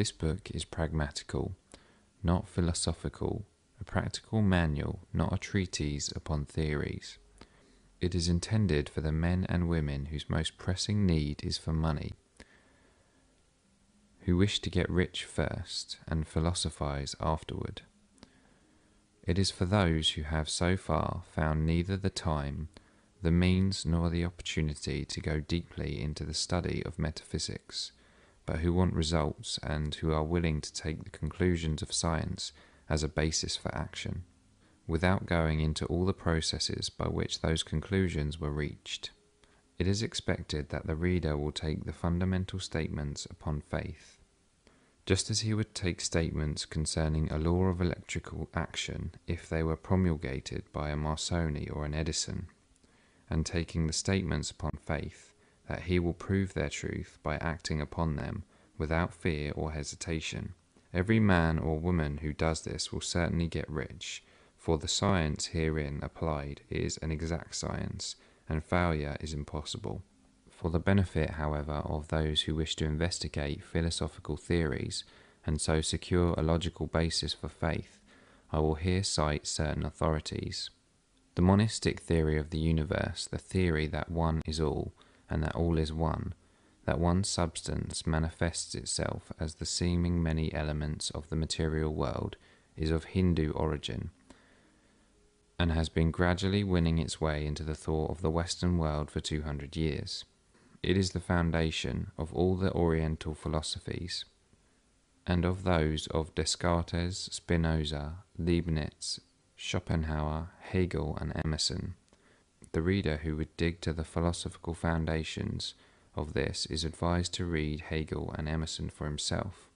This book is pragmatical, not philosophical, a practical manual, not a treatise upon theories. It is intended for the men and women whose most pressing need is for money, who wish to get rich first and philosophize afterward. It is for those who have so far found neither the time, the means, nor the opportunity to go deeply into the study of metaphysics, but who want results and who are willing to take the conclusions of science as a basis for action, without going into all the processes by which those conclusions were reached. It is expected that the reader will take the fundamental statements upon faith, just as he would take statements concerning a law of electrical action if they were promulgated by a Marconi or an Edison, and taking the statements upon faith that he will prove their truth by acting upon them without fear or hesitation. Every man or woman who does this will certainly get rich, for the science herein applied is an exact science, and failure is impossible. For the benefit, however, of those who wish to investigate philosophical theories, and so secure a logical basis for faith, I will here cite certain authorities. The monistic theory of the universe, the theory that one is all, and that all is one, that one substance manifests itself as the seeming many elements of the material world, is of Hindu origin, and has been gradually winning its way into the thought of the Western world for 200 years. It is the foundation of all the Oriental philosophies, and of those of Descartes, Spinoza, Leibniz, Schopenhauer, Hegel, and Emerson. The reader who would dig to the philosophical foundations of this is advised to read Hegel and Emerson for himself.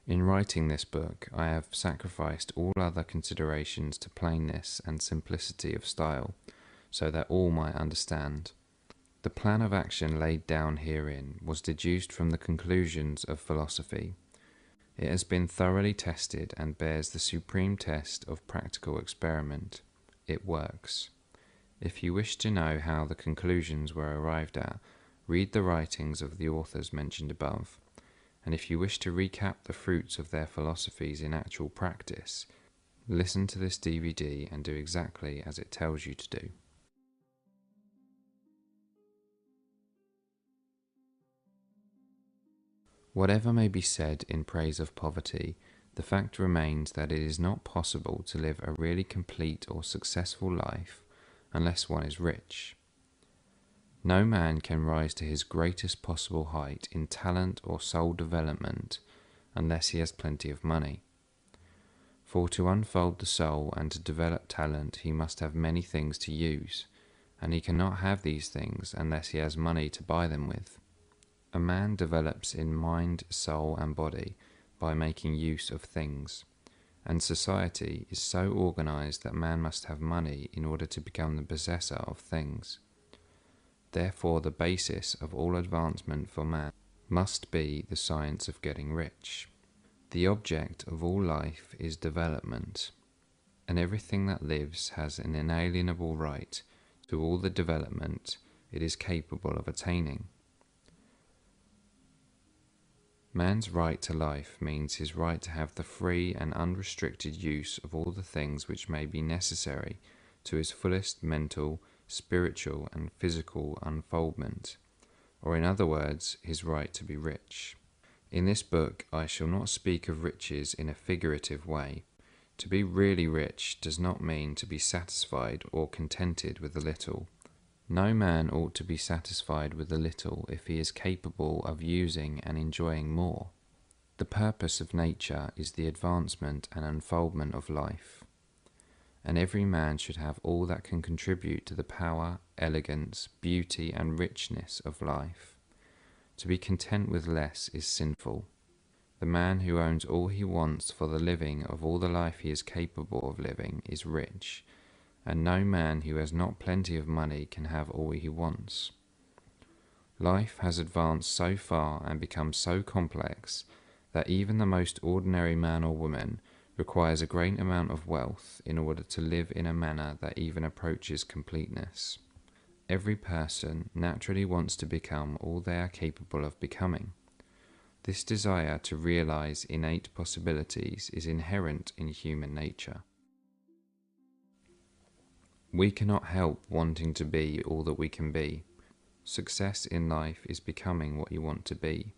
In writing this book, I have sacrificed all other considerations to plainness and simplicity of style, so that all might understand. The plan of action laid down herein was deduced from the conclusions of philosophy. It has been thoroughly tested and bears the supreme test of practical experiment. It works. If you wish to know how the conclusions were arrived at, read the writings of the authors mentioned above, and if you wish to recap the fruits of their philosophies in actual practice, listen to this DVD and do exactly as it tells you to do. Whatever may be said in praise of poverty, the fact remains that it is not possible to live a really complete or successful life unless one is rich. No man can rise to his greatest possible height in talent or soul development unless he has plenty of money. For to unfold the soul and to develop talent he must have many things to use, and he cannot have these things unless he has money to buy them with. A man develops in mind, soul, and body by making use of things, and society is so organized that man must have money in order to become the possessor of things. Therefore, the basis of all advancement for man must be the science of getting rich. The object of all life is development, and everything that lives has an inalienable right to all the development it is capable of attaining. Man's right to life means his right to have the free and unrestricted use of all the things which may be necessary to his fullest mental, spiritual, and physical unfoldment, or in other words, his right to be rich. In this book I shall not speak of riches in a figurative way. To be really rich does not mean to be satisfied or contented with a little. No man ought to be satisfied with a little if he is capable of using and enjoying more. The purpose of nature is the advancement and unfoldment of life, and every man should have all that can contribute to the power, elegance, beauty, and richness of life. To be content with less is sinful. The man who owns all he wants for the living of all the life he is capable of living is rich, and no man who has not plenty of money can have all he wants. Life has advanced so far and become so complex that even the most ordinary man or woman requires a great amount of wealth in order to live in a manner that even approaches completeness. Every person naturally wants to become all they are capable of becoming. This desire to realize innate possibilities is inherent in human nature. We cannot help wanting to be all that we can be. Success in life is becoming what you want to be.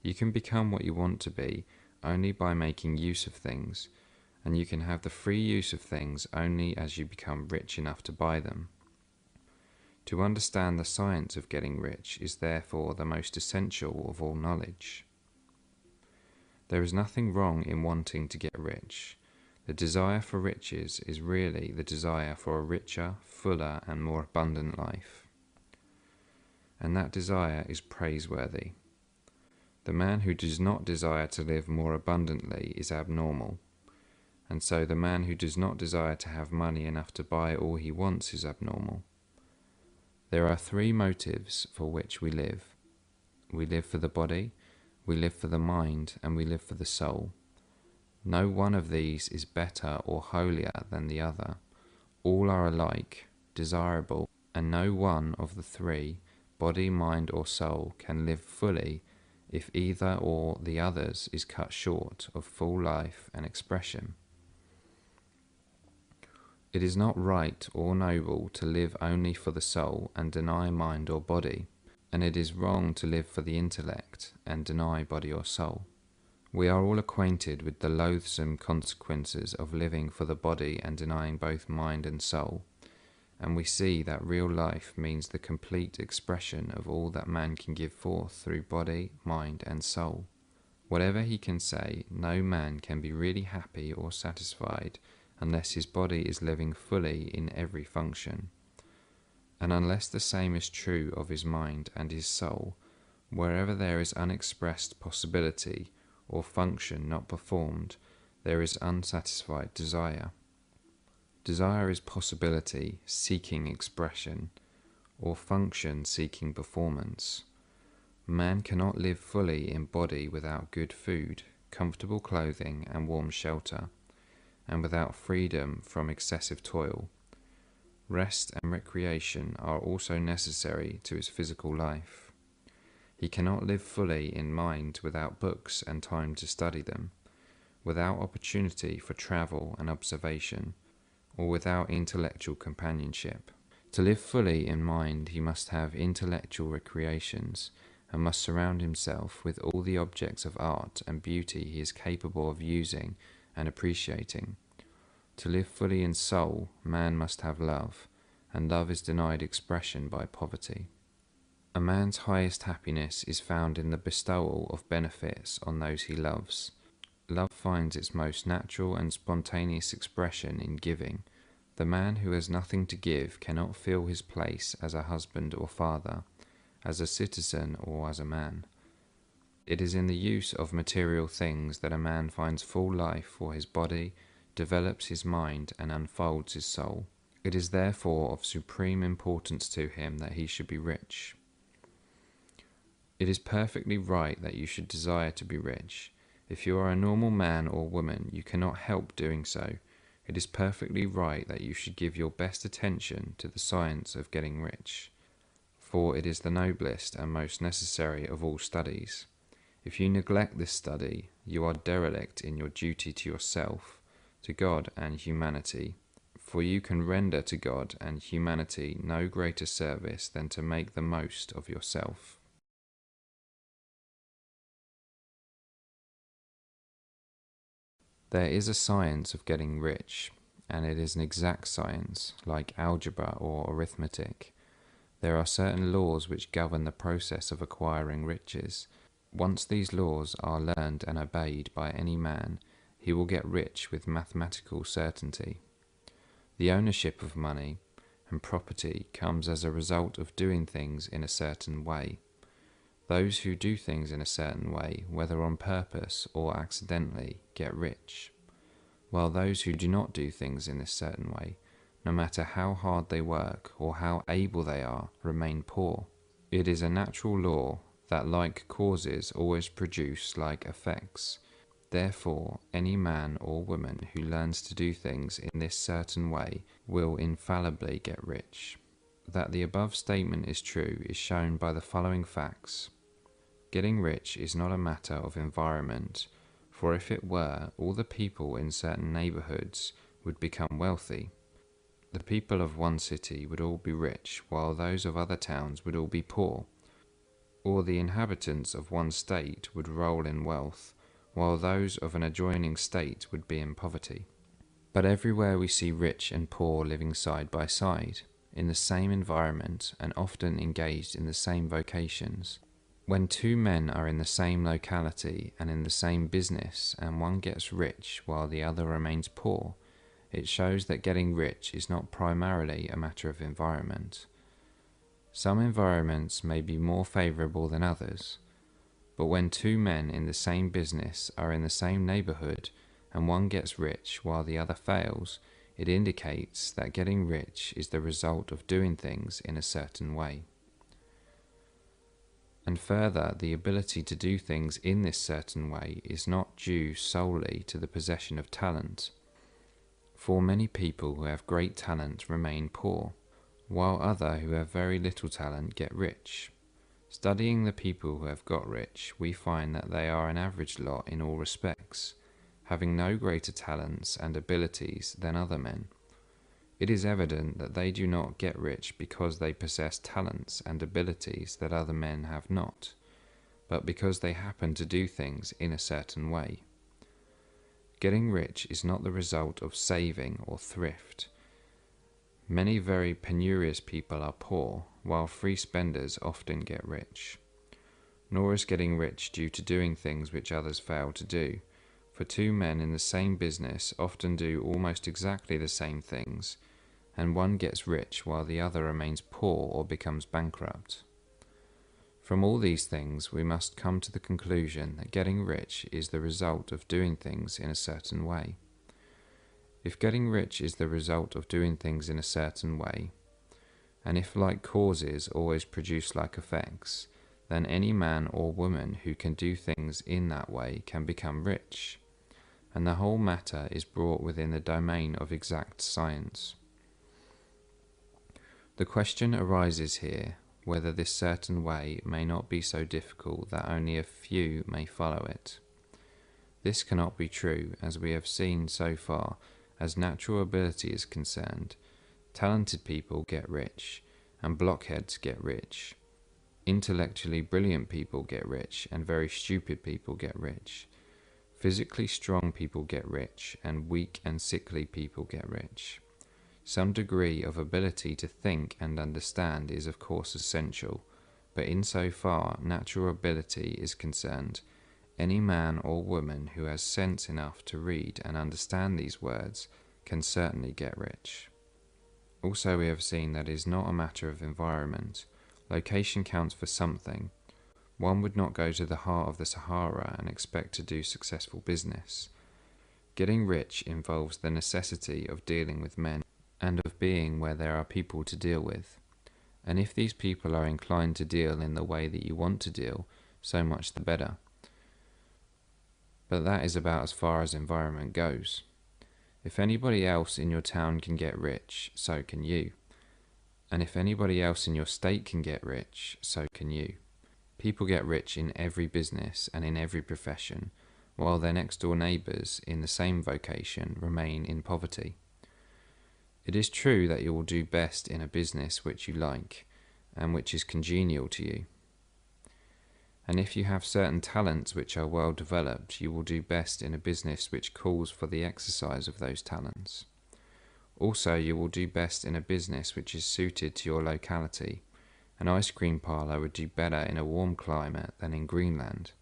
You can become what you want to be only by making use of things, and you can have the free use of things only as you become rich enough to buy them. To understand the science of getting rich is therefore the most essential of all knowledge. There is nothing wrong in wanting to get rich. The desire for riches is really the desire for a richer, fuller, and more abundant life. And that desire is praiseworthy. The man who does not desire to live more abundantly is abnormal, and so the man who does not desire to have money enough to buy all he wants is abnormal. There are three motives for which we live. We live for the body, we live for the mind, and we live for the soul. No one of these is better or holier than the other. All are alike, desirable, and no one of the three, body, mind, or soul, can live fully if either or the others is cut short of full life and expression. It is not right or noble to live only for the soul and deny mind or body, and it is wrong to live for the intellect and deny body or soul. We are all acquainted with the loathsome consequences of living for the body and denying both mind and soul, and we see that real life means the complete expression of all that man can give forth through body, mind, and soul. Whatever he can say, no man can be really happy or satisfied unless his body is living fully in every function. And unless the same is true of his mind and his soul, wherever there is unexpressed possibility or function not performed, there is unsatisfied desire. Desire is possibility seeking expression, or function seeking performance. Man cannot live fully in body without good food, comfortable clothing, and warm shelter, and without freedom from excessive toil. Rest and recreation are also necessary to his physical life. He cannot live fully in mind without books and time to study them, without opportunity for travel and observation, or without intellectual companionship. To live fully in mind, he must have intellectual recreations, and must surround himself with all the objects of art and beauty he is capable of using and appreciating. To live fully in soul, man must have love, and love is denied expression by poverty. A man's highest happiness is found in the bestowal of benefits on those he loves. Love finds its most natural and spontaneous expression in giving. The man who has nothing to give cannot fill his place as a husband or father, as a citizen or as a man. It is in the use of material things that a man finds full life for his body, develops his mind, and unfolds his soul. It is therefore of supreme importance to him that he should be rich. It is perfectly right that you should desire to be rich. If you are a normal man or woman, you cannot help doing so. It is perfectly right that you should give your best attention to the science of getting rich, for it is the noblest and most necessary of all studies. If you neglect this study, you are derelict in your duty to yourself, to God and humanity, for you can render to God and humanity no greater service than to make the most of yourself. There is a science of getting rich, and it is an exact science, like algebra or arithmetic. There are certain laws which govern the process of acquiring riches. Once these laws are learned and obeyed by any man, he will get rich with mathematical certainty. The ownership of money and property comes as a result of doing things in a certain way. Those who do things in a certain way, whether on purpose or accidentally, get rich, while those who do not do things in this certain way, no matter how hard they work or how able they are, remain poor. It is a natural law that like causes always produce like effects. Therefore, any man or woman who learns to do things in this certain way will infallibly get rich. That the above statement is true is shown by the following facts. Getting rich is not a matter of environment, for if it were, all the people in certain neighbourhoods would become wealthy. The people of one city would all be rich, while those of other towns would all be poor. Or the inhabitants of one state would roll in wealth, while those of an adjoining state would be in poverty. But everywhere we see rich and poor living side by side, in the same environment and often engaged in the same vocations. When two men are in the same locality and in the same business, and one gets rich while the other remains poor, it shows that getting rich is not primarily a matter of environment. Some environments may be more favourable than others, but when two men in the same business are in the same neighbourhood and one gets rich while the other fails, it indicates that getting rich is the result of doing things in a certain way. And further, the ability to do things in this certain way is not due solely to the possession of talent. For many people who have great talent remain poor, while others who have very little talent get rich. Studying the people who have got rich, we find that they are an average lot in all respects, having no greater talents and abilities than other men. It is evident that they do not get rich because they possess talents and abilities that other men have not, but because they happen to do things in a certain way. Getting rich is not the result of saving or thrift. Many very penurious people are poor, while free spenders often get rich. Nor is getting rich due to doing things which others fail to do, for two men in the same business often do almost exactly the same things, and one gets rich while the other remains poor or becomes bankrupt. From all these things, we must come to the conclusion that getting rich is the result of doing things in a certain way. If getting rich is the result of doing things in a certain way, and if like causes always produce like effects, then any man or woman who can do things in that way can become rich, and the whole matter is brought within the domain of exact science. The question arises here whether this certain way may not be so difficult that only a few may follow it. This cannot be true, as we have seen so far. As natural ability is concerned, talented people get rich, and blockheads get rich. Intellectually brilliant people get rich, and very stupid people get rich. Physically strong people get rich, and weak and sickly people get rich. Some degree of ability to think and understand is of course essential, but in so far natural ability is concerned, any man or woman who has sense enough to read and understand these words can certainly get rich. Also, we have seen that it is not a matter of environment. Location counts for something. One would not go to the heart of the Sahara and expect to do successful business. Getting rich involves the necessity of dealing with men and of being where there are people to deal with. And if these people are inclined to deal in the way that you want to deal, so much the better. But that is about as far as environment goes. If anybody else in your town can get rich, so can you. And if anybody else in your state can get rich, so can you. People get rich in every business and in every profession, while their next door neighbours in the same vocation remain in poverty. It is true that you will do best in a business which you like, and which is congenial to you. And if you have certain talents which are well developed, you will do best in a business which calls for the exercise of those talents. Also, you will do best in a business which is suited to your locality. An ice cream parlour would do better in a warm climate than in Greenland.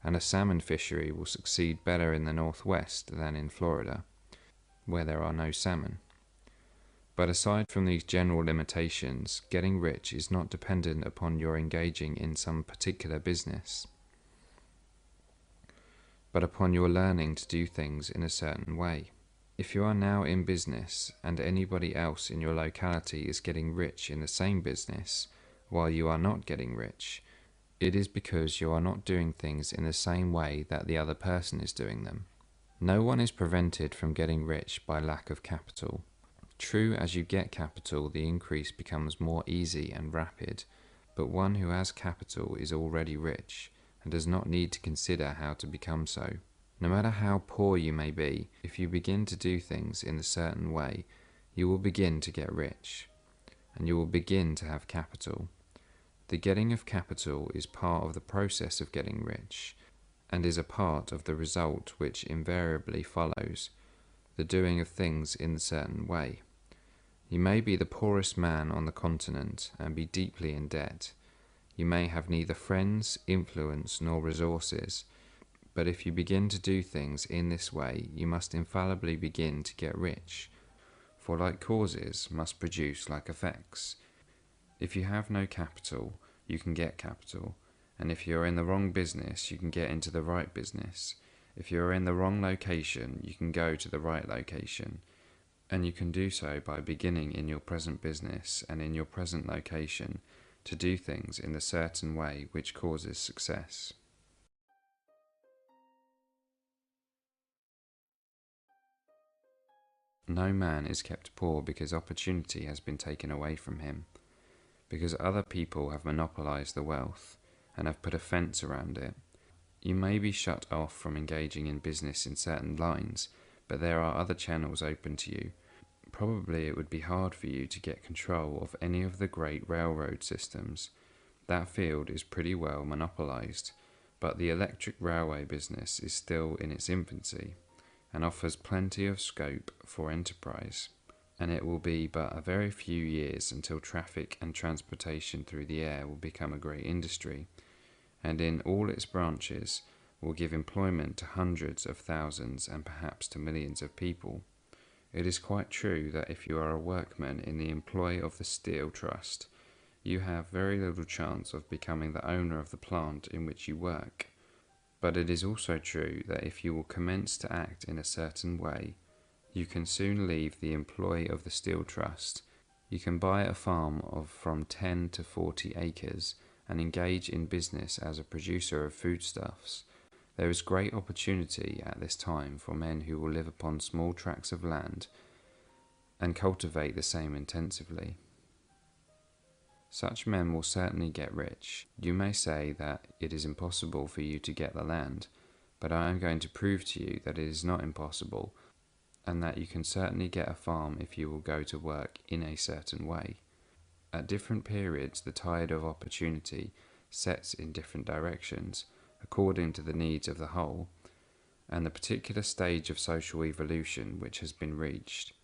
And a salmon fishery will succeed better in the northwest than in Florida, where there are no salmon. But aside from these general limitations, getting rich is not dependent upon your engaging in some particular business, but upon your learning to do things in a certain way. If you are now in business, and anybody else in your locality is getting rich in the same business, while you are not getting rich, it is because you are not doing things in the same way that the other person is doing them. No one is prevented from getting rich by lack of capital. True, as you get capital, the increase becomes more easy and rapid, But one who has capital is already rich and does not need to consider how to become so. No matter how poor you may be, if you begin to do things in a certain way, you will begin to get rich, and you will begin to have capital. The getting of capital is part of the process of getting rich, and is a part of the result which invariably follows, the doing of things in a certain way. You may be the poorest man on the continent and be deeply in debt. You may have neither friends, influence, nor resources, but if you begin to do things in this way, you must infallibly begin to get rich, for like causes must produce like effects. If you have no capital, you can get capital, and if you are in the wrong business, you can get into the right business. If you are in the wrong location, you can go to the right location, and you can do so by beginning in your present business and in your present location to do things in the certain way which causes success. No man is kept poor because opportunity has been taken away from him, because other people have monopolized the wealth and have put a fence around it. You may be shut off from engaging in business in certain lines, but there are other channels open to you. Probably it would be hard for you to get control of any of the great railroad systems. That field is pretty well monopolized, but the electric railway business is still in its infancy and offers plenty of scope for enterprise, and it will be but a very few years until traffic and transportation through the air will become a great industry, and in all its branches will give employment to hundreds of thousands and perhaps to millions of people. It is quite true that if you are a workman in the employ of the Steel Trust, you have very little chance of becoming the owner of the plant in which you work. But it is also true that if you will commence to act in a certain way, you can soon leave the employ of the Steel Trust. You can buy a farm of from 10 to 40 acres and engage in business as a producer of foodstuffs. There is great opportunity at this time for men who will live upon small tracts of land and cultivate the same intensively. Such men will certainly get rich. You may say that it is impossible for you to get the land, but I am going to prove to you that it is not impossible, and that you can certainly get a farm if you will go to work in a certain way. At different periods, the tide of opportunity sets in different directions, according to the needs of the whole, and the particular stage of social evolution which has been reached.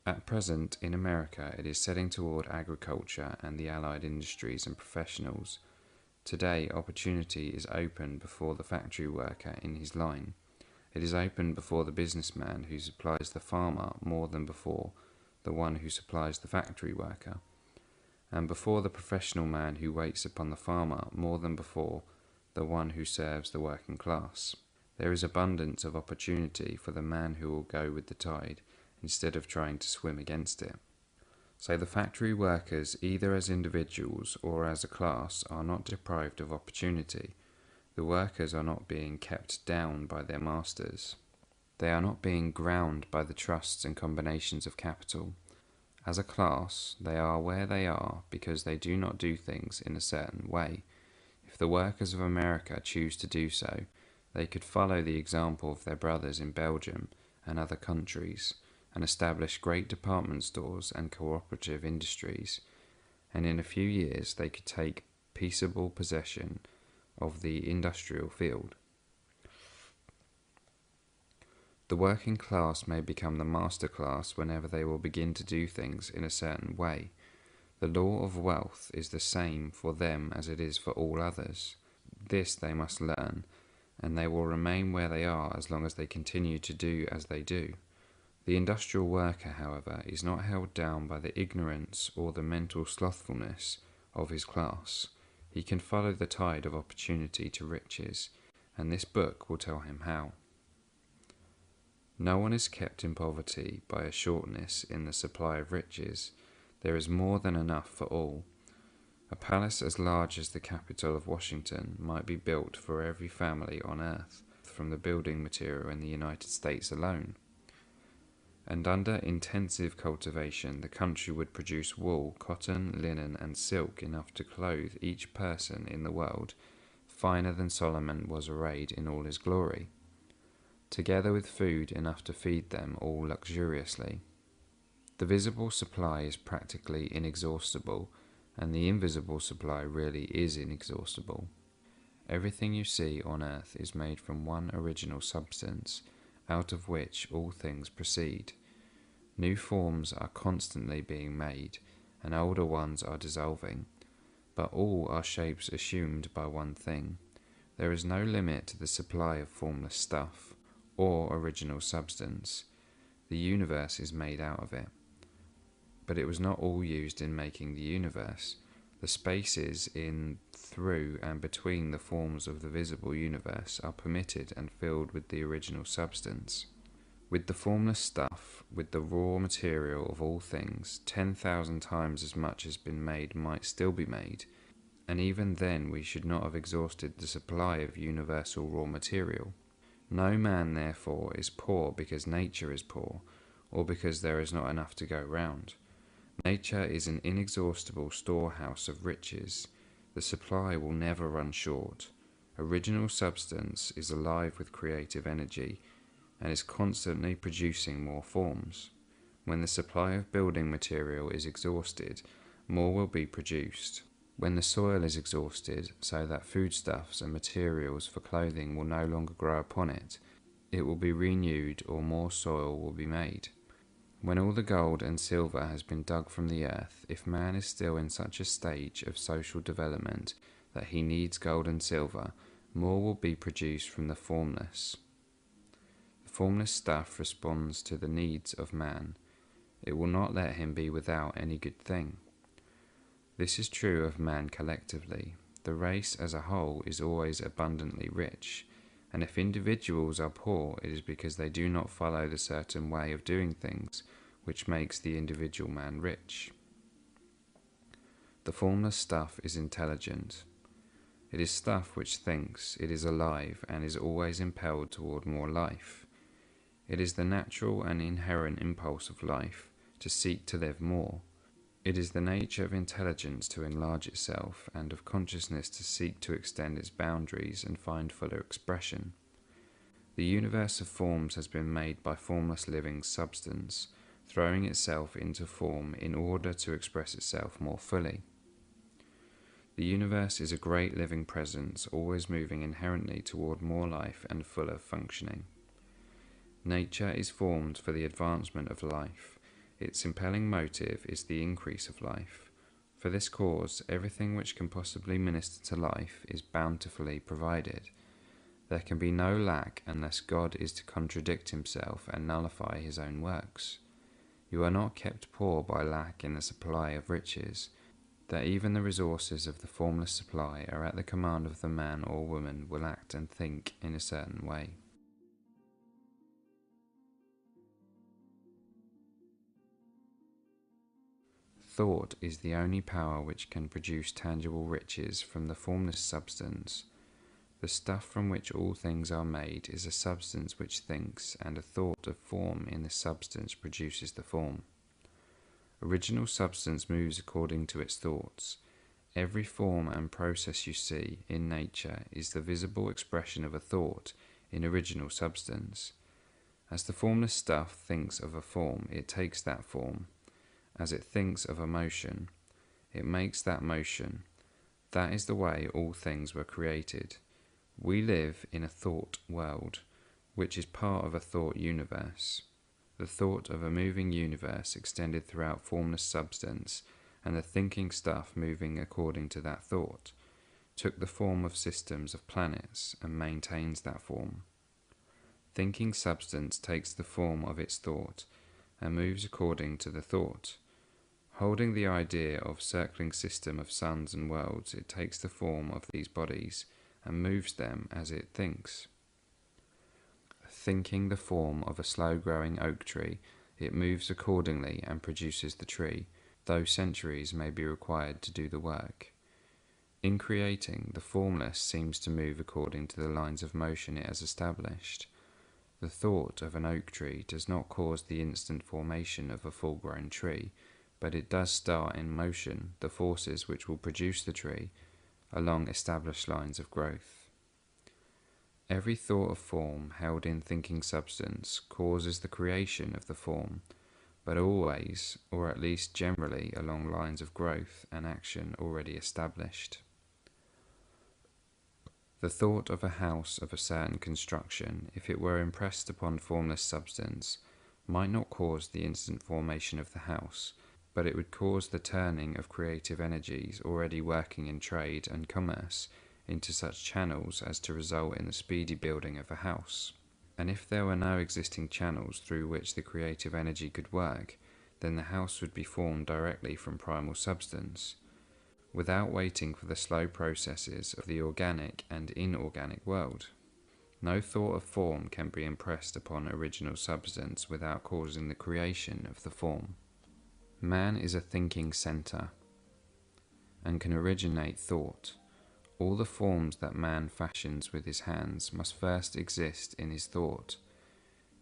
At present, in America, it is setting toward agriculture and the allied industries and professionals. Today, opportunity is open before the factory worker in his line. It is open before the businessman who supplies the farmer more than before the one who supplies the factory worker, and before the professional man who waits upon the farmer more than before the one who serves the working class. There is abundance of opportunity for the man who will go with the tide, instead of trying to swim against it. So the factory workers, either as individuals or as a class, are not deprived of opportunity. The workers are not being kept down by their masters. They are not being ground by the trusts and combinations of capital. As a class, they are where they are because they do not do things in a certain way. If the workers of America choose to do so, they could follow the example of their brothers in Belgium and other countries, and establish great department stores and cooperative industries, and in a few years they could take peaceable possession of the industrial field. The working class may become the master class whenever they will begin to do things in a certain way. The law of wealth is the same for them as it is for all others. This they must learn, and they will remain where they are as long as they continue to do as they do. The industrial worker, however, is not held down by the ignorance or the mental slothfulness of his class. He can follow the tide of opportunity to riches, and this book will tell him how. No one is kept in poverty by a shortness in the supply of riches. There is more than enough for all. A palace as large as the capital of Washington might be built for every family on earth from the building material in the United States alone. and under intensive cultivation the country would produce wool, cotton, linen, and silk enough to clothe each person in the world, finer than Solomon was arrayed in all his glory, together with food enough to feed them all luxuriously. The visible supply is practically inexhaustible, and the invisible supply really is inexhaustible. Everything you see on earth is made from one original substance, out of which all things proceed. New forms are constantly being made, and older ones are dissolving, but all are shapes assumed by one thing. There is no limit to the supply of formless stuff, or original substance. The universe is made out of it. But it was not all used in making the universe. The spaces in, through, and between the forms of the visible universe are permitted and filled with the original substance. With the formless stuff, with the raw material of all things, 10,000 times as much as been made might still be made, and even then we should not have exhausted the supply of universal raw material. No man, therefore, is poor because nature is poor, or because there is not enough to go round. Nature is an inexhaustible storehouse of riches. The supply will never run short. Original substance is alive with creative energy, and is constantly producing more forms. When the supply of building material is exhausted, more will be produced. When the soil is exhausted, so that foodstuffs and materials for clothing will no longer grow upon it, it will be renewed, or more soil will be made. When all the gold and silver has been dug from the earth, if man is still in such a stage of social development that he needs gold and silver, more will be produced from the formless. The formless stuff responds to the needs of man. It will not let him be without any good thing. This is true of man collectively. The race as a whole is always abundantly rich, and if individuals are poor, it is because they do not follow the certain way of doing things which makes the individual man rich. The formless stuff is intelligent. It is stuff which thinks, it is alive, and is always impelled toward more life. It is the natural and inherent impulse of life to seek to live more. It is the nature of intelligence to enlarge itself, and of consciousness to seek to extend its boundaries and find fuller expression. The universe of forms has been made by formless living substance, throwing itself into form in order to express itself more fully. The universe is a great living presence, always moving inherently toward more life and fuller functioning. Nature is formed for the advancement of life. Its impelling motive is the increase of life. For this cause, everything which can possibly minister to life is bountifully provided. There can be no lack unless God is to contradict himself and nullify his own works. You are not kept poor by lack in the supply of riches, that even the resources of the formless supply are at the command of the man or woman will act and think in a certain way. Thought is the only power which can produce tangible riches from the formless substance. The stuff from which all things are made is a substance which thinks, and a thought of form in this substance produces the form. Original substance moves according to its thoughts. Every form and process you see in nature is the visible expression of a thought in original substance. As the formless stuff thinks of a form, it takes that form. As it thinks of a motion, it makes that motion. That is the way all things were created. We live in a thought world, which is part of a thought universe. The thought of a moving universe extended throughout formless substance, and the thinking stuff moving according to that thought, took the form of systems of planets and maintains that form. Thinking substance takes the form of its thought and moves according to the thought. Holding the idea of circling system of suns and worlds, it takes the form of these bodies and moves them as it thinks. Thinking the form of a slow-growing oak tree, it moves accordingly and produces the tree, though centuries may be required to do the work. In creating, the formless seems to move according to the lines of motion it has established. The thought of an oak tree does not cause the instant formation of a full-grown tree, but it does start in motion the forces which will produce the tree along established lines of growth. Every thought of form held in thinking substance causes the creation of the form, but always, or at least generally, along lines of growth and action already established. The thought of a house of a certain construction, if it were impressed upon formless substance, might not cause the instant formation of the house, but it would cause the turning of creative energies already working in trade and commerce into such channels as to result in the speedy building of a house. And if there were no existing channels through which the creative energy could work, then the house would be formed directly from primal substance, without waiting for the slow processes of the organic and inorganic world. No thought of form can be impressed upon original substance without causing the creation of the form. Man is a thinking centre, and can originate thought. All the forms that man fashions with his hands must first exist in his thought.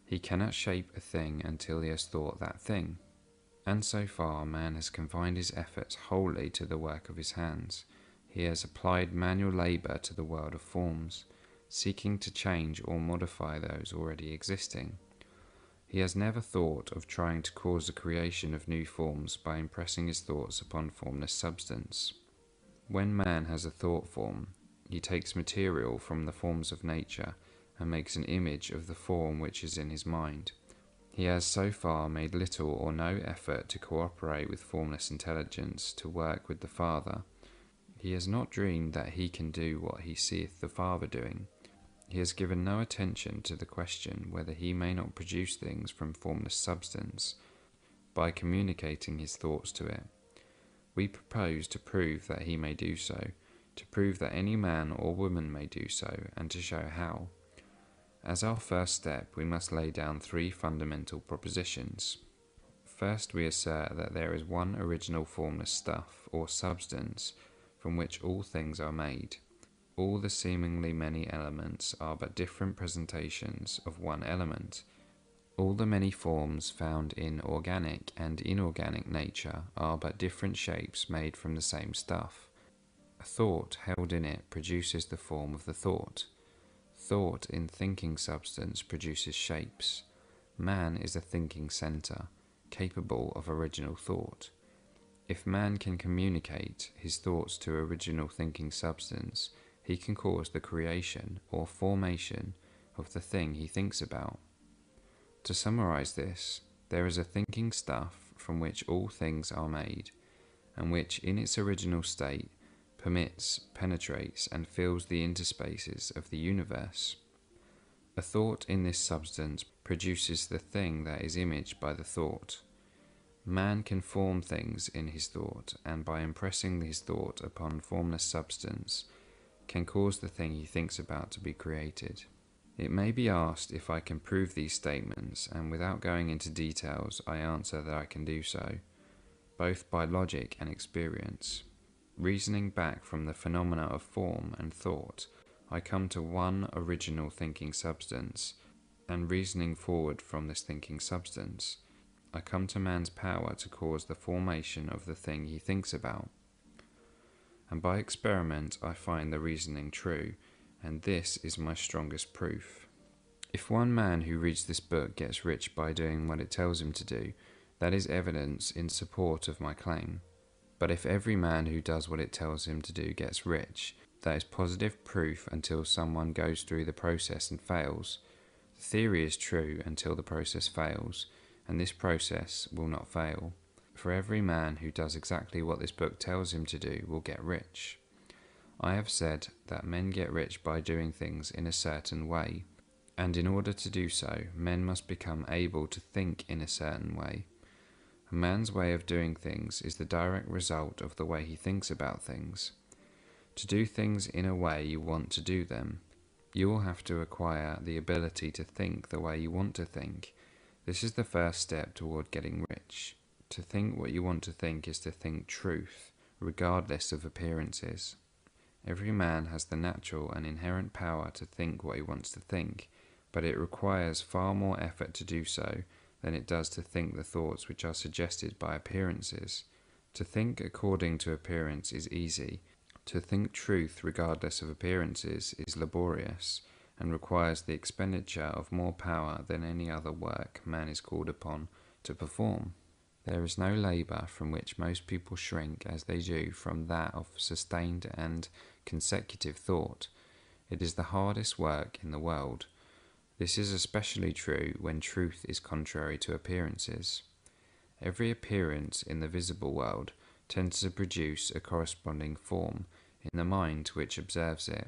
He cannot shape a thing until he has thought that thing. And so far man has confined his efforts wholly to the work of his hands. He has applied manual labour to the world of forms, seeking to change or modify those already existing. He has never thought of trying to cause the creation of new forms by impressing his thoughts upon formless substance. When man has a thought form, he takes material from the forms of nature and makes an image of the form which is in his mind. He has so far made little or no effort to cooperate with formless intelligence to work with the Father. He has not dreamed that he can do what he seeth the Father doing. He has given no attention to the question whether he may not produce things from formless substance by communicating his thoughts to it. We propose to prove that he may do so, to prove that any man or woman may do so, and to show how. As our first step, we must lay down 3 fundamental propositions. First, we assert that there is one original formless stuff, or substance, from which all things are made. All the seemingly many elements are but different presentations of one element. All the many forms found in organic and inorganic nature are but different shapes made from the same stuff. A thought held in it produces the form of the thought. Thought in thinking substance produces shapes. Man is a thinking centre, capable of original thought. If man can communicate his thoughts to original thinking substance, he can cause the creation or formation of the thing he thinks about. To summarize this, there is a thinking stuff from which all things are made, and which in its original state permits, penetrates, and fills the interspaces of the universe. A thought in this substance produces the thing that is imaged by the thought. Man can form things in his thought, and by impressing his thought upon formless substance, can cause the thing he thinks about to be created. It may be asked if I can prove these statements, and without going into details, I answer that I can do so, both by logic and experience. Reasoning back from the phenomena of form and thought, I come to one original thinking substance, and reasoning forward from this thinking substance, I come to man's power to cause the formation of the thing he thinks about. And by experiment I find the reasoning true, and this is my strongest proof. If one man who reads this book gets rich by doing what it tells him to do, that is evidence in support of my claim. But if every man who does what it tells him to do gets rich, that is positive proof until someone goes through the process and fails. The theory is true until the process fails, and this process will not fail. For every man who does exactly what this book tells him to do will get rich. I have said that men get rich by doing things in a certain way, and in order to do so, men must become able to think in a certain way. A man's way of doing things is the direct result of the way he thinks about things. To do things in a way you want to do them, you will have to acquire the ability to think the way you want to think. This is the first step toward getting rich. To think what you want to think is to think truth, regardless of appearances. Every man has the natural and inherent power to think what he wants to think, but it requires far more effort to do so than it does to think the thoughts which are suggested by appearances. To think according to appearance is easy. To think truth regardless of appearances is laborious, and requires the expenditure of more power than any other work man is called upon to perform. There is no labour from which most people shrink as they do from that of sustained and consecutive thought. It is the hardest work in the world. This is especially true when truth is contrary to appearances. Every appearance in the visible world tends to produce a corresponding form in the mind which observes it,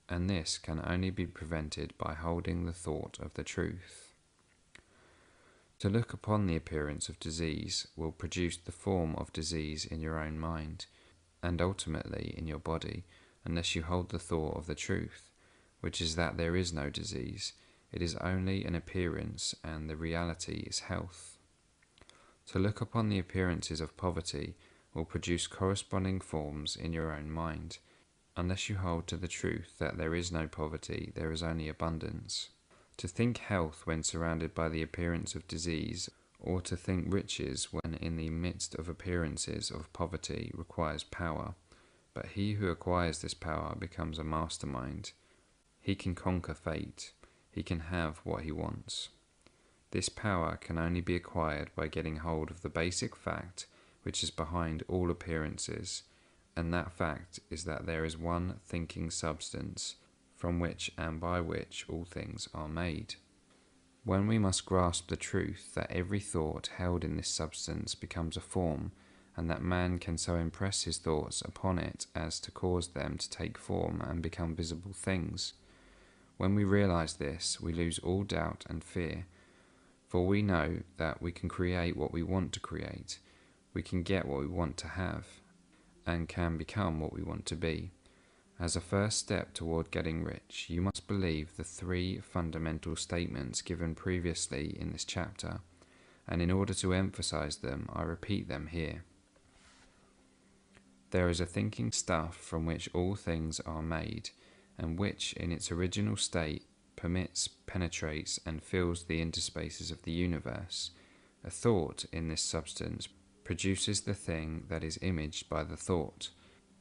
and this can only be prevented by holding the thought of the truth. To look upon the appearance of disease will produce the form of disease in your own mind, and ultimately in your body, unless you hold the thought of the truth, which is that there is no disease, it is only an appearance, and the reality is health. To look upon the appearances of poverty will produce corresponding forms in your own mind, unless you hold to the truth that there is no poverty, there is only abundance. To think health when surrounded by the appearance of disease, or to think riches when in the midst of appearances of poverty, requires power, but he who acquires this power becomes a mastermind. He can conquer fate. He can have what he wants. This power can only be acquired by getting hold of the basic fact which is behind all appearances, and that fact is that there is one thinking substance from which and by which all things are made. When we must grasp the truth that every thought held in this substance becomes a form, and that man can so impress his thoughts upon it as to cause them to take form and become visible things. When we realize this, we lose all doubt and fear, for we know that we can create what we want to create, we can get what we want to have, and can become what we want to be. As a first step toward getting rich, you must believe the three fundamental statements given previously in this chapter, and in order to emphasize them, I repeat them here. There is a thinking stuff from which all things are made, and which, in its original state, permits, penetrates, and fills the interspaces of the universe. A thought in this substance produces the thing that is imaged by the thought.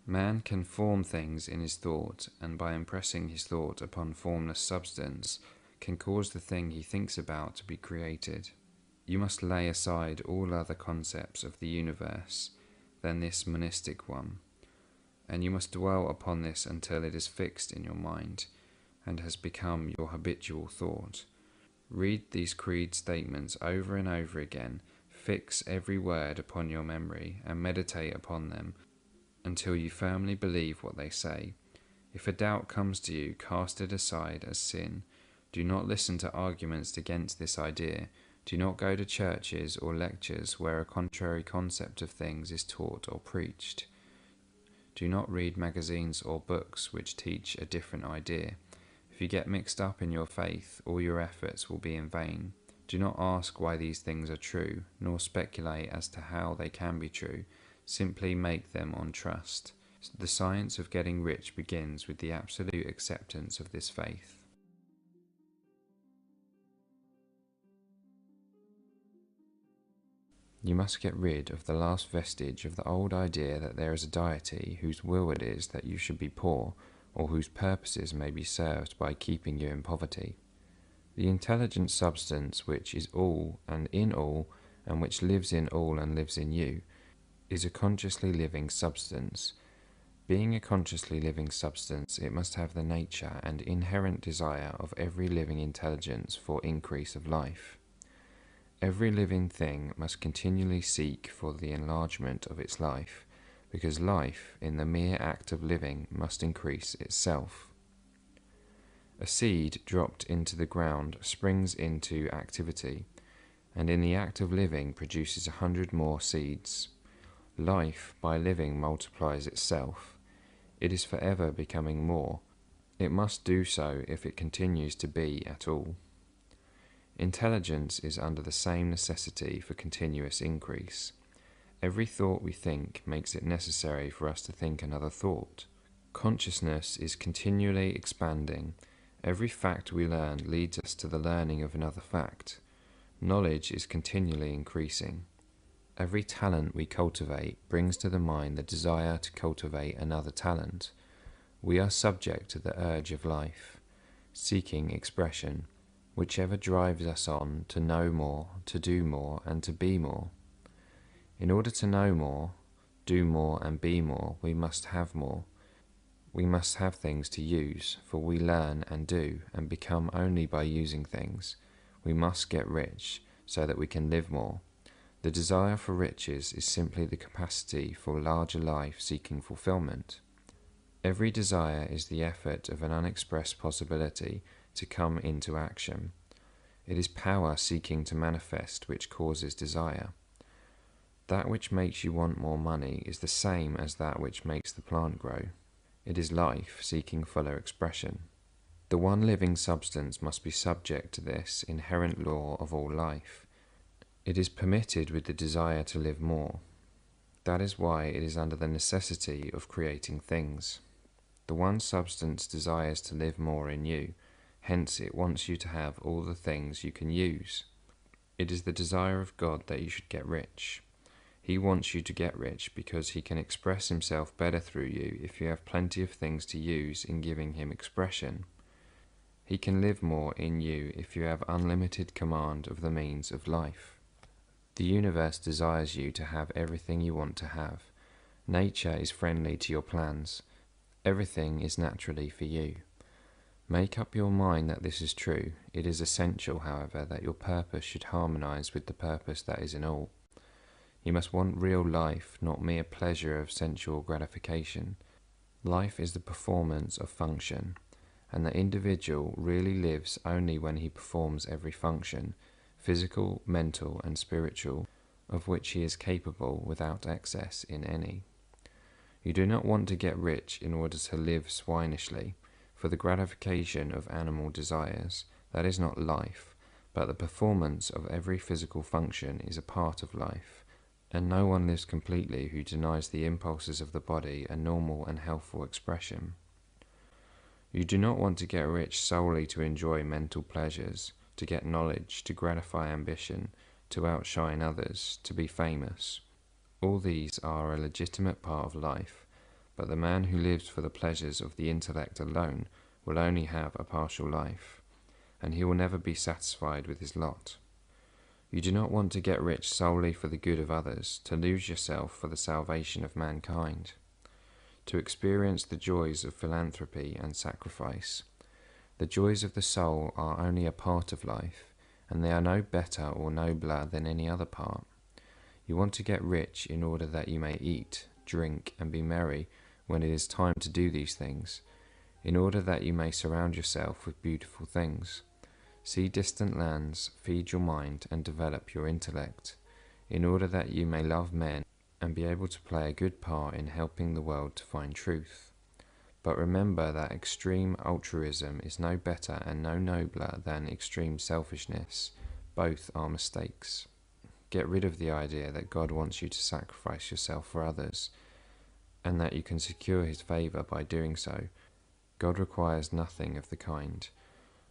Man can form things in his thought, and by impressing his thought upon formless substance, can cause the thing he thinks about to be created. You must lay aside all other concepts of the universe than this monistic one, and you must dwell upon this until it is fixed in your mind, and has become your habitual thought. Read these creed statements over and over again, fix every word upon your memory, and meditate upon them until you firmly believe what they say. If a doubt comes to you, cast it aside as sin. Do not listen to arguments against this idea. Do not go to churches or lectures where a contrary concept of things is taught or preached. Do not read magazines or books which teach a different idea. If you get mixed up in your faith, all your efforts will be in vain. Do not ask why these things are true, nor speculate as to how they can be true. Simply make them on trust. The science of getting rich begins with the absolute acceptance of this faith. You must get rid of the last vestige of the old idea that there is a deity whose will it is that you should be poor, or whose purposes may be served by keeping you in poverty. The intelligent substance which is all and in all, and which lives in all and lives in you, is a consciously living substance. Being a consciously living substance, it must have the nature and inherent desire of every living intelligence for increase of life. Every living thing must continually seek for the enlargement of its life, because life, in the mere act of living, must increase itself. A seed dropped into the ground springs into activity, and in the act of living produces 100 more seeds. Life, by living, multiplies itself. It is forever becoming more. It must do so if it continues to be at all. Intelligence is under the same necessity for continuous increase. Every thought we think makes it necessary for us to think another thought. Consciousness is continually expanding. Every fact we learn leads us to the learning of another fact. Knowledge is continually increasing. Every talent we cultivate brings to the mind the desire to cultivate another talent. We are subject to the urge of life, seeking expression, whichever drives us on to know more, to do more, and to be more. In order to know more, do more, and be more, we must have more. We must have things to use, for we learn and do and become only by using things. We must get rich so that we can live more. The desire for riches is simply the capacity for larger life seeking fulfillment. Every desire is the effort of an unexpressed possibility to come into action. It is power seeking to manifest which causes desire. That which makes you want more money is the same as that which makes the plant grow. It is life seeking fuller expression. The one living substance must be subject to this inherent law of all life. It is permitted with the desire to live more. That is why it is under the necessity of creating things. The one substance desires to live more in you, hence it wants you to have all the things you can use. It is the desire of God that you should get rich. He wants you to get rich because he can express himself better through you if you have plenty of things to use in giving him expression. He can live more in you if you have unlimited command of the means of life. The universe desires you to have everything you want to have. Nature is friendly to your plans. Everything is naturally for you. Make up your mind that this is true. It is essential, however, that your purpose should harmonize with the purpose that is in all. You must want real life, not mere pleasure of sensual gratification. Life is the performance of function, and the individual really lives only when he performs every function, physical, mental, and spiritual, of which he is capable without excess in any. You do not want to get rich in order to live swinishly, for the gratification of animal desires. That is not life, but the performance of every physical function is a part of life. And no one lives completely who denies the impulses of the body a normal and healthful expression. You do not want to get rich solely to enjoy mental pleasures, to get knowledge, to gratify ambition, to outshine others, to be famous. All these are a legitimate part of life, but the man who lives for the pleasures of the intellect alone will only have a partial life, and he will never be satisfied with his lot. You do not want to get rich solely for the good of others, to lose yourself for the salvation of mankind, to experience the joys of philanthropy and sacrifice. The joys of the soul are only a part of life, and they are no better or nobler than any other part. You want to get rich in order that you may eat, drink, and be merry when it is time to do these things, in order that you may surround yourself with beautiful things. See distant lands, feed your mind, and develop your intellect, in order that you may love men and be able to play a good part in helping the world to find truth. But remember that extreme altruism is no better and no nobler than extreme selfishness. Both are mistakes. Get rid of the idea that God wants you to sacrifice yourself for others, and that you can secure his favour by doing so. God requires nothing of the kind.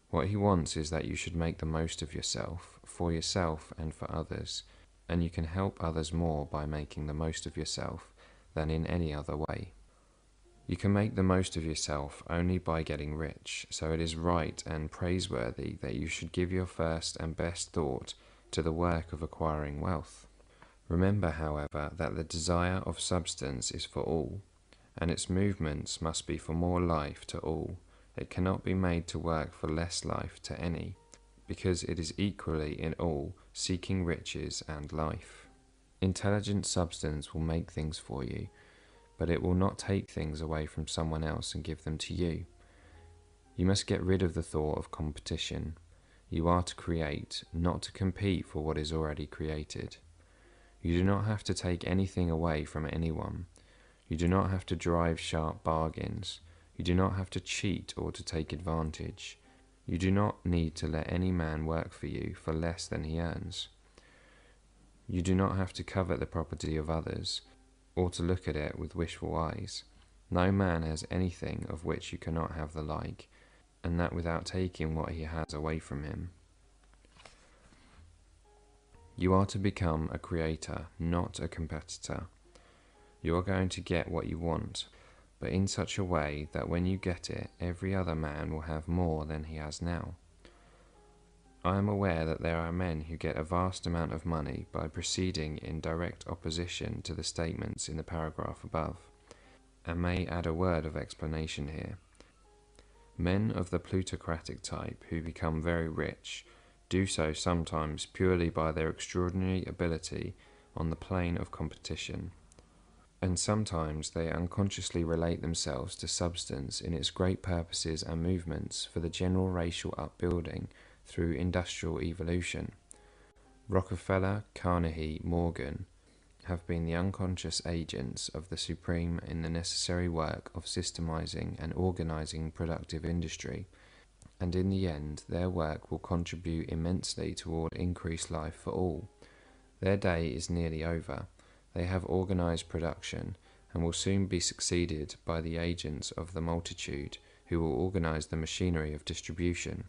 What he wants is that you should make the most of yourself, for yourself and for others, and you can help others more by making the most of yourself than in any other way. You can make the most of yourself only by getting rich, so it is right and praiseworthy that you should give your first and best thought to the work of acquiring wealth. Remember, however, that the desire of substance is for all, and its movements must be for more life to all. It cannot be made to work for less life to any, because it is equally in all, seeking riches and life. Intelligent substance will make things for you, but it will not take things away from someone else and give them to you. You must get rid of the thought of competition. You are to create, not to compete for what is already created. You do not have to take anything away from anyone. You do not have to drive sharp bargains. You do not have to cheat or to take advantage. You do not need to let any man work for you for less than he earns. You do not have to covet the property of others, or to look at it with wishful eyes. No man has anything of which you cannot have the like, and that without taking what he has away from him. You are to become a creator, not a competitor. You are going to get what you want, but in such a way that when you get it, every other man will have more than he has now. I am aware that there are men who get a vast amount of money by proceeding in direct opposition to the statements in the paragraph above, and may add a word of explanation here. Men of the plutocratic type who become very rich do so sometimes purely by their extraordinary ability on the plane of competition, and sometimes they unconsciously relate themselves to substance in its great purposes and movements for the general racial upbuilding through industrial evolution. Rockefeller, Carnegie, Morgan have been the unconscious agents of the supreme in the necessary work of systemizing and organizing productive industry, and in the end their work will contribute immensely toward increased life for all. Their day is nearly over. They have organized production, and will soon be succeeded by the agents of the multitude who will organize the machinery of distribution.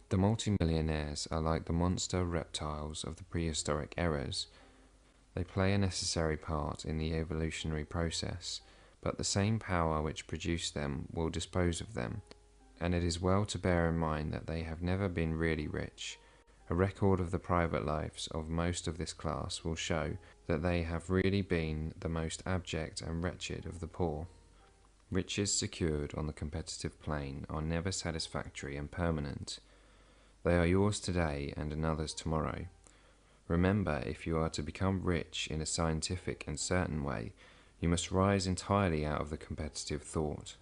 The multimillionaires are like the monster reptiles of the prehistoric eras. They play a necessary part in the evolutionary process, but the same power which produced them will dispose of them, and it is well to bear in mind that they have never been really rich. A record of the private lives of most of this class will show that they have really been the most abject and wretched of the poor. Riches secured on the competitive plane are never satisfactory and permanent. They are yours today and another's tomorrow. Remember, if you are to become rich in a scientific and certain way, you must rise entirely out of the competitive thought.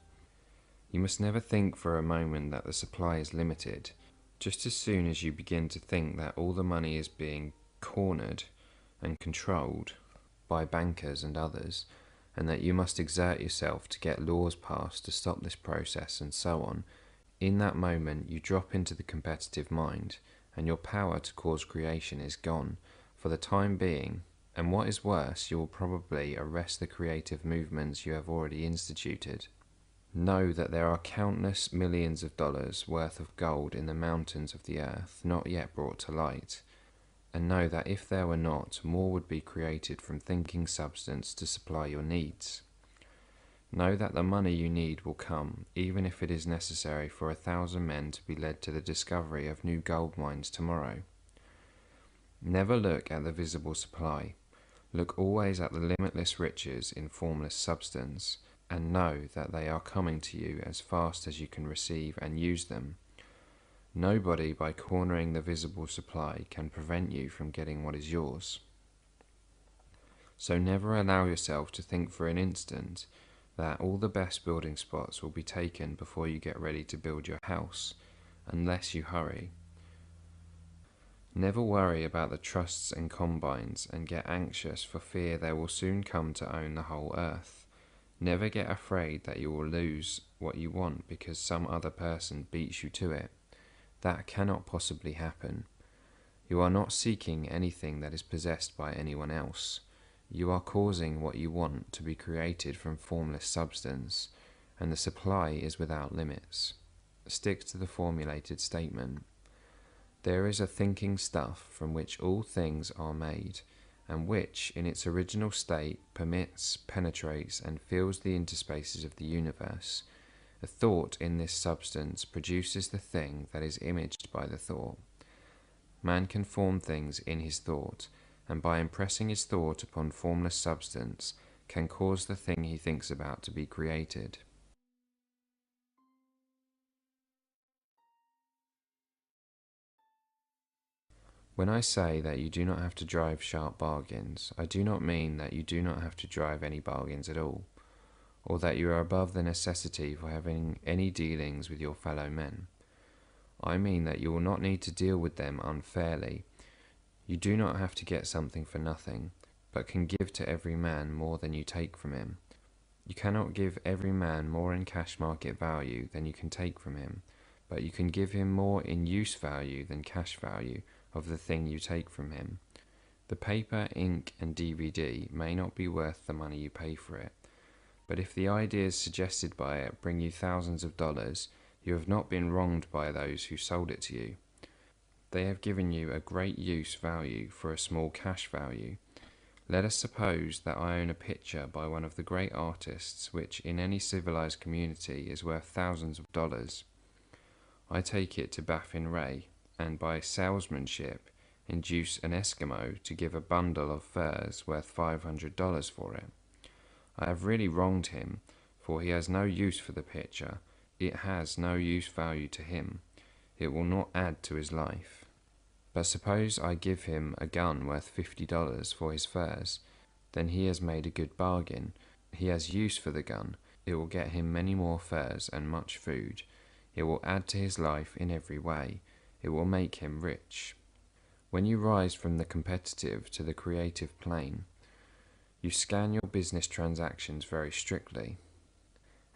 You must never think for a moment that the supply is limited. Just as soon as you begin to think that all the money is being cornered and controlled by bankers and others, and that you must exert yourself to get laws passed to stop this process and so on, in that moment you drop into the competitive mind, and your power to cause creation is gone for the time being, and what is worse, you will probably arrest the creative movements you have already instituted. Know that there are countless millions of dollars worth of gold in the mountains of the earth not yet brought to light, and know that if there were not, more would be created from thinking substance to supply your needs. Know that the money you need will come, even if it is necessary for 1,000 men to be led to the discovery of new gold mines tomorrow. Never look at the visible supply. Look always at the limitless riches in formless substance, and know that they are coming to you as fast as you can receive and use them. Nobody, by cornering the visible supply, can prevent you from getting what is yours. So never allow yourself to think for an instant that all the best building spots will be taken before you get ready to build your house, unless you hurry. Never worry about the trusts and combines and get anxious for fear they will soon come to own the whole earth. Never get afraid that you will lose what you want because some other person beats you to it. That cannot possibly happen. You are not seeking anything that is possessed by anyone else. You are causing what you want to be created from formless substance, and the supply is without limits. Stick to the formulated statement. There is a thinking stuff from which all things are made, and which, in its original state, permits, penetrates, and fills the interspaces of the universe. A thought in this substance produces the thing that is imaged by the thought. Man can form things in his thought, and by impressing his thought upon formless substance, can cause the thing he thinks about to be created. When I say that you do not have to drive sharp bargains, I do not mean that you do not have to drive any bargains at all, or that you are above the necessity for having any dealings with your fellow men. I mean that you will not need to deal with them unfairly. You do not have to get something for nothing, but can give to every man more than you take from him. You cannot give every man more in cash market value than you can take from him, but you can give him more in use value than cash value of the thing you take from him. The paper, ink, and DVD may not be worth the money you pay for it, but if the ideas suggested by it bring you thousands of dollars, You have not been wronged by those who sold it to you. They have given you a great use value for a small cash value. Let us suppose that I own a picture by one of the great artists which in any civilized community is worth thousands of dollars. I take it to Baffin Ray, and by salesmanship induce an Eskimo to give a bundle of furs worth $500 for it. I have really wronged him, for he has no use for the picture. It has no use value to him. It will not add to his life. But suppose I give him a gun worth $50 for his furs, then he has made a good bargain. He has use for the gun. It will get him many more furs and much food. It will add to his life in every way. It will make him rich. When you rise from the competitive to the creative plane, you scan your business transactions very strictly.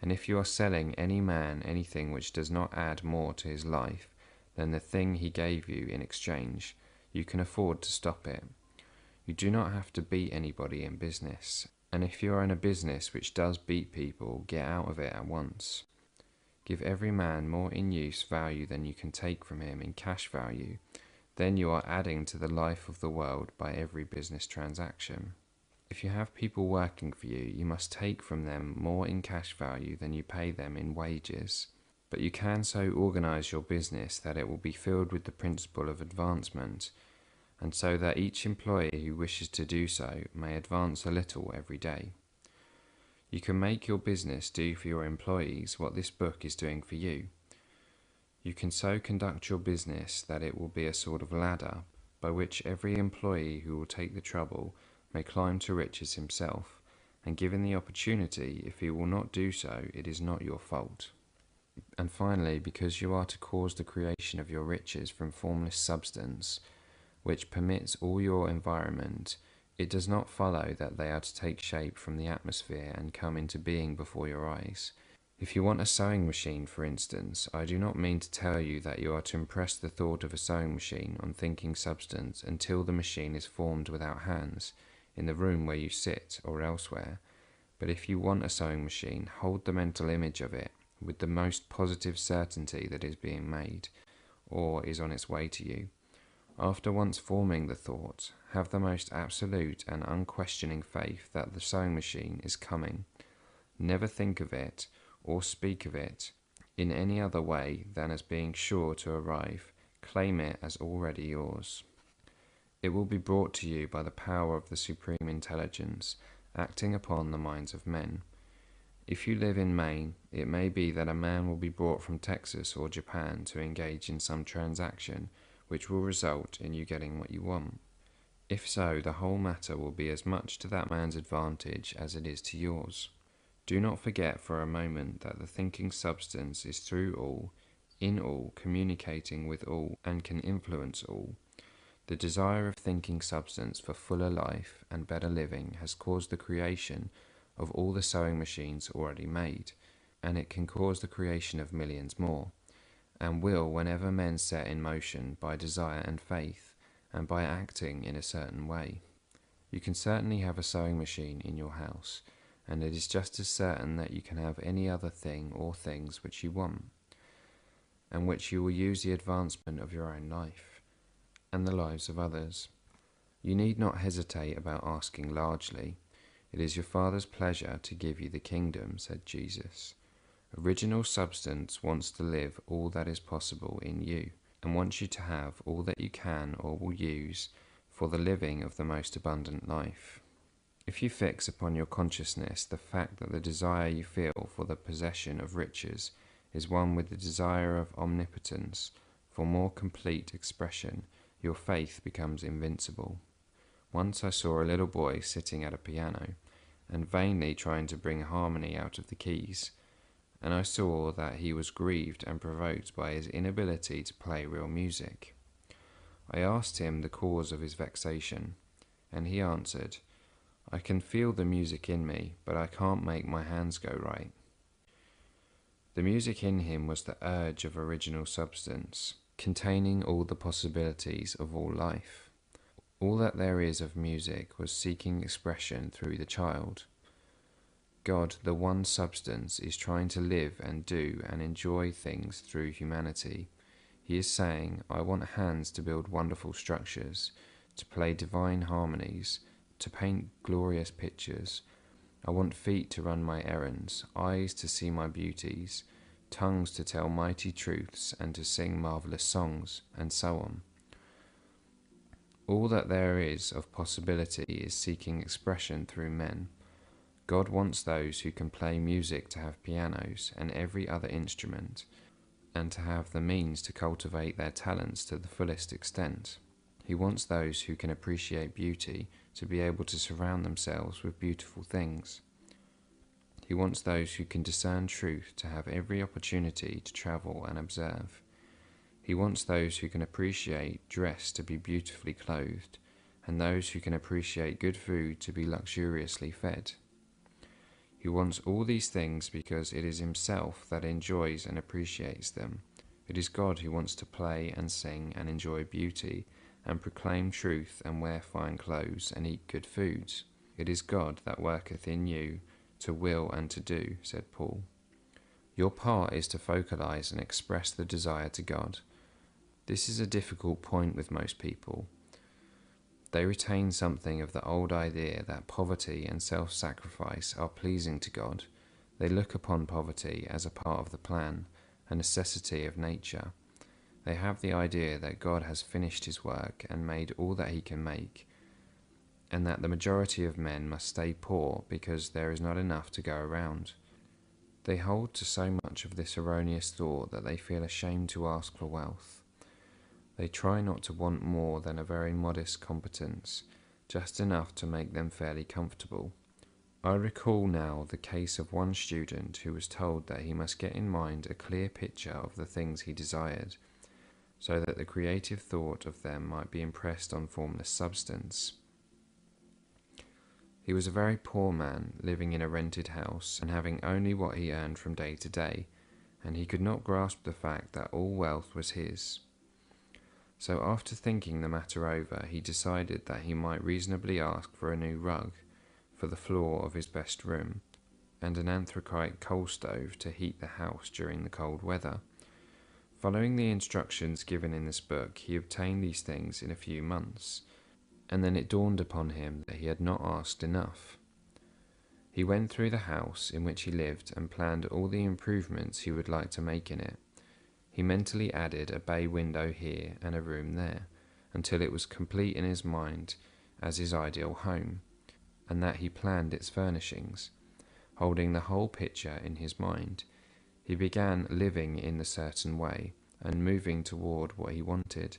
And if you are selling any man anything which does not add more to his life than the thing he gave you in exchange, you can afford to stop it. You do not have to beat anybody in business, and if you are in a business which does beat people, get out of it at once. Give every man more in use value than you can take from him in cash value, then you are adding to the life of the world by every business transaction. If you have people working for you, you must take from them more in cash value than you pay them in wages. But you can so organize your business that it will be filled with the principle of advancement, and so that each employee who wishes to do so may advance a little every day. You can make your business do for your employees what this book is doing for you. You can so conduct your business that it will be a sort of ladder by which every employee who will take the trouble may climb to riches himself, and given the opportunity, if he will not do so, it is not your fault. And finally, because you are to cause the creation of your riches from formless substance, which permits all your environment, it does not follow that they are to take shape from the atmosphere and come into being before your eyes. If you want a sewing machine, for instance, I do not mean to tell you that you are to impress the thought of a sewing machine on thinking substance until the machine is formed without hands, in the room where you sit or elsewhere. But if you want a sewing machine, hold the mental image of it with the most positive certainty that it is being made, or is on its way to you. After once forming the thought, have the most absolute and unquestioning faith that the sewing machine is coming. Never think of it, or speak of it, in any other way than as being sure to arrive. Claim it as already yours. It will be brought to you by the power of the Supreme Intelligence, acting upon the minds of men. If you live in Maine, it may be that a man will be brought from Texas or Japan to engage in some transaction which will result in you getting what you want. If so, the whole matter will be as much to that man's advantage as it is to yours. Do not forget for a moment that the thinking substance is through all, in all, communicating with all, and can influence all. The desire of thinking substance for fuller life and better living has caused the creation of all the sewing machines already made, and it can cause the creation of millions more, and will whenever men set in motion by desire and faith, and by acting in a certain way. You can certainly have a sewing machine in your house, and it is just as certain that you can have any other thing or things which you want, and which you will use the advancement of your own life, and the lives of others. You need not hesitate about asking largely. It is your Father's pleasure to give you the kingdom, said Jesus. Original substance wants to live all that is possible in you, and wants you to have all that you can or will use for the living of the most abundant life. If you fix upon your consciousness the fact that the desire you feel for the possession of riches is one with the desire of omnipotence for more complete expression, your faith becomes invincible. Once I saw a little boy sitting at a piano, and vainly trying to bring harmony out of the keys, and I saw that he was grieved and provoked by his inability to play real music. I asked him the cause of his vexation, and he answered, I can feel the music in me, but I can't make my hands go right. The music in him was the urge of original substance, containing all the possibilities of all life. All that there is of music was seeking expression through the child. God, the one substance, is trying to live and do and enjoy things through humanity. He is saying, I want hands to build wonderful structures, to play divine harmonies, to paint glorious pictures. I want feet to run my errands, eyes to see my beauties, tongues to tell mighty truths and to sing marvellous songs, and so on. All that there is of possibility is seeking expression through men. God wants those who can play music to have pianos and every other instrument, and to have the means to cultivate their talents to the fullest extent. He wants those who can appreciate beauty to be able to surround themselves with beautiful things. He wants those who can discern truth to have every opportunity to travel and observe. He wants those who can appreciate dress to be beautifully clothed, and those who can appreciate good food to be luxuriously fed. He wants all these things because it is himself that enjoys and appreciates them. It is God who wants to play and sing and enjoy beauty, and proclaim truth and wear fine clothes and eat good foods. It is God that worketh in you to will and to do, said Paul. Your part is to focalize and express the desire to God. This is a difficult point with most people. They retain something of the old idea that poverty and self-sacrifice are pleasing to God. They look upon poverty as a part of the plan, a necessity of nature. They have the idea that God has finished his work and made all that he can make, and that the majority of men must stay poor because there is not enough to go around. They hold to so much of this erroneous thought that they feel ashamed to ask for wealth. They try not to want more than a very modest competence, just enough to make them fairly comfortable. I recall now the case of one student who was told that he must get in mind a clear picture of the things he desired, so that the creative thought of them might be impressed on formless substance. He was a very poor man, living in a rented house, and having only what he earned from day to day, and he could not grasp the fact that all wealth was his. So after thinking the matter over, he decided that he might reasonably ask for a new rug for the floor of his best room, and an anthracite coal stove to heat the house during the cold weather. Following the instructions given in this book, he obtained these things in a few months, and then it dawned upon him that he had not asked enough. He went through the house in which he lived and planned all the improvements he would like to make in it. He mentally added a bay window here and a room there, until it was complete in his mind as his ideal home, and that he planned its furnishings. Holding the whole picture in his mind, he began living in a certain way, and moving toward what he wanted,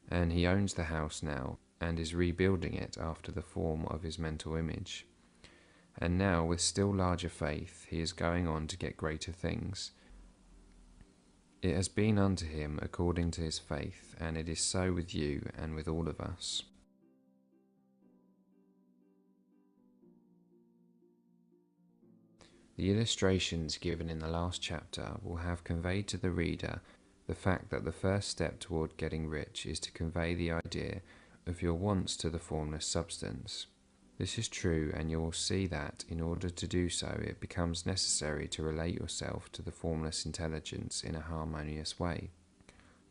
and he owns the house now, and is rebuilding it after the form of his mental image. And now, with still larger faith, he is going on to get greater things. It has been unto him according to his faith, and it is so with you and with all of us. The illustrations given in the last chapter will have conveyed to the reader the fact that the first step toward getting rich is to convey the idea of your wants to the formless substance. This is true, and you will see that in order to do so it becomes necessary to relate yourself to the formless intelligence in a harmonious way.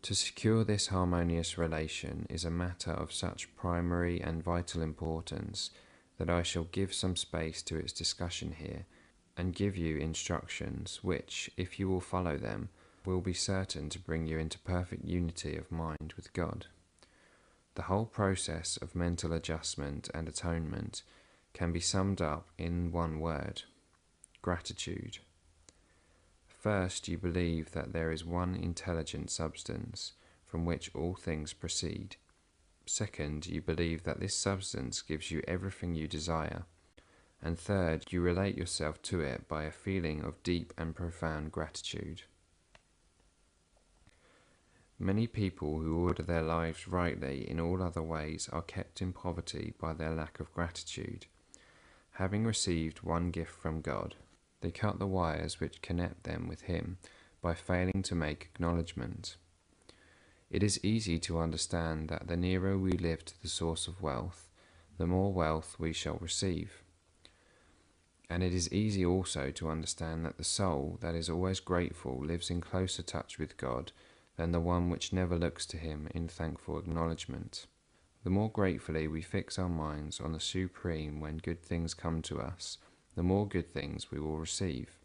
To secure this harmonious relation is a matter of such primary and vital importance that I shall give some space to its discussion here, and give you instructions which, if you will follow them, will be certain to bring you into perfect unity of mind with God. The whole process of mental adjustment and atonement can be summed up in one word: gratitude. First, you believe that there is one intelligent substance from which all things proceed. Second, you believe that this substance gives you everything you desire. And third, you relate yourself to it by a feeling of deep and profound gratitude. Many people who order their lives rightly in all other ways are kept in poverty by their lack of gratitude. Having received one gift from God, they cut the wires which connect them with Him by failing to make acknowledgement. It is easy to understand that the nearer we live to the source of wealth, the more wealth we shall receive. And it is easy also to understand that the soul that is always grateful lives in closer touch with God than the one which never looks to him in thankful acknowledgement. The more gratefully we fix our minds on the Supreme when good things come to us, the more good things we will receive,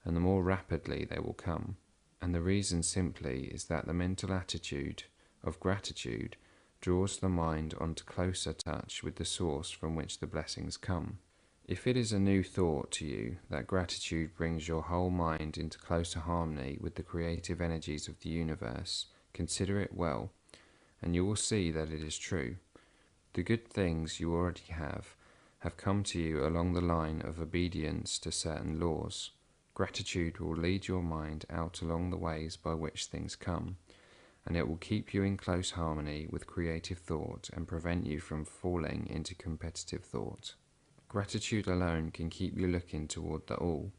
and the more rapidly they will come. And the reason simply is that the mental attitude of gratitude draws the mind onto closer touch with the source from which the blessings come. If it is a new thought to you that gratitude brings your whole mind into closer harmony with the creative energies of the universe, consider it well, and you will see that it is true. The good things you already have come to you along the line of obedience to certain laws. Gratitude will lead your mind out along the ways by which things come, and it will keep you in close harmony with creative thought and prevent you from falling into competitive thought. Gratitude alone can keep you looking toward the all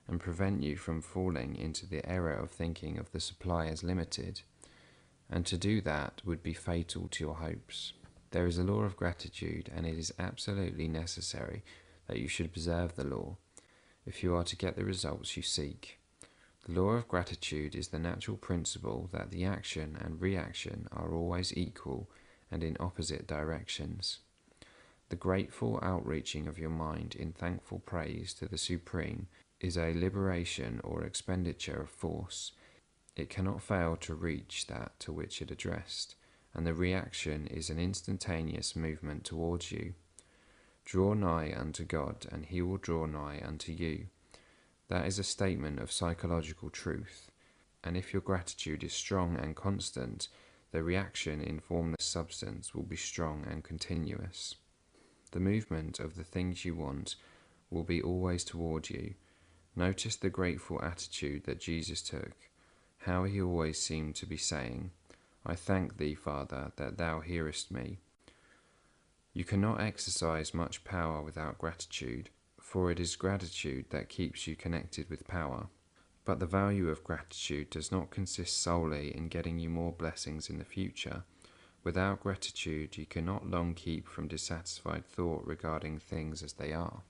and prevent you from falling into the error of thinking of the supply as limited, and to do that would be fatal to your hopes. There is a law of gratitude, and it is absolutely necessary that you should observe the law if you are to get the results you seek. The law of gratitude is the natural principle that the action and reaction are always equal and in opposite directions. The grateful outreaching of your mind in thankful praise to the Supreme is a liberation or expenditure of force. It cannot fail to reach that to which it addressed, and the reaction is an instantaneous movement towards you. Draw nigh unto God, and he will draw nigh unto you. That is a statement of psychological truth, and if your gratitude is strong and constant, the reaction in formless substance will be strong and continuous. The movement of the things you want will be always toward you. Notice the grateful attitude that Jesus took, how he always seemed to be saying, I thank thee, Father, that thou hearest me. You cannot exercise much power without gratitude, for it is gratitude that keeps you connected with power. But the value of gratitude does not consist solely in getting you more blessings in the future. Without gratitude, you cannot long keep from dissatisfied thought regarding things as they are.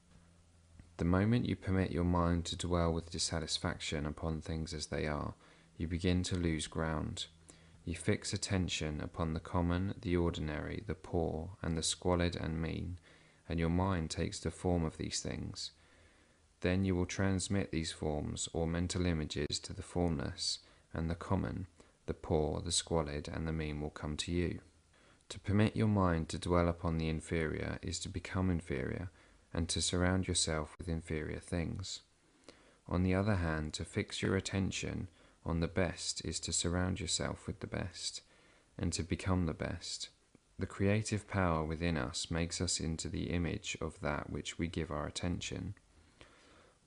The moment you permit your mind to dwell with dissatisfaction upon things as they are, you begin to lose ground. You fix attention upon the common, the ordinary, the poor, and the squalid and mean, and your mind takes the form of these things. Then you will transmit these forms or mental images to the formless, and the common, the poor, the squalid, and the mean will come to you. To permit your mind to dwell upon the inferior is to become inferior, and to surround yourself with inferior things. On the other hand, to fix your attention on the best is to surround yourself with the best, and to become the best. The creative power within us makes us into the image of that which we give our attention.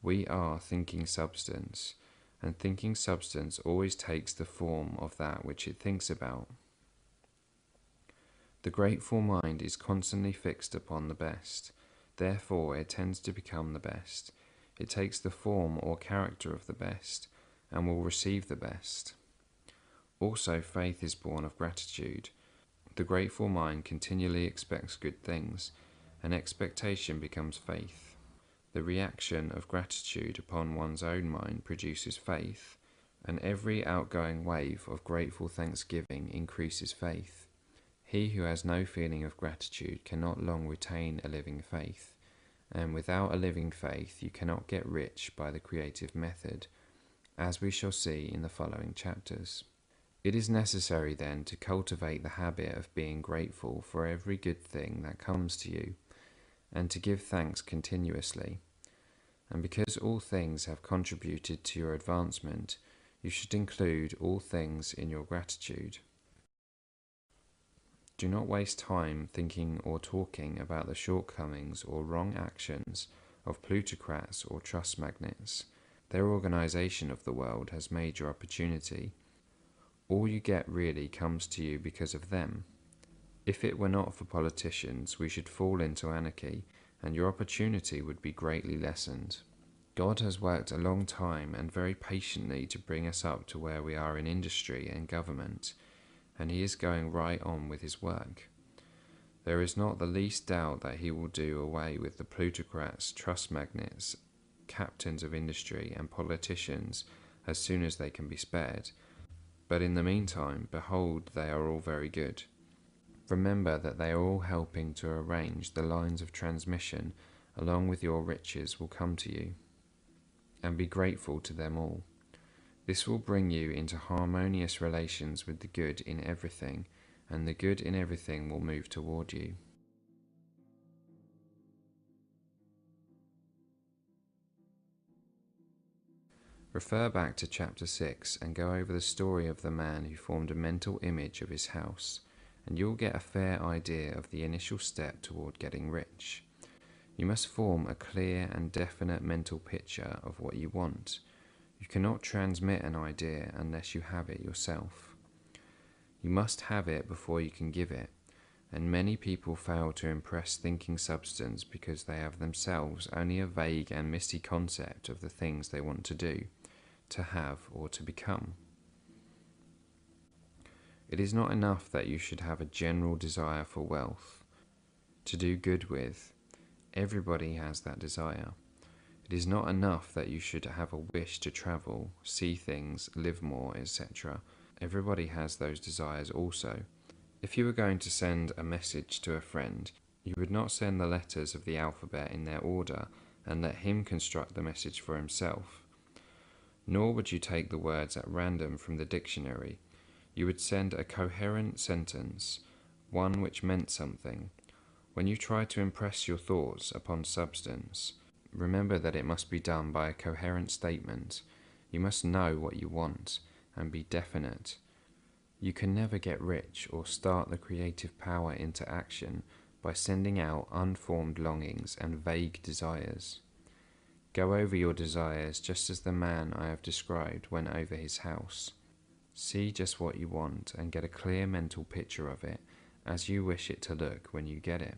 We are thinking substance, and thinking substance always takes the form of that which it thinks about. The grateful mind is constantly fixed upon the best, therefore it tends to become the best. It takes the form or character of the best, and will receive the best. Also, faith is born of gratitude. The grateful mind continually expects good things, and expectation becomes faith. The reaction of gratitude upon one's own mind produces faith, and every outgoing wave of grateful thanksgiving increases faith. He who has no feeling of gratitude cannot long retain a living faith, and without a living faith you cannot get rich by the creative method, as we shall see in the following chapters. It is necessary then to cultivate the habit of being grateful for every good thing that comes to you, and to give thanks continuously. And because all things have contributed to your advancement, you should include all things in your gratitude. Do not waste time thinking or talking about the shortcomings or wrong actions of plutocrats or trust magnates. Their organization of the world has made your opportunity. All you get really comes to you because of them. If it were not for politicians, we should fall into anarchy, and your opportunity would be greatly lessened. God has worked a long time and very patiently to bring us up to where we are in industry and government, and he is going right on with his work. There is not the least doubt that he will do away with the plutocrats, trust magnates, captains of industry, and politicians as soon as they can be spared. But in the meantime, behold, they are all very good. Remember that they are all helping to arrange the lines of transmission along with your riches will come to you, and be grateful to them all. This will bring you into harmonious relations with the good in everything, and the good in everything will move toward you. Refer back to chapter 6 and go over the story of the man who formed a mental image of his house, and you'll get a fair idea of the initial step toward getting rich. You must form a clear and definite mental picture of what you want. You cannot transmit an idea unless you have it yourself. You must have it before you can give it, and many people fail to impress thinking substance because they have themselves only a vague and misty concept of the things they want to do, to have, or to become. It is not enough that you should have a general desire for wealth, to do good with. Everybody has that desire. It is not enough that you should have a wish to travel, see things, live more, etc. Everybody has those desires also. If you were going to send a message to a friend, you would not send the letters of the alphabet in their order and let him construct the message for himself. Nor would you take the words at random from the dictionary. You would send a coherent sentence, one which meant something. When you try to impress your thoughts upon substance, remember that it must be done by a coherent statement. You must know what you want, and be definite. You can never get rich or start the creative power into action by sending out unformed longings and vague desires. Go over your desires just as the man I have described went over his house. See just what you want and get a clear mental picture of it as you wish it to look when you get it.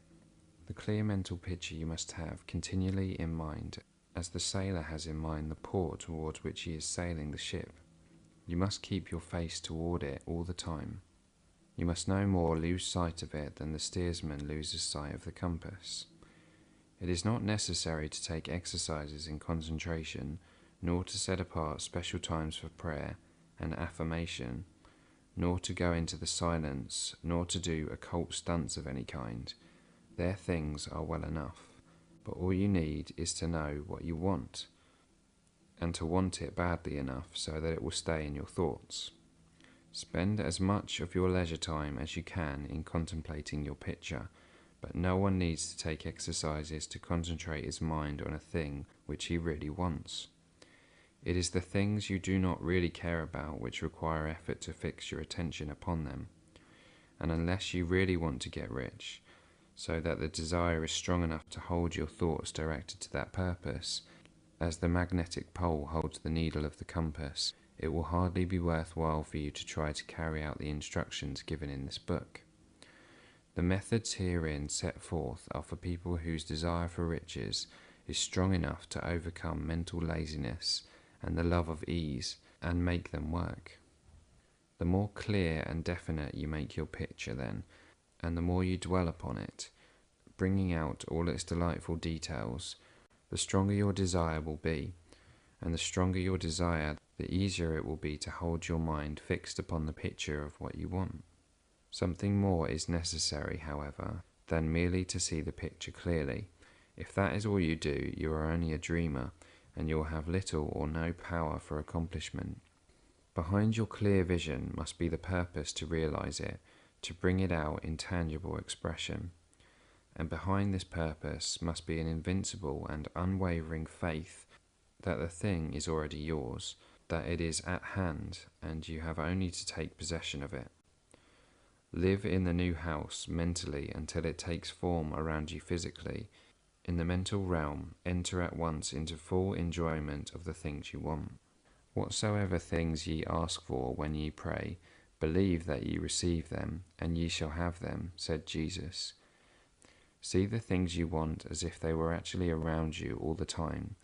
The clear mental picture you must have continually in mind, as the sailor has in mind the port towards which he is sailing the ship. You must keep your face toward it all the time. You must no more lose sight of it than the steersman loses sight of the compass. It is not necessary to take exercises in concentration, nor to set apart special times for prayer and affirmation, nor to go into the silence, nor to do occult stunts of any kind. Their things are well enough, but all you need is to know what you want, and to want it badly enough so that it will stay in your thoughts. Spend as much of your leisure time as you can in contemplating your picture, but no one needs to take exercises to concentrate his mind on a thing which he really wants. It is the things you do not really care about which require effort to fix your attention upon them, and unless you really want to get rich, so that the desire is strong enough to hold your thoughts directed to that purpose, as the magnetic pole holds the needle of the compass, it will hardly be worthwhile for you to try to carry out the instructions given in this book. The methods herein set forth are for people whose desire for riches is strong enough to overcome mental laziness and the love of ease and make them work. The more clear and definite you make your picture then, and the more you dwell upon it, bringing out all its delightful details, the stronger your desire will be, and the stronger your desire, the easier it will be to hold your mind fixed upon the picture of what you want. Something more is necessary, however, than merely to see the picture clearly. If that is all you do, you are only a dreamer, and you'll have little or no power for accomplishment. Behind your clear vision must be the purpose to realize it, to bring it out in tangible expression. And behind this purpose must be an invincible and unwavering faith that the thing is already yours, that it is at hand, and you have only to take possession of it. Live in the new house mentally until it takes form around you physically. In the mental realm, enter at once into full enjoyment of the things you want. Whatsoever things ye ask for when ye pray, believe that ye receive them, and ye shall have them, said Jesus. See the things you want as if they were actually around you all the time.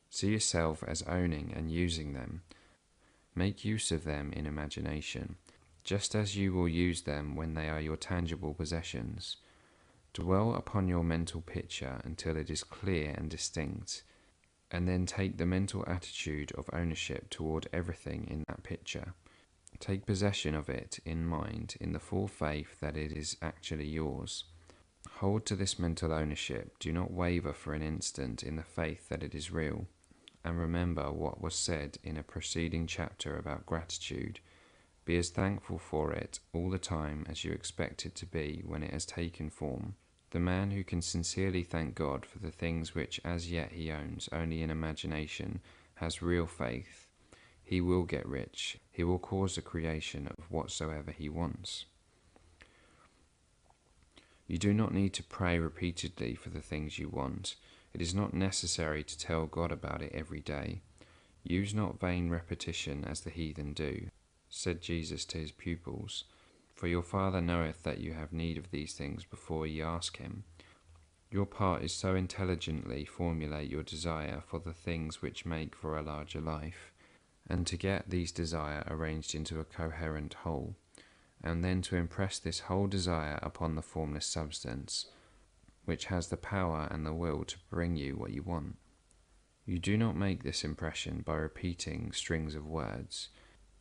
See yourself as owning and using them. Make use of them in imagination, just as you will use them when they are your tangible possessions. Dwell upon your mental picture until it is clear and distinct, and then take the mental attitude of ownership toward everything in that picture. Take possession of it in mind in the full faith that it is actually yours. Hold to this mental ownership. Do not waver for an instant in the faith that it is real. And remember what was said in a preceding chapter about gratitude. Be as thankful for it all the time as you expect it to be when it has taken form. The man who can sincerely thank God for the things which as yet he owns only in imagination has real faith. He will get rich. He will cause the creation of whatsoever he wants. You do not need to pray repeatedly for the things you want. It is not necessary to tell God about it every day. Use not vain repetition as the heathen do, said Jesus to his pupils. For your Father knoweth that you have need of these things before ye ask him. Your part is so intelligently formulate your desire for the things which make for a larger life, and to get these desire arranged into a coherent whole, and then to impress this whole desire upon the formless substance, which has the power and the will to bring you what you want. You do not make this impression by repeating strings of words.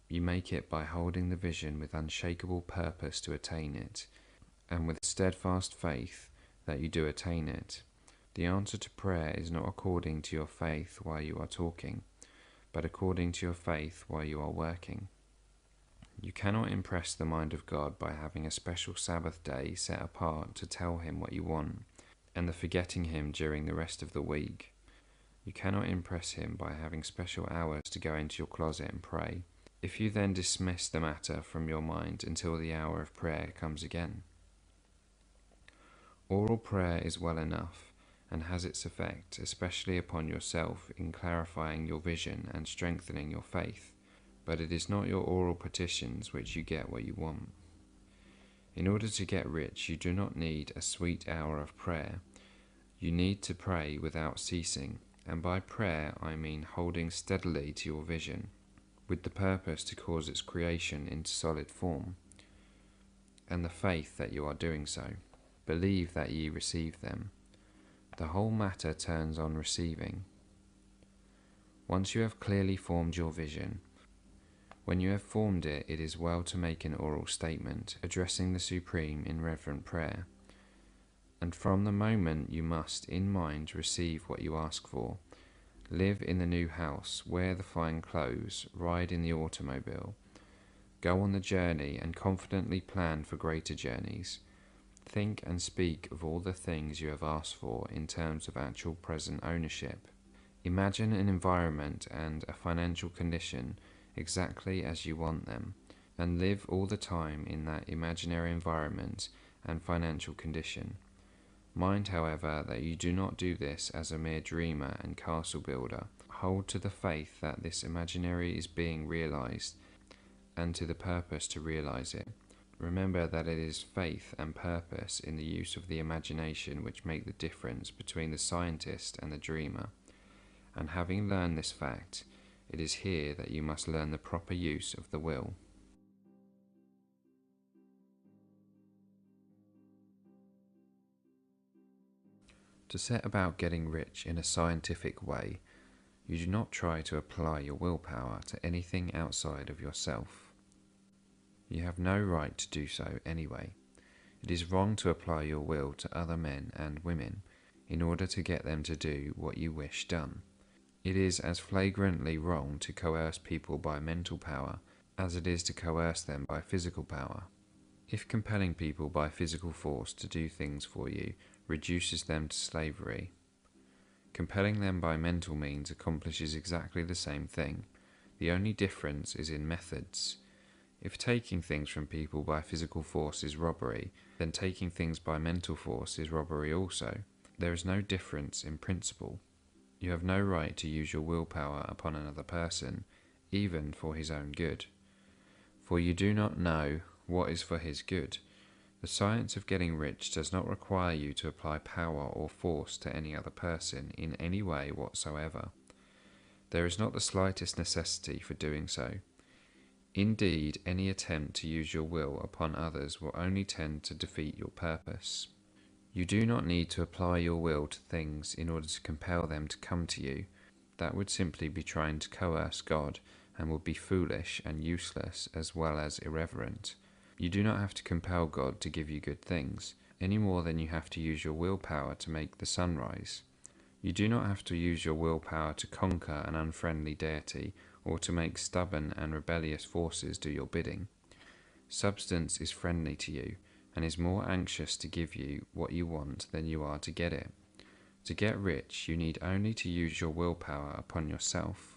You make it by holding the vision with unshakable purpose to attain it, and with steadfast faith that you do attain it. The answer to prayer is not according to your faith while you are talking, but according to your faith while you are working. You cannot impress the mind of God by having a special Sabbath day set apart to tell him what you want, and the forgetting him during the rest of the week. You cannot impress him by having special hours to go into your closet and pray, if you then dismiss the matter from your mind until the hour of prayer comes again. Oral prayer is well enough, and has its effect, especially upon yourself, in clarifying your vision and strengthening your faith, but it is not your oral petitions which you get what you want. In order to get rich, you do not need a sweet hour of prayer. You need to pray without ceasing, and by prayer I mean holding steadily to your vision, with the purpose to cause its creation into solid form, and the faith that you are doing so. Believe that ye receive them. The whole matter turns on receiving. Once you have clearly formed your vision, when you have formed it, it is well to make an oral statement, addressing the Supreme in reverent prayer. And from the moment you must, in mind, receive what you ask for. Live in the new house, wear the fine clothes, ride in the automobile, go on the journey and confidently plan for greater journeys. Think and speak of all the things you have asked for in terms of actual present ownership. Imagine an environment and a financial condition exactly as you want them, and live all the time in that imaginary environment and financial condition. Mind, however, that you do not do this as a mere dreamer and castle builder. Hold to the faith that this imaginary is being realized, and to the purpose to realize it. Remember that it is faith and purpose in the use of the imagination which make the difference between the scientist and the dreamer. And having learned this fact, it is here that you must learn the proper use of the will. To set about getting rich in a scientific way, you do not try to apply your willpower to anything outside of yourself. You have no right to do so anyway. It is wrong to apply your will to other men and women in order to get them to do what you wish done. It is as flagrantly wrong to coerce people by mental power as it is to coerce them by physical power. If compelling people by physical force to do things for you reduces them to slavery, compelling them by mental means accomplishes exactly the same thing. The only difference is in methods. If taking things from people by physical force is robbery, then taking things by mental force is robbery also. There is no difference in principle. You have no right to use your willpower upon another person, even for his own good. For you do not know what is for his good. The science of getting rich does not require you to apply power or force to any other person in any way whatsoever. There is not the slightest necessity for doing so. Indeed, any attempt to use your will upon others will only tend to defeat your purpose. You do not need to apply your will to things in order to compel them to come to you. That would simply be trying to coerce God and would be foolish and useless as well as irreverent. You do not have to compel God to give you good things, any more than you have to use your willpower to make the sun rise. You do not have to use your willpower to conquer an unfriendly deity or to make stubborn and rebellious forces do your bidding. Substance is friendly to you and is more anxious to give you what you want than you are to get it. To get rich, you need only to use your willpower upon yourself.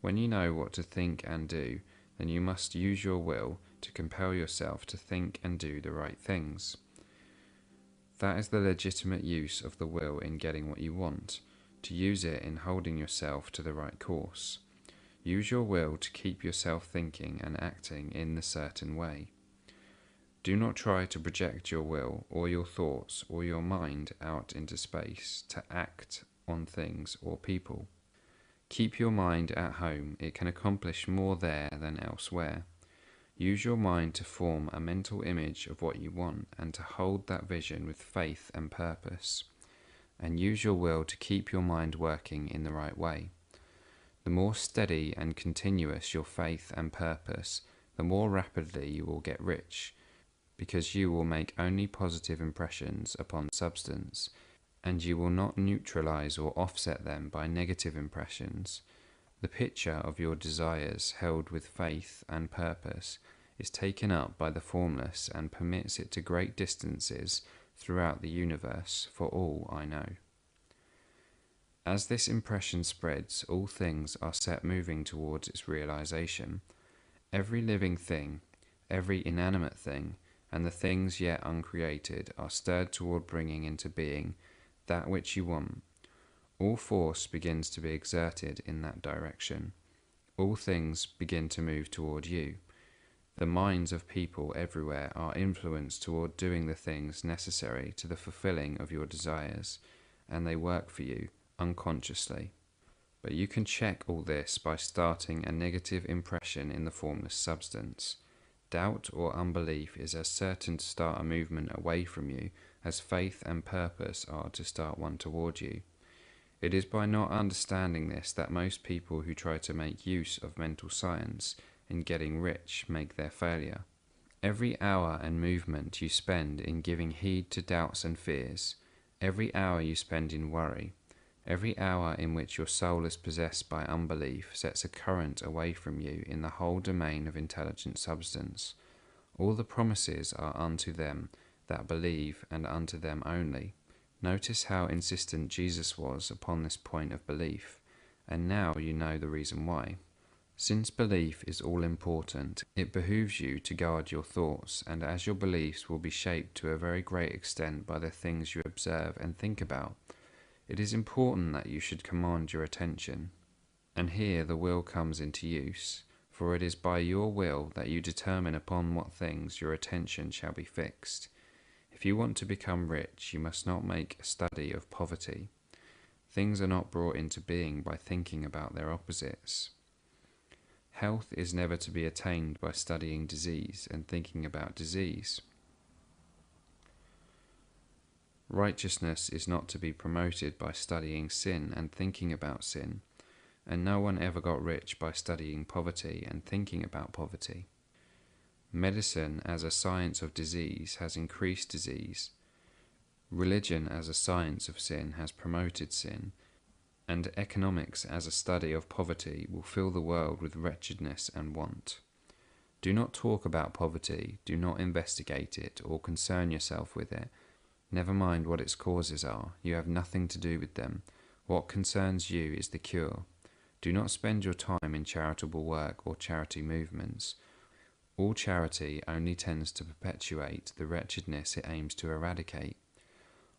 When you know what to think and do, then you must use your will to compel yourself to think and do the right things. That is the legitimate use of the will in getting what you want, to use it in holding yourself to the right course. Use your will to keep yourself thinking and acting in the certain way. Do not try to project your will or your thoughts or your mind out into space to act on things or people. Keep your mind at home, it can accomplish more there than elsewhere. Use your mind to form a mental image of what you want and to hold that vision with faith and purpose. And use your will to keep your mind working in the right way. The more steady and continuous your faith and purpose, the more rapidly you will get rich, because you will make only positive impressions upon substance, and you will not neutralize or offset them by negative impressions. The picture of your desires held with faith and purpose is taken up by the formless and permits it to great distances throughout the universe, for all I know. As this impression spreads, all things are set moving towards its realization. Every living thing, every inanimate thing, and the things yet uncreated are stirred toward bringing into being that which you want. All force begins to be exerted in that direction. All things begin to move toward you. The minds of people everywhere are influenced toward doing the things necessary to the fulfilling of your desires, and they work for you unconsciously. But you can check all this by starting a negative impression in the formless substance. Doubt or unbelief is as certain to start a movement away from you as faith and purpose are to start one toward you. It is by not understanding this that most people who try to make use of mental science in getting rich make their failure. Every hour and movement you spend in giving heed to doubts and fears, every hour you spend in worry, every hour in which your soul is possessed by unbelief sets a current away from you in the whole domain of intelligent substance. All the promises are unto them that believe, and unto them only. Notice how insistent Jesus was upon this point of belief, and now you know the reason why. Since belief is all important, it behooves you to guard your thoughts, and as your beliefs will be shaped to a very great extent by the things you observe and think about, it is important that you should command your attention. And here the will comes into use, for it is by your will that you determine upon what things your attention shall be fixed. If you want to become rich, you must not make a study of poverty. Things are not brought into being by thinking about their opposites. Health is never to be attained by studying disease and thinking about disease. Righteousness is not to be promoted by studying sin and thinking about sin, and no one ever got rich by studying poverty and thinking about poverty. Medicine as a science of disease has increased disease. Religion as a science of sin has promoted sin, and economics as a study of poverty will fill the world with wretchedness and want. Do not talk about poverty, do not investigate it or concern yourself with it. Never mind what its causes are, you have nothing to do with them. What concerns you is the cure. Do not spend your time in charitable work or charity movements. All charity only tends to perpetuate the wretchedness it aims to eradicate.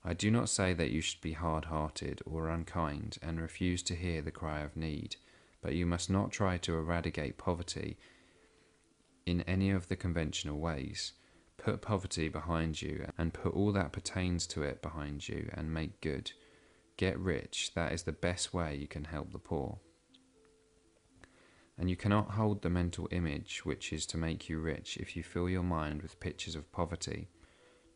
I do not say that you should be hard-hearted or unkind and refuse to hear the cry of need, but you must not try to eradicate poverty in any of the conventional ways. Put poverty behind you and put all that pertains to it behind you and make good. Get rich, that is the best way you can help the poor. And you cannot hold the mental image which is to make you rich if you fill your mind with pictures of poverty.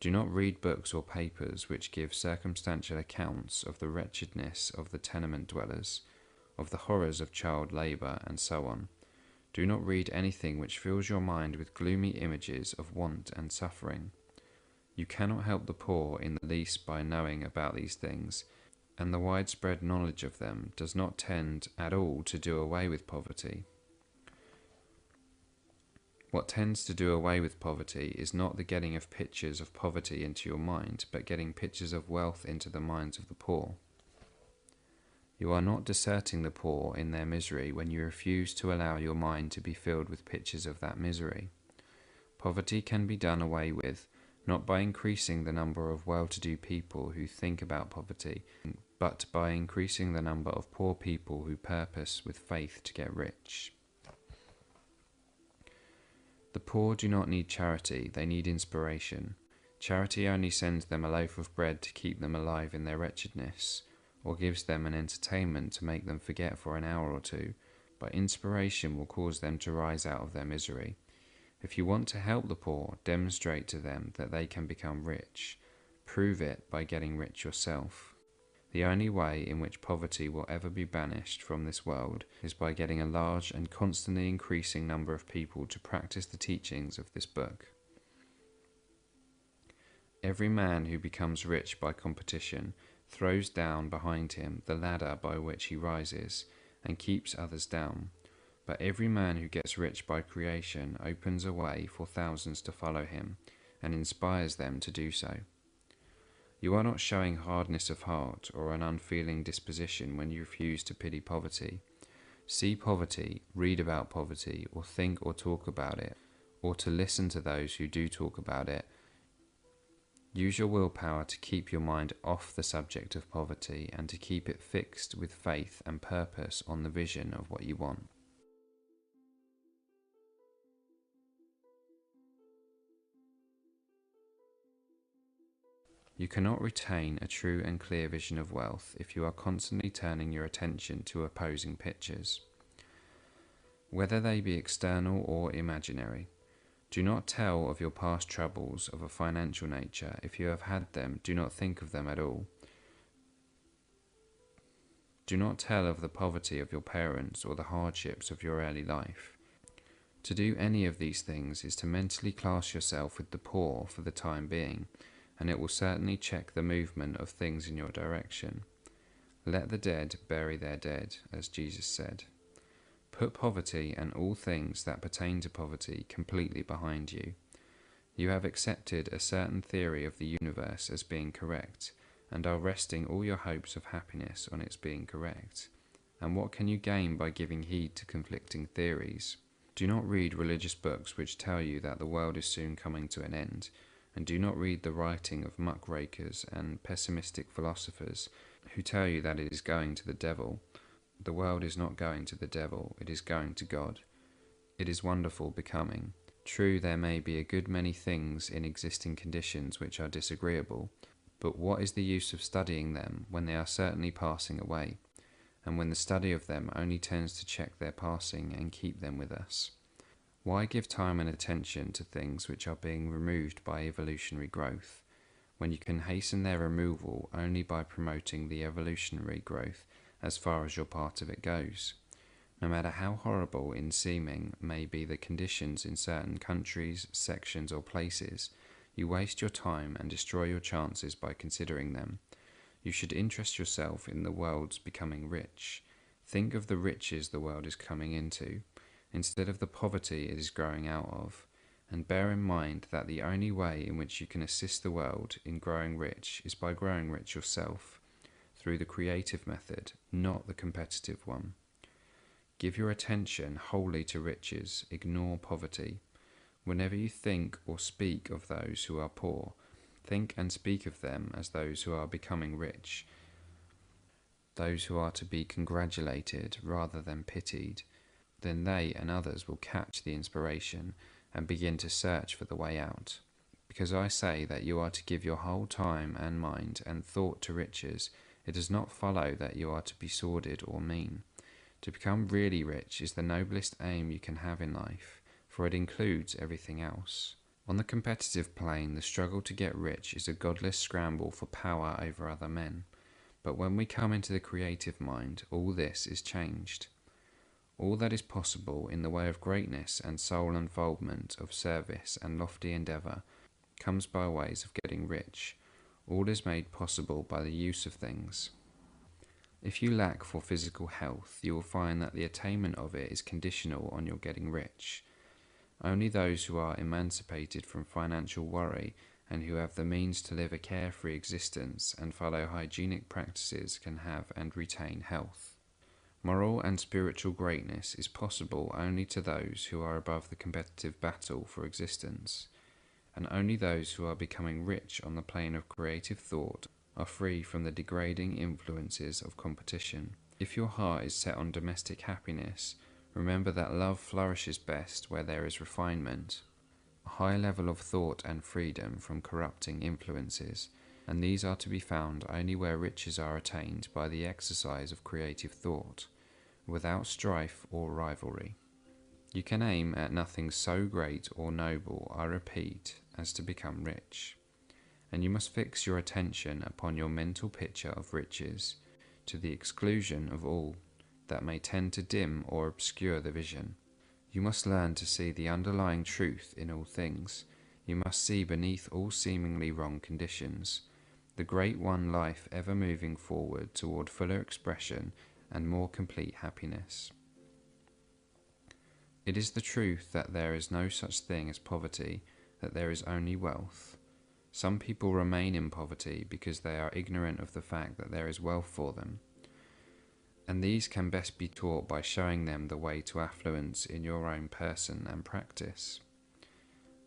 Do not read books or papers which give circumstantial accounts of the wretchedness of the tenement dwellers, of the horrors of child labour, and so on. Do not read anything which fills your mind with gloomy images of want and suffering. You cannot help the poor in the least by knowing about these things, and the widespread knowledge of them does not tend at all to do away with poverty. What tends to do away with poverty is not the getting of pictures of poverty into your mind, but getting pictures of wealth into the minds of the poor. You are not deserting the poor in their misery when you refuse to allow your mind to be filled with pictures of that misery. Poverty can be done away with, not by increasing the number of well-to-do people who think about poverty, but by increasing the number of poor people who purpose with faith to get rich. The poor do not need charity, they need inspiration. Charity only sends them a loaf of bread to keep them alive in their wretchedness, or gives them an entertainment to make them forget for an hour or two, but inspiration will cause them to rise out of their misery. If you want to help the poor, demonstrate to them that they can become rich. Prove it by getting rich yourself. The only way in which poverty will ever be banished from this world is by getting a large and constantly increasing number of people to practice the teachings of this book. Every man who becomes rich by competition throws down behind him the ladder by which he rises, and keeps others down. But every man who gets rich by creation opens a way for thousands to follow him, and inspires them to do so. You are not showing hardness of heart or an unfeeling disposition when you refuse to pity poverty. See poverty, read about poverty, or think or talk about it, or to listen to those who do talk about it. Use your willpower to keep your mind off the subject of poverty and to keep it fixed with faith and purpose on the vision of what you want. You cannot retain a true and clear vision of wealth if you are constantly turning your attention to opposing pictures, whether they be external or imaginary. Do not tell of your past troubles of a financial nature. If you have had them, do not think of them at all. Do not tell of the poverty of your parents or the hardships of your early life. To do any of these things is to mentally class yourself with the poor for the time being, and it will certainly check the movement of things in your direction. Let the dead bury their dead, as Jesus said. Put poverty and all things that pertain to poverty completely behind you. You have accepted a certain theory of the universe as being correct, and are resting all your hopes of happiness on its being correct. And what can you gain by giving heed to conflicting theories? Do not read religious books which tell you that the world is soon coming to an end, and do not read the writing of muckrakers and pessimistic philosophers who tell you that it is going to the devil. The world is not going to the devil, it is going to God. It is wonderful becoming. True, there may be a good many things in existing conditions which are disagreeable, but what is the use of studying them when they are certainly passing away, and when the study of them only tends to check their passing and keep them with us? Why give time and attention to things which are being removed by evolutionary growth, when you can hasten their removal only by promoting the evolutionary growth as far as your part of it goes? No matter how horrible in seeming may be the conditions in certain countries, sections or places, you waste your time and destroy your chances by considering them. You should interest yourself in the world's becoming rich. Think of the riches the world is coming into, instead of the poverty it is growing out of, and bear in mind that the only way in which you can assist the world in growing rich is by growing rich yourself, through the creative method, not the competitive one. Give your attention wholly to riches, ignore poverty. Whenever you think or speak of those who are poor, think and speak of them as those who are becoming rich, those who are to be congratulated rather than pitied. Then they and others will catch the inspiration and begin to search for the way out. Because I say that you are to give your whole time and mind and thought to riches, it does not follow that you are to be sordid or mean. To become really rich is the noblest aim you can have in life, for it includes everything else. On the competitive plane, the struggle to get rich is a godless scramble for power over other men. But when we come into the creative mind, all this is changed. All that is possible in the way of greatness and soul unfoldment, of service and lofty endeavour, comes by ways of getting rich. All is made possible by the use of things. If you lack for physical health, you will find that the attainment of it is conditional on your getting rich. Only those who are emancipated from financial worry and who have the means to live a carefree existence and follow hygienic practices can have and retain health. Moral and spiritual greatness is possible only to those who are above the competitive battle for existence, and only those who are becoming rich on the plane of creative thought are free from the degrading influences of competition. If your heart is set on domestic happiness, remember that love flourishes best where there is refinement, a high level of thought and freedom from corrupting influences, and these are to be found only where riches are attained by the exercise of creative thought, without strife or rivalry. You can aim at nothing so great or noble, I repeat, as to become rich, and you must fix your attention upon your mental picture of riches, to the exclusion of all that may tend to dim or obscure the vision. You must learn to see the underlying truth in all things. You must see beneath all seemingly wrong conditions the great one life ever moving forward toward fuller expression and more complete happiness. It is the truth that there is no such thing as poverty, that there is only wealth. Some people remain in poverty because they are ignorant of the fact that there is wealth for them, and these can best be taught by showing them the way to affluence in your own person and practice.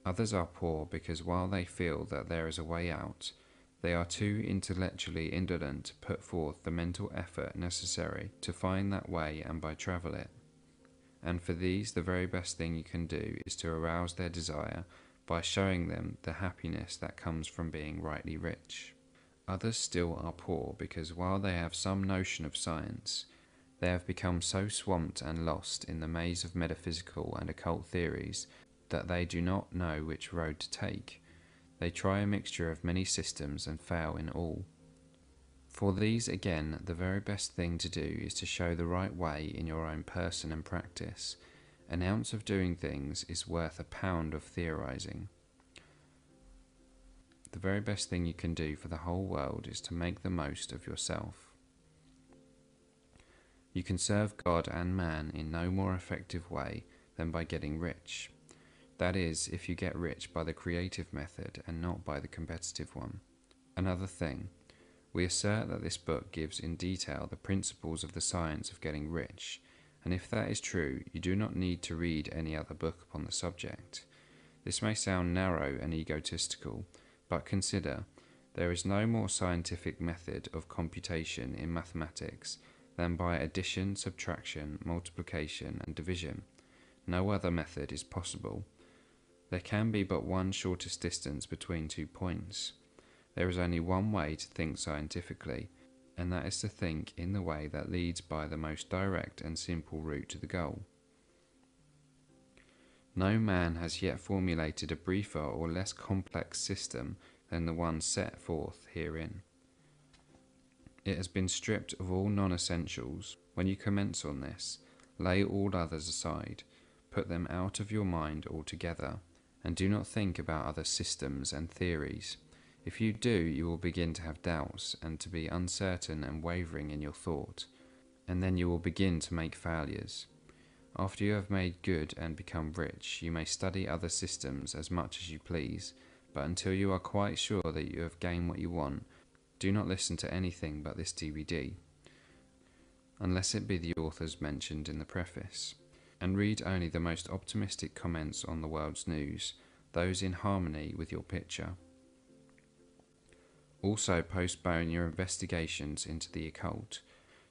Others are poor because while they feel that there is a way out, they are too intellectually indolent to put forth the mental effort necessary to find that way and by travel it. And for these the very best thing you can do is to arouse their desire by showing them the happiness that comes from being rightly rich. Others still are poor because while they have some notion of science, they have become so swamped and lost in the maze of metaphysical and occult theories that they do not know which road to take. They try a mixture of many systems and fail in all. For these, again, the very best thing to do is to show the right way in your own person and practice. An ounce of doing things is worth a pound of theorizing. The very best thing you can do for the whole world is to make the most of yourself. You can serve God and man in no more effective way than by getting rich. That is, if you get rich by the creative method and not by the competitive one. Another thing, we assert that this book gives in detail the principles of the science of getting rich, and if that is true, you do not need to read any other book upon the subject. This may sound narrow and egotistical, but consider, there is no more scientific method of computation in mathematics than by addition, subtraction, multiplication, and division. No other method is possible. There can be but one shortest distance between 2 points. There is only one way to think scientifically, and that is to think in the way that leads by the most direct and simple route to the goal. No man has yet formulated a briefer or less complex system than the one set forth herein. It has been stripped of all non-essentials. When you commence on this, lay all others aside, put them out of your mind altogether, and do not think about other systems and theories. If you do, you will begin to have doubts, and to be uncertain and wavering in your thought, and then you will begin to make failures. After you have made good and become rich, you may study other systems as much as you please, but until you are quite sure that you have gained what you want, do not listen to anything but this DVD, unless it be the authors mentioned in the preface, and read only the most optimistic comments on the world's news, those in harmony with your picture. Also postpone your investigations into the occult.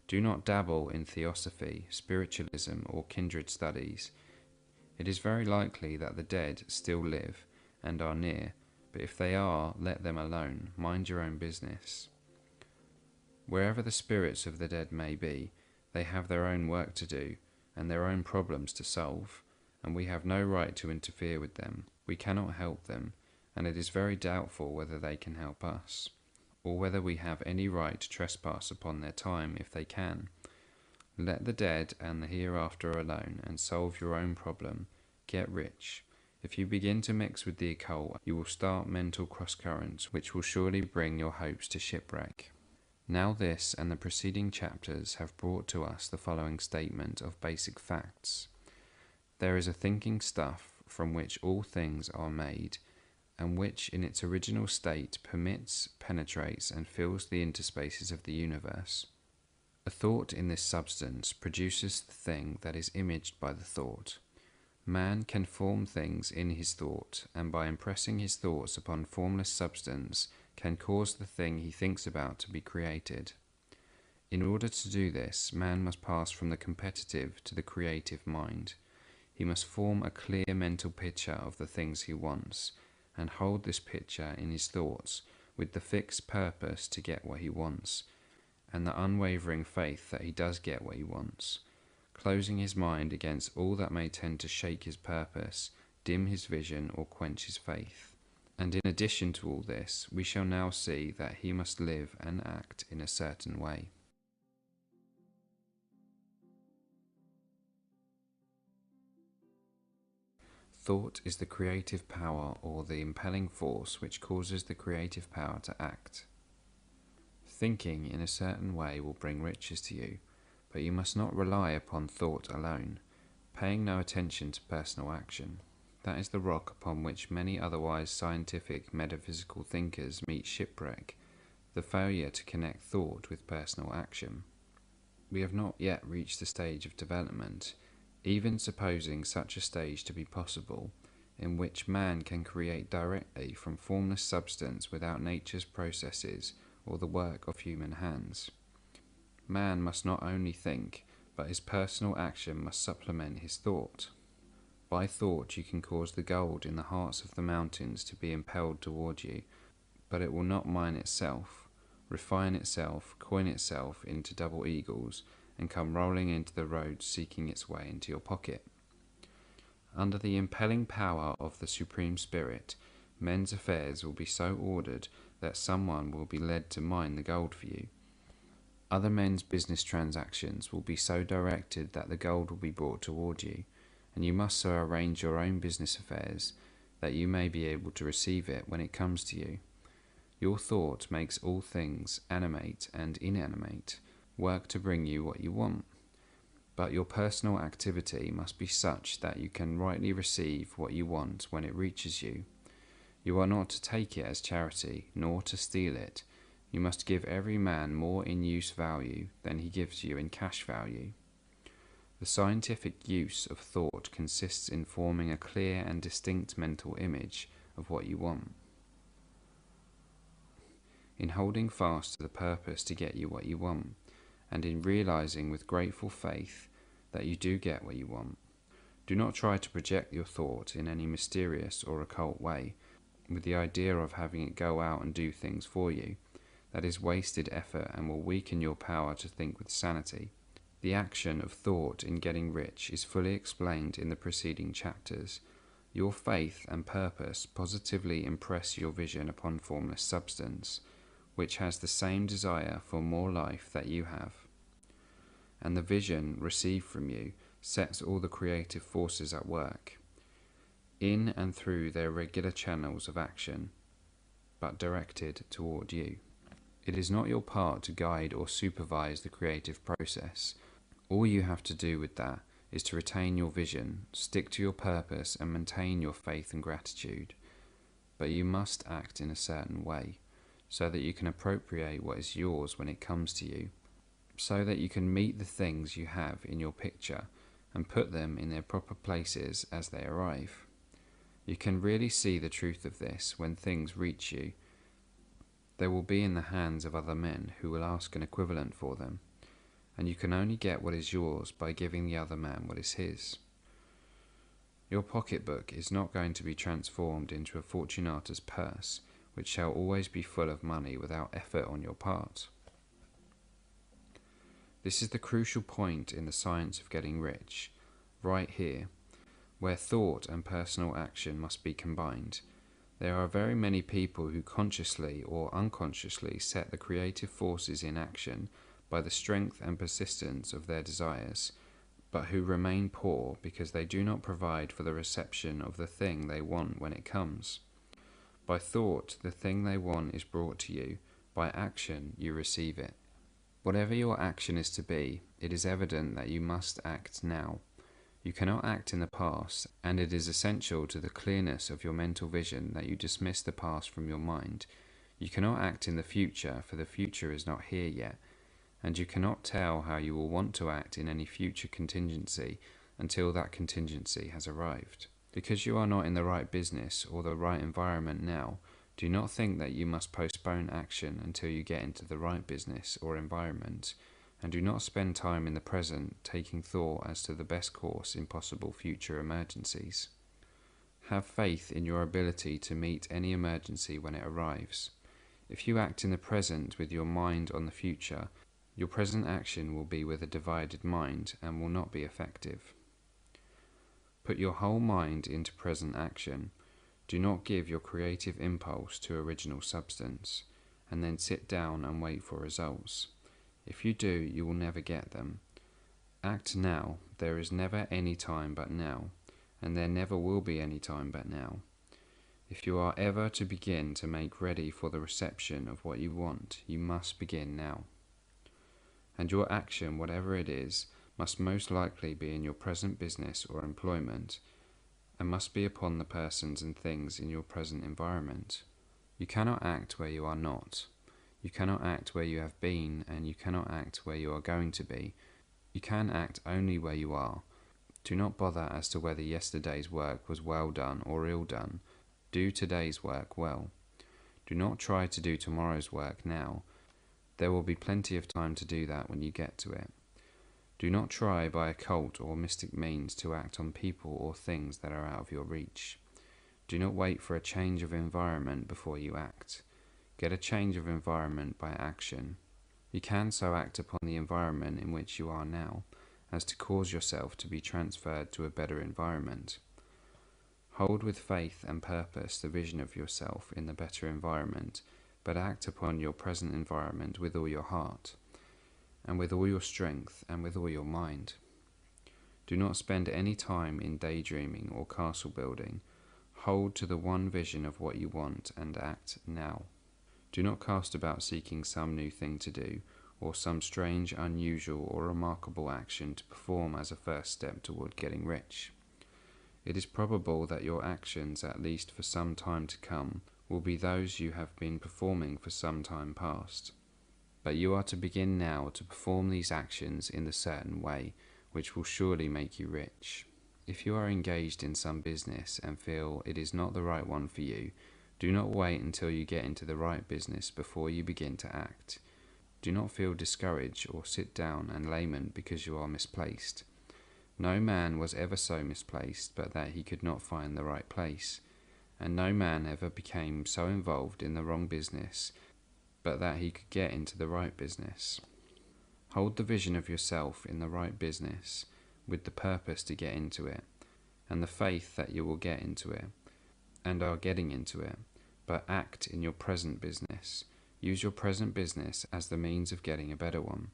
Do not dabble in theosophy, spiritualism, or kindred studies. It is very likely that the dead still live and are near, but if they are, let them alone. Mind your own business. Wherever the spirits of the dead may be, they have their own work to do and their own problems to solve, and we have no right to interfere with them. We cannot help them, and it is very doubtful whether they can help us, or whether we have any right to trespass upon their time if they can. Let the dead and the hereafter alone, and solve your own problem. Get rich. If you begin to mix with the occult, you will start mental cross-currents, which will surely bring your hopes to shipwreck. Now this and the preceding chapters have brought to us the following statement of basic facts. There is a thinking stuff from which all things are made, and which in its original state permits, penetrates, and fills the interspaces of the universe. A thought in this substance produces the thing that is imaged by the thought. Man can form things in his thought, and by impressing his thoughts upon formless substance, can cause the thing he thinks about to be created. In order to do this, man must pass from the competitive to the creative mind. He must form a clear mental picture of the things he wants, and hold this picture in his thoughts with the fixed purpose to get what he wants, and the unwavering faith that he does get what he wants, closing his mind against all that may tend to shake his purpose, dim his vision, or quench his faith. And in addition to all this, we shall now see that he must live and act in a certain way. Thought is the creative power or the impelling force which causes the creative power to act. Thinking in a certain way will bring riches to you, but you must not rely upon thought alone, paying no attention to personal action. That is the rock upon which many otherwise scientific metaphysical thinkers meet shipwreck, the failure to connect thought with personal action. We have not yet reached the stage of development, even supposing such a stage to be possible, in which man can create directly from formless substance without nature's processes or the work of human hands. Man must not only think, but his personal action must supplement his thought. By thought you can cause the gold in the hearts of the mountains to be impelled toward you, but it will not mine itself, refine itself, coin itself into double eagles, and come rolling into the road seeking its way into your pocket. Under the impelling power of the Supreme Spirit, men's affairs will be so ordered that someone will be led to mine the gold for you. Other men's business transactions will be so directed that the gold will be brought toward you, and you must so arrange your own business affairs that you may be able to receive it when it comes to you. Your thought makes all things, animate and inanimate, work to bring you what you want. But your personal activity must be such that you can rightly receive what you want when it reaches you. You are not to take it as charity, nor to steal it. You must give every man more in use value than he gives you in cash value. The scientific use of thought consists in forming a clear and distinct mental image of what you want, in holding fast to the purpose to get you what you want, and in realizing with grateful faith that you do get what you want. Do not try to project your thought in any mysterious or occult way, with the idea of having it go out and do things for you. That is wasted effort and will weaken your power to think with sanity. The action of thought in getting rich is fully explained in the preceding chapters. Your faith and purpose positively impress your vision upon formless substance, which has the same desire for more life that you have. And the vision received from you sets all the creative forces at work, in and through their regular channels of action, but directed toward you. It is not your part to guide or supervise the creative process. All you have to do with that is to retain your vision, stick to your purpose, and maintain your faith and gratitude. But you must act in a certain way, so that you can appropriate what is yours when it comes to you, so that you can meet the things you have in your picture and put them in their proper places as they arrive. You can really see the truth of this when things reach you. They will be in the hands of other men who will ask an equivalent for them, and you can only get what is yours by giving the other man what is his. Your pocketbook is not going to be transformed into a Fortunata's purse, which shall always be full of money without effort on your part. This is the crucial point in the science of getting rich, right here. where thought and personal action must be combined. There are very many people who consciously or unconsciously set the creative forces in action by the strength and persistence of their desires, but who remain poor because they do not provide for the reception of the thing they want when it comes. By thought, the thing they want is brought to you. By action, you receive it. Whatever your action is to be, it is evident that you must act now. You cannot act in the past, and it is essential to the clearness of your mental vision that you dismiss the past from your mind. You cannot act in the future, for the future is not here yet, and you cannot tell how you will want to act in any future contingency until that contingency has arrived. Because you are not in the right business or the right environment now, do not think that you must postpone action until you get into the right business or environment, and do not spend time in the present taking thought as to the best course in possible future emergencies. Have faith in your ability to meet any emergency when it arrives. If you act in the present with your mind on the future, your present action will be with a divided mind and will not be effective. Put your whole mind into present action. Do not give your creative impulse to original substance, and then sit down and wait for results. If you do, you will never get them. Act now. There is never any time but now, and there never will be any time but now. If you are ever to begin to make ready for the reception of what you want, you must begin now. And your action, whatever it is, must most likely be in your present business or employment, and must be upon the persons and things in your present environment. You cannot act where you are not. You cannot act where you have been, and you cannot act where you are going to be. You can act only where you are. Do not bother as to whether yesterday's work was well done or ill done. Do today's work well. Do not try to do tomorrow's work now. There will be plenty of time to do that when you get to it. Do not try by occult or mystic means to act on people or things that are out of your reach. Do not wait for a change of environment before you act. Get a change of environment by action. You can so act upon the environment in which you are now as to cause yourself to be transferred to a better environment. Hold with faith and purpose the vision of yourself in the better environment, but act upon your present environment with all your heart, and with all your strength, and with all your mind. Do not spend any time in daydreaming or castle building. Hold to the one vision of what you want and act now. Do not cast about seeking some new thing to do, or some strange, unusual, or remarkable action to perform as a first step toward getting rich. It is probable that your actions, at least for some time to come, will be those you have been performing for some time past. But you are to begin now to perform these actions in the certain way, which will surely make you rich. If you are engaged in some business and feel it is not the right one for you, do not wait until you get into the right business before you begin to act. Do not feel discouraged or sit down and lament because you are misplaced. No man was ever so misplaced but that he could not find the right place, and no man ever became so involved in the wrong business but that he could get into the right business. Hold the vision of yourself in the right business with the purpose to get into it, and the faith that you will get into it, and are getting into it, but act in your present business. Use your present business as the means of getting a better one,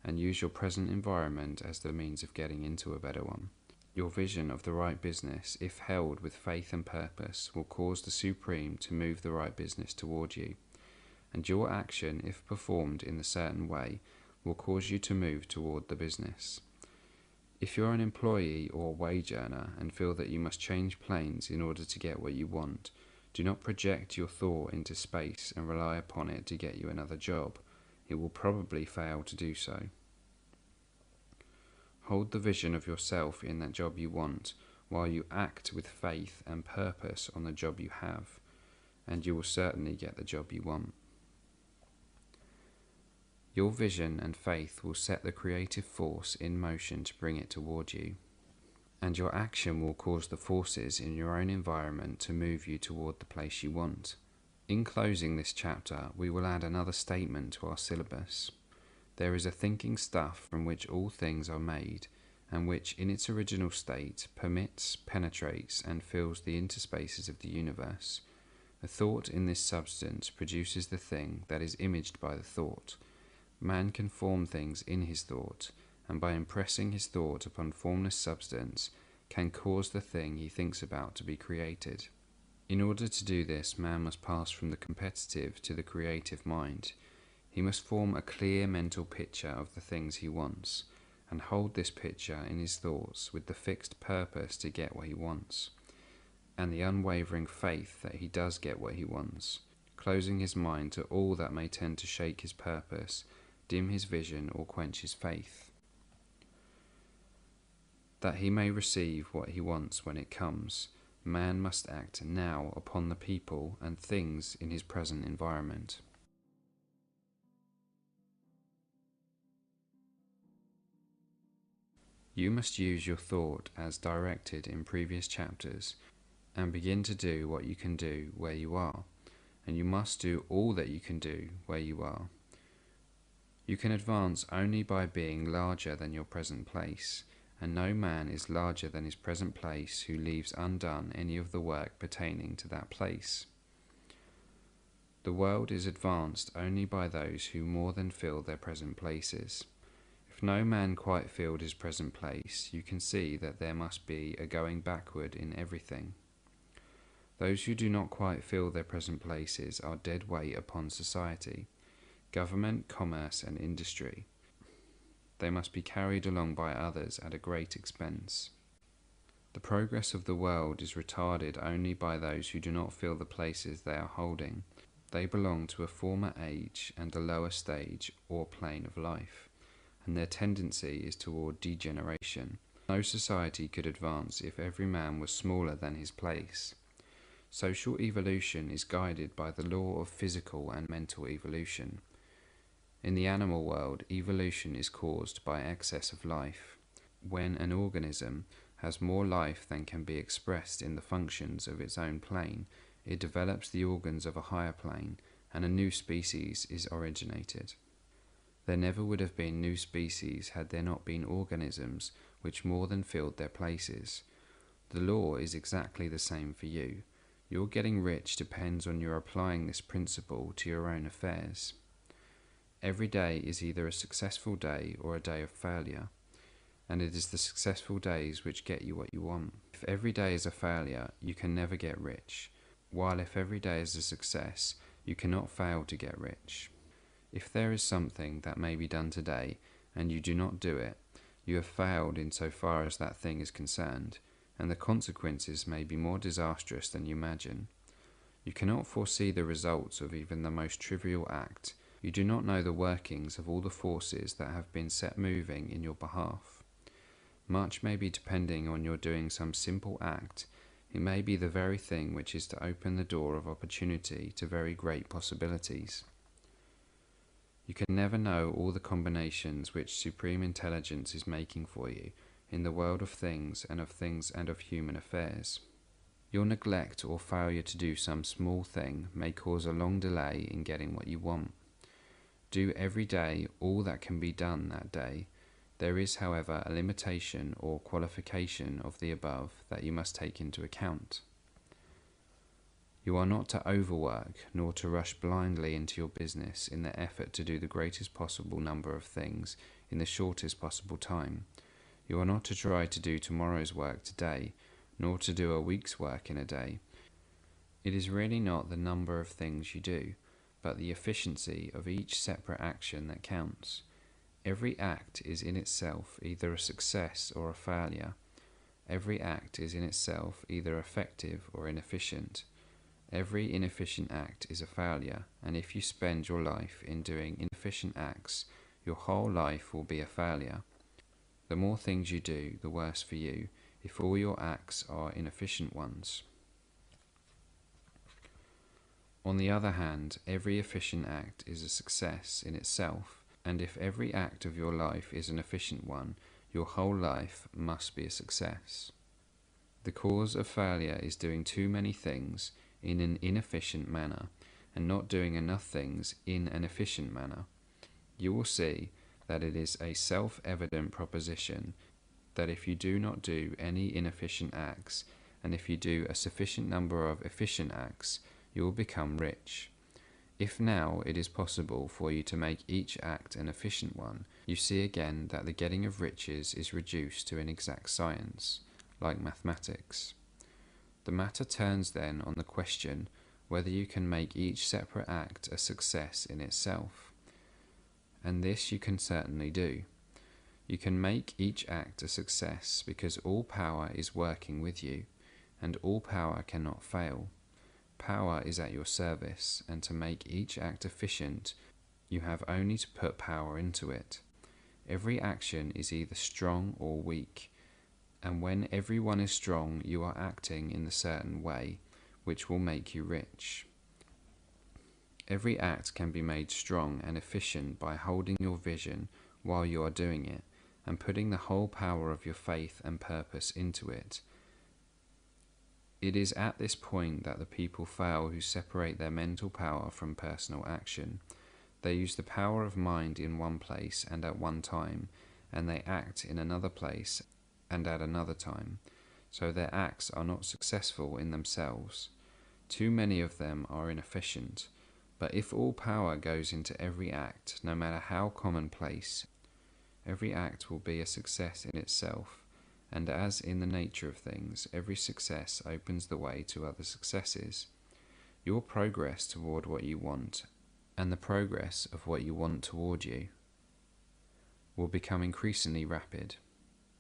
and use your present environment as the means of getting into a better one. Your vision of the right business, if held with faith and purpose, will cause the Supreme to move the right business toward you, and your action, if performed in a certain way, will cause you to move toward the business. If you are an employee or wage earner and feel that you must change planes in order to get what you want, do not project your thought into space and rely upon it to get you another job. It will probably fail to do so. Hold the vision of yourself in that job you want, while you act with faith and purpose on the job you have, and you will certainly get the job you want. Your vision and faith will set the creative force in motion to bring it toward you, and your action will cause the forces in your own environment to move you toward the place you want. In closing this chapter, we will add another statement to our syllabus. There is a thinking stuff from which all things are made, and which in its original state permits, penetrates, and fills the interspaces of the universe. A thought in this substance produces the thing that is imaged by the thought. Man can form things in his thought, and by impressing his thought upon formless substance, can cause the thing he thinks about to be created. In order to do this, man must pass from the competitive to the creative mind. He must form a clear mental picture of the things he wants, and hold this picture in his thoughts with the fixed purpose to get what he wants, and the unwavering faith that he does get what he wants, closing his mind to all that may tend to shake his purpose, dim his vision, or quench his faith. That he may receive what he wants when it comes, man must act now upon the people and things in his present environment. You must use your thought as directed in previous chapters, and begin to do what you can do where you are, and you must do all that you can do where you are. You can advance only by being larger than your present place, and no man is larger than his present place who leaves undone any of the work pertaining to that place. The world is advanced only by those who more than fill their present places. If no man quite filled his present place, you can see that there must be a going backward in everything. Those who do not quite fill their present places are dead weight upon society, government, commerce, and industry. They must be carried along by others at a great expense. The progress of the world is retarded only by those who do not fill the places they are holding. They belong to a former age and a lower stage or plane of life, and their tendency is toward degeneration. No society could advance if every man was smaller than his place. Social evolution is guided by the law of physical and mental evolution. In the animal world, evolution is caused by excess of life. When an organism has more life than can be expressed in the functions of its own plane, it develops the organs of a higher plane, and a new species is originated. There never would have been new species had there not been organisms which more than filled their places. The law is exactly the same for you. Your getting rich depends on your applying this principle to your own affairs. Every day is either a successful day or a day of failure, and it is the successful days which get you what you want. If every day is a failure, you can never get rich, while if every day is a success, you cannot fail to get rich. If there is something that may be done today, and you do not do it, you have failed in so far as that thing is concerned, and the consequences may be more disastrous than you imagine. You cannot foresee the results of even the most trivial act. You do not know the workings of all the forces that have been set moving in your behalf. Much may be depending on your doing some simple act. It may be the very thing which is to open the door of opportunity to very great possibilities. You can never know all the combinations which supreme intelligence is making for you in the world of things and of human affairs. Your neglect or failure to do some small thing may cause a long delay in getting what you want. Do every day all that can be done that day. There is, however, a limitation or qualification of the above that you must take into account. You are not to overwork, nor to rush blindly into your business in the effort to do the greatest possible number of things in the shortest possible time. You are not to try to do tomorrow's work today, nor to do a week's work in a day. It is really not the number of things you do, but the efficiency of each separate action that counts. Every act is in itself either a success or a failure. Every act is in itself either effective or inefficient. Every inefficient act is a failure, and if you spend your life in doing inefficient acts, your whole life will be a failure. The more things you do, the worse for you, if all your acts are inefficient ones. On the other hand, every efficient act is a success in itself, and if every act of your life is an efficient one, your whole life must be a success. The cause of failure is doing too many things in an inefficient manner, and not doing enough things in an efficient manner. You will see that it is a self-evident proposition that if you do not do any inefficient acts, and if you do a sufficient number of efficient acts, you will become rich. If now it is possible for you to make each act an efficient one, you see again that the getting of riches is reduced to an exact science, like mathematics. The matter turns then on the question whether you can make each separate act a success in itself. And this you can certainly do. You can make each act a success because all power is working with you, and all power cannot fail. Power is at your service, and to make each act efficient, you have only to put power into it. Every action is either strong or weak, and when every one is strong, you are acting in a certain way, which will make you rich. Every act can be made strong and efficient by holding your vision while you are doing it, and putting the whole power of your faith and purpose into it. It is at this point that the people fail who separate their mental power from personal action. They use the power of mind in one place and at one time, and they act in another place and at another time, so their acts are not successful in themselves. Too many of them are inefficient, but if all power goes into every act, no matter how commonplace, every act will be a success in itself. And as in the nature of things, every success opens the way to other successes. Your progress toward what you want, and the progress of what you want toward you, will become increasingly rapid.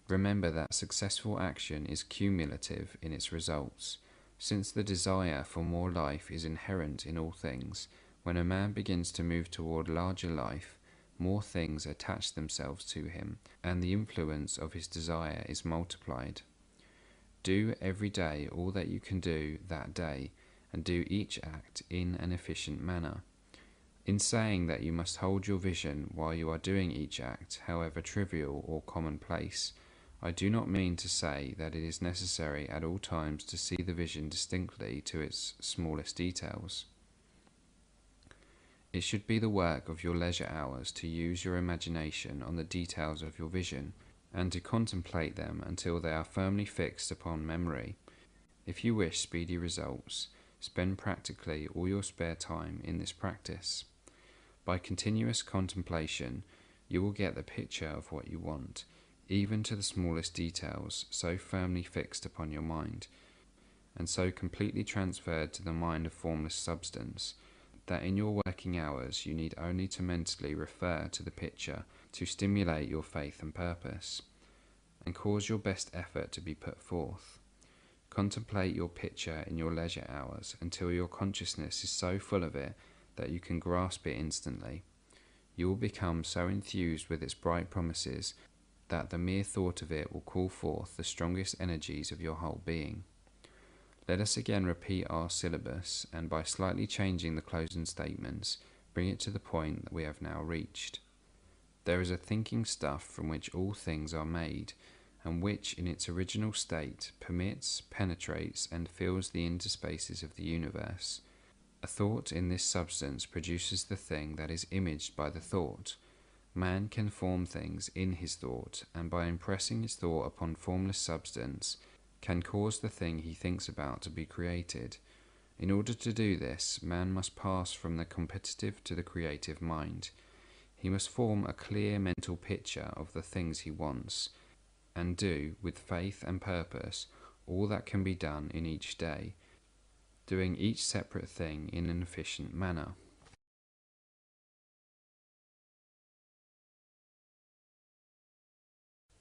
Remember that successful action is cumulative in its results. Since the desire for more life is inherent in all things, when a man begins to move toward larger life, more things attach themselves to him, and the influence of his desire is multiplied. Do every day all that you can do that day, and do each act in an efficient manner. In saying that you must hold your vision while you are doing each act, however trivial or commonplace, I do not mean to say that it is necessary at all times to see the vision distinctly to its smallest details. It should be the work of your leisure hours to use your imagination on the details of your vision, and to contemplate them until they are firmly fixed upon memory. If you wish speedy results, spend practically all your spare time in this practice. By continuous contemplation, you will get the picture of what you want, even to the smallest details, so firmly fixed upon your mind, and so completely transferred to the mind of formless substance, that in your working hours you need only to mentally refer to the picture to stimulate your faith and purpose, and cause your best effort to be put forth. Contemplate your picture in your leisure hours until your consciousness is so full of it that you can grasp it instantly. You will become so enthused with its bright promises that the mere thought of it will call forth the strongest energies of your whole being. Let us again repeat our syllabus, and by slightly changing the closing statements, bring it to the point that we have now reached. There is a thinking stuff from which all things are made, and which in its original state permits, penetrates, and fills the interspaces of the universe. A thought in this substance produces the thing that is imaged by the thought. Man can form things in his thought, and by impressing his thought upon formless substance, can cause the thing he thinks about to be created. In order to do this, man must pass from the competitive to the creative mind. He must form a clear mental picture of the things he wants, and do, with faith and purpose, all that can be done in each day, doing each separate thing in an efficient manner.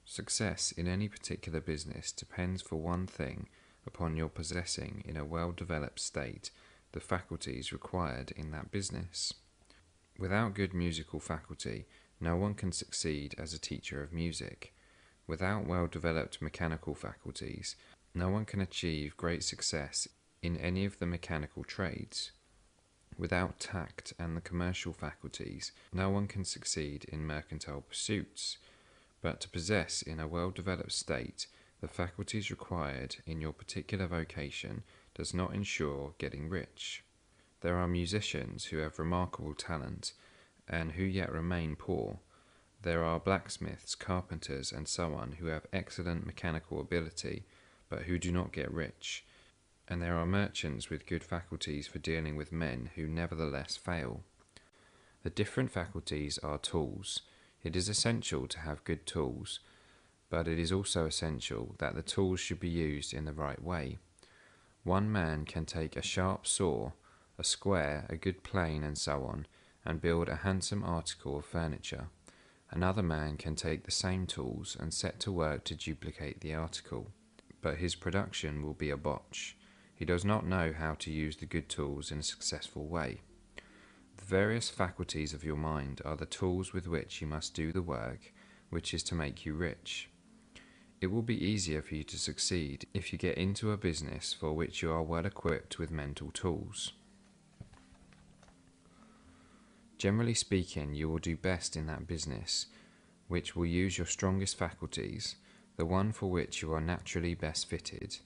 Success in any particular business depends for one thing upon your possessing in a well-developed state the faculties required in that business. Without good musical faculty, no one can succeed as a teacher of music. Without well-developed mechanical faculties, no one can achieve great success in any of the mechanical trades. Without tact and the commercial faculties, no one can succeed in mercantile pursuits. But to possess in a well-developed state the faculties required in your particular vocation does not ensure getting rich. There are musicians who have remarkable talent, and who yet remain poor, There are blacksmiths, carpenters, and so on who have excellent mechanical ability, but who do not get rich, and there are merchants with good faculties for dealing with men who nevertheless fail. The different faculties are tools. It is essential to have good tools, but it is also essential that the tools should be used in the right way. One man can take a sharp saw, a square, a good plane, and so on, and build a handsome article of furniture. Another man can take the same tools and set to work to duplicate the article, but his production will be a botch. He does not know how to use the good tools in a successful way. The various faculties of your mind are the tools with which you must do the work, which is to make you rich. It will be easier for you to succeed if you get into a business for which you are well equipped with mental tools. Generally speaking, you will do best in that business which will use your strongest faculties, the one for which you are naturally best fitted.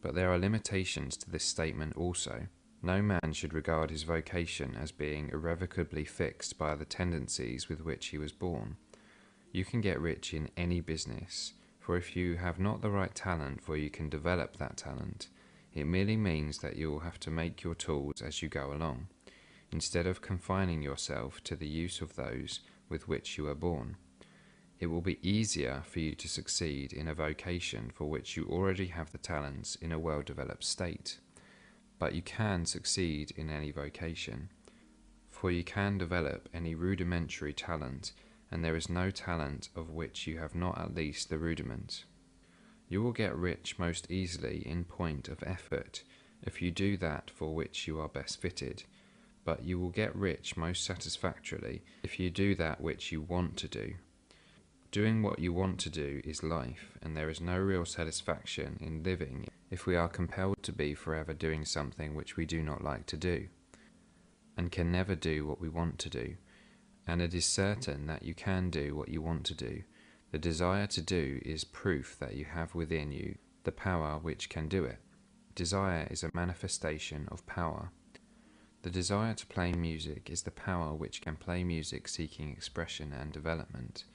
But there are limitations to this statement also. No man should regard his vocation as being irrevocably fixed by the tendencies with which he was born. You can get rich in any business, for if you have not the right talent, for you can develop that talent, it merely means that you will have to make your tools as you go along, instead of confining yourself to the use of those with which you are born. It will be easier for you to succeed in a vocation for which you already have the talents in a well-developed state. But you can succeed in any vocation, for you can develop any rudimentary talent, and there is no talent of which you have not at least the rudiment. You will get rich most easily in point of effort if you do that for which you are best fitted, but you will get rich most satisfactorily if you do that which you want to do. Doing what you want to do is life, and there is no real satisfaction in living if we are compelled to be forever doing something which we do not like to do, and can never do what we want to do. And it is certain that you can do what you want to do. The desire to do is proof that you have within you the power which can do it. Desire is a manifestation of power. The desire to play music is the power which can play music seeking expression and development.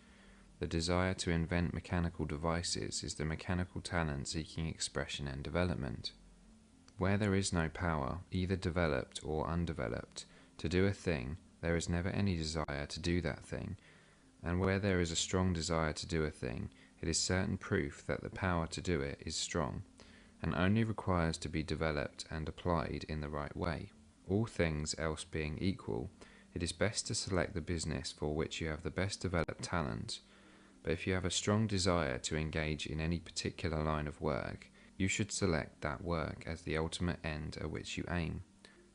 The desire to invent mechanical devices is the mechanical talent seeking expression and development. Where there is no power, either developed or undeveloped, to do a thing, there is never any desire to do that thing, and where there is a strong desire to do a thing, it is certain proof that the power to do it is strong, and only requires to be developed and applied in the right way. All things else being equal, it is best to select the business for which you have the best developed talent. But if you have a strong desire to engage in any particular line of work, you should select that work as the ultimate end at which you aim.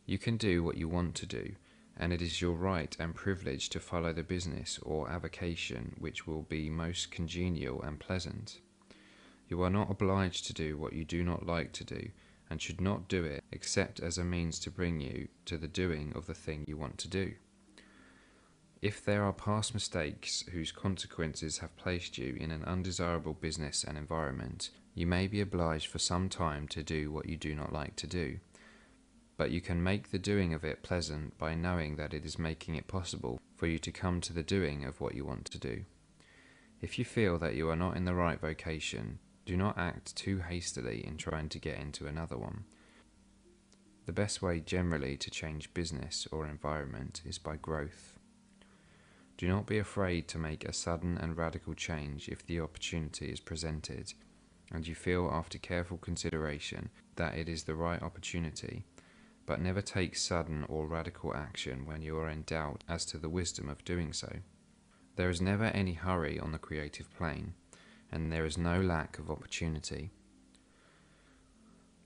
You can do what you want to do, and it is your right and privilege to follow the business or avocation which will be most congenial and pleasant. You are not obliged to do what you do not like to do, and should not do it except as a means to bring you to the doing of the thing you want to do. If there are past mistakes whose consequences have placed you in an undesirable business and environment, you may be obliged for some time to do what you do not like to do, but you can make the doing of it pleasant by knowing that it is making it possible for you to come to the doing of what you want to do. If you feel that you are not in the right vocation, do not act too hastily in trying to get into another one. The best way generally to change business or environment is by growth. Do not be afraid to make a sudden and radical change if the opportunity is presented, and you feel after careful consideration that it is the right opportunity, but never take sudden or radical action when you are in doubt as to the wisdom of doing so. There is never any hurry on the creative plane, and there is no lack of opportunity.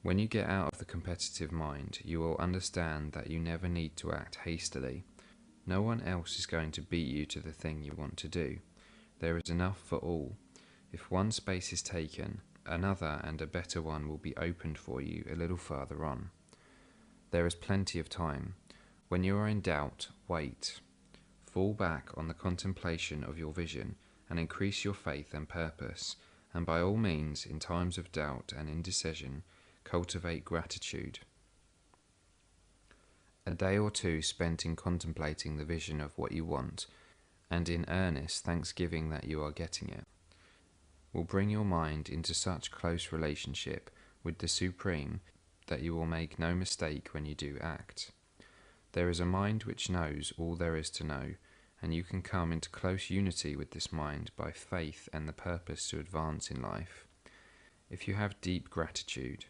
When you get out of the competitive mind, you will understand that you never need to act hastily. No one else is going to beat you to the thing you want to do. There is enough for all. If one space is taken, another and a better one will be opened for you a little farther on. There is plenty of time. When you are in doubt, wait. Fall back on the contemplation of your vision and increase your faith and purpose, and by all means, in times of doubt and indecision, cultivate gratitude. A day or two spent in contemplating the vision of what you want, and in earnest thanksgiving that you are getting it, will bring your mind into such close relationship with the Supreme that you will make no mistake when you do act. There is a mind which knows all there is to know, and you can come into close unity with this mind by faith and the purpose to advance in life. If you have deep gratitude,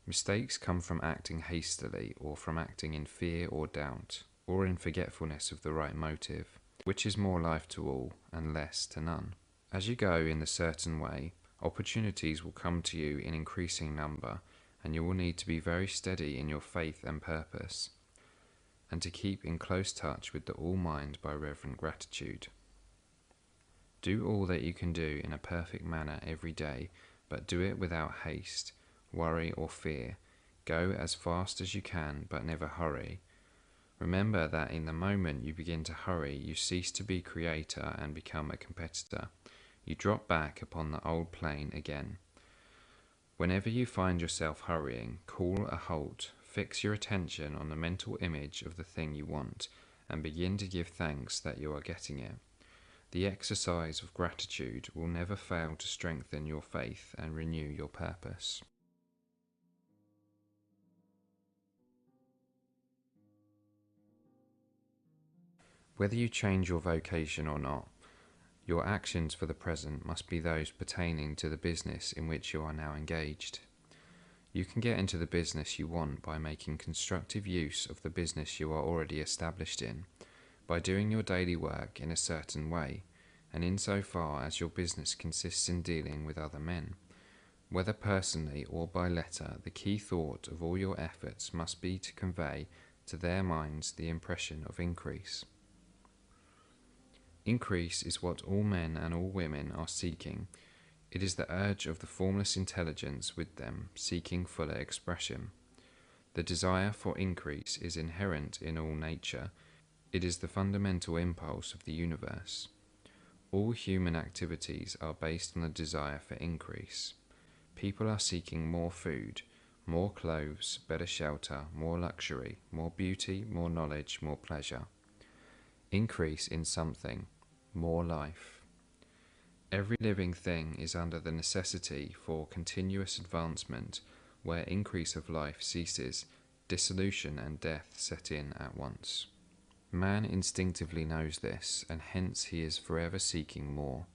mistakes come from acting hastily or from acting in fear or doubt, or in forgetfulness of the right motive, which is more life to all and less to none. As you go in the certain way, opportunities will come to you in increasing number, and you will need to be very steady in your faith and purpose, and to keep in close touch with the All-Mind by reverent gratitude. Do all that you can do in a perfect manner every day, but do it without haste, worry or fear. Go as fast as you can, but never hurry. Remember that in the moment you begin to hurry, you cease to be creator and become a competitor. You drop back upon the old plane again. Whenever you find yourself hurrying, call a halt, fix your attention on the mental image of the thing you want, and begin to give thanks that you are getting it. The exercise of gratitude will never fail to strengthen your faith and renew your purpose. Whether you change your vocation or not, your actions for the present must be those pertaining to the business in which you are now engaged. You can get into the business you want by making constructive use of the business you are already established in, by doing your daily work in a certain way, and insofar as your business consists in dealing with other men. Whether personally or by letter, the key thought of all your efforts must be to convey to their minds the impression of increase. Increase is what all men and all women are seeking. It is the urge of the formless intelligence with them, seeking fuller expression. The desire for increase is inherent in all nature. It is the fundamental impulse of the universe. All human activities are based on the desire for increase. People are seeking more food, more clothes, better shelter, more luxury, more beauty, more knowledge, more pleasure. Increase in something, more life. Every living thing is under the necessity for continuous advancement. Where increase of life ceases, dissolution and death set in at once. Man instinctively knows this, and hence he is forever seeking more.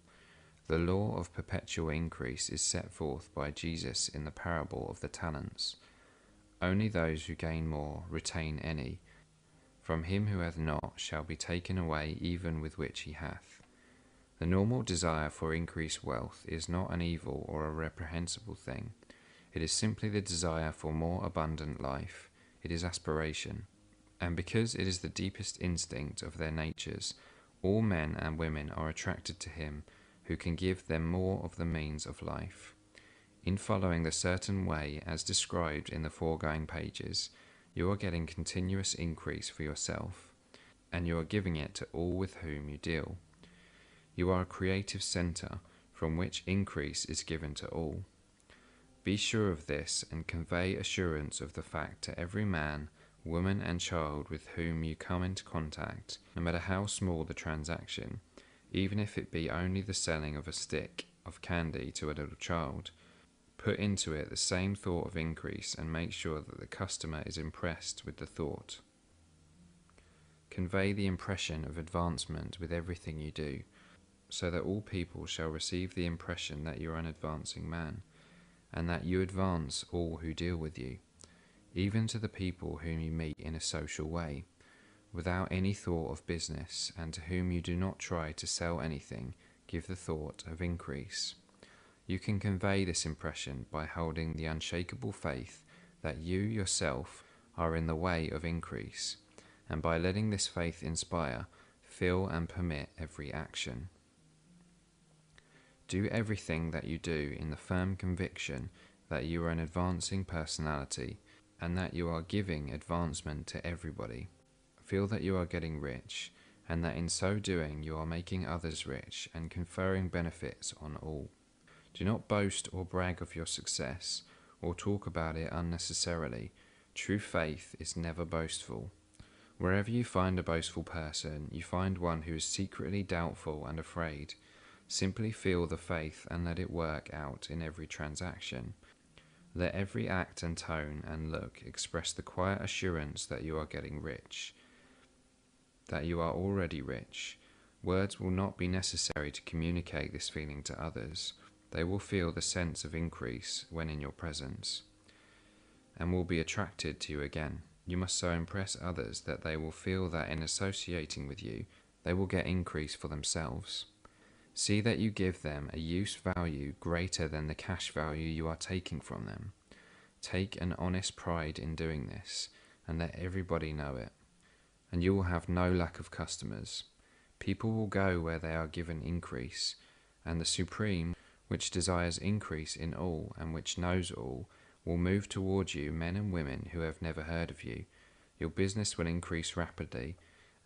The law of perpetual increase is set forth by Jesus in the parable of the talents. Only those who gain more retain any. From him who hath not shall be taken away even with which he hath. The normal desire for increased wealth is not an evil or a reprehensible thing. It is simply the desire for more abundant life. It is aspiration. And because it is the deepest instinct of their natures, all men and women are attracted to him who can give them more of the means of life. In following the certain way as described in the foregoing pages, you are getting continuous increase for yourself, and you are giving it to all with whom you deal. You are a creative centre from which increase is given to all. Be sure of this and convey assurance of the fact to every man, woman and child with whom you come into contact, no matter how small the transaction, even if it be only the selling of a stick of candy to a little child. Put into it the same thought of increase and make sure that the customer is impressed with the thought. Convey the impression of advancement with everything you do, so that all people shall receive the impression that you are an advancing man, and that you advance all who deal with you, even to the people whom you meet in a social way, without any thought of business, and to whom you do not try to sell anything, give the thought of increase. You can convey this impression by holding the unshakable faith that you yourself are in the way of increase, and by letting this faith inspire, fill and permit every action. Do everything that you do in the firm conviction that you are an advancing personality, and that you are giving advancement to everybody. Feel that you are getting rich, and that in so doing you are making others rich and conferring benefits on all. Do not boast or brag of your success, or talk about it unnecessarily. True faith is never boastful. Wherever you find a boastful person, you find one who is secretly doubtful and afraid. Simply feel the faith and let it work out in every transaction. Let every act and tone and look express the quiet assurance that you are getting rich, that you are already rich. Words will not be necessary to communicate this feeling to others. They will feel the sense of increase when in your presence, and will be attracted to you again. You must so impress others that they will feel that in associating with you, they will get increase for themselves. See that you give them a use value greater than the cash value you are taking from them. Take an honest pride in doing this, and let everybody know it. And you will have no lack of customers. People will go where they are given increase, and the Supreme, which desires increase in all and which knows all, will move towards you men and women who have never heard of you. Your business will increase rapidly,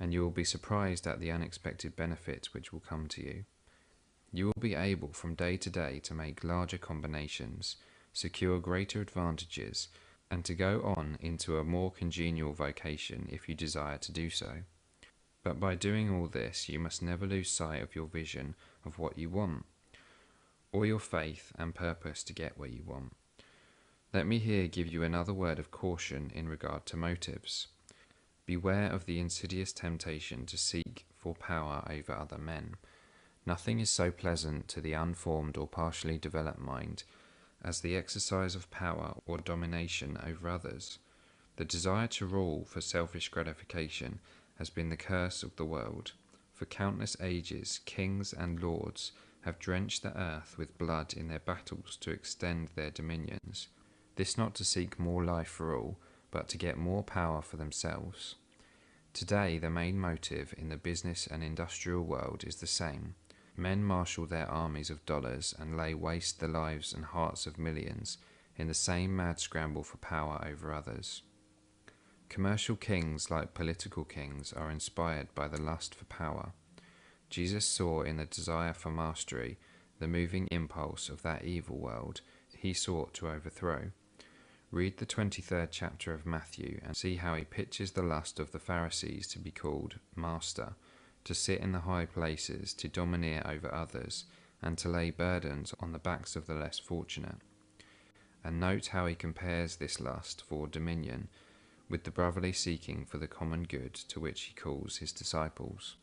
and you will be surprised at the unexpected benefits which will come to you. You will be able from day to day to make larger combinations, secure greater advantages, and to go on into a more congenial vocation if you desire to do so. But by doing all this, you must never lose sight of your vision of what you want, or your faith and purpose to get where you want. Let me here give you another word of caution in regard to motives. Beware of the insidious temptation to seek for power over other men. Nothing is so pleasant to the unformed or partially developed mind as the exercise of power or domination over others. The desire to rule for selfish gratification has been the curse of the world. For countless ages, kings and lords have drenched the earth with blood in their battles to extend their dominions. This not to seek more life for all, but to get more power for themselves. Today, the main motive in the business and industrial world is the same. Men marshal their armies of dollars and lay waste the lives and hearts of millions in the same mad scramble for power over others. Commercial kings, like political kings, are inspired by the lust for power. Jesus saw in the desire for mastery the moving impulse of that evil world he sought to overthrow. Read the 23rd chapter of Matthew and see how he pictures the lust of the Pharisees to be called master, to sit in the high places, to domineer over others, and to lay burdens on the backs of the less fortunate. And note how he compares this lust for dominion with the brotherly seeking for the common good to which he calls his disciples.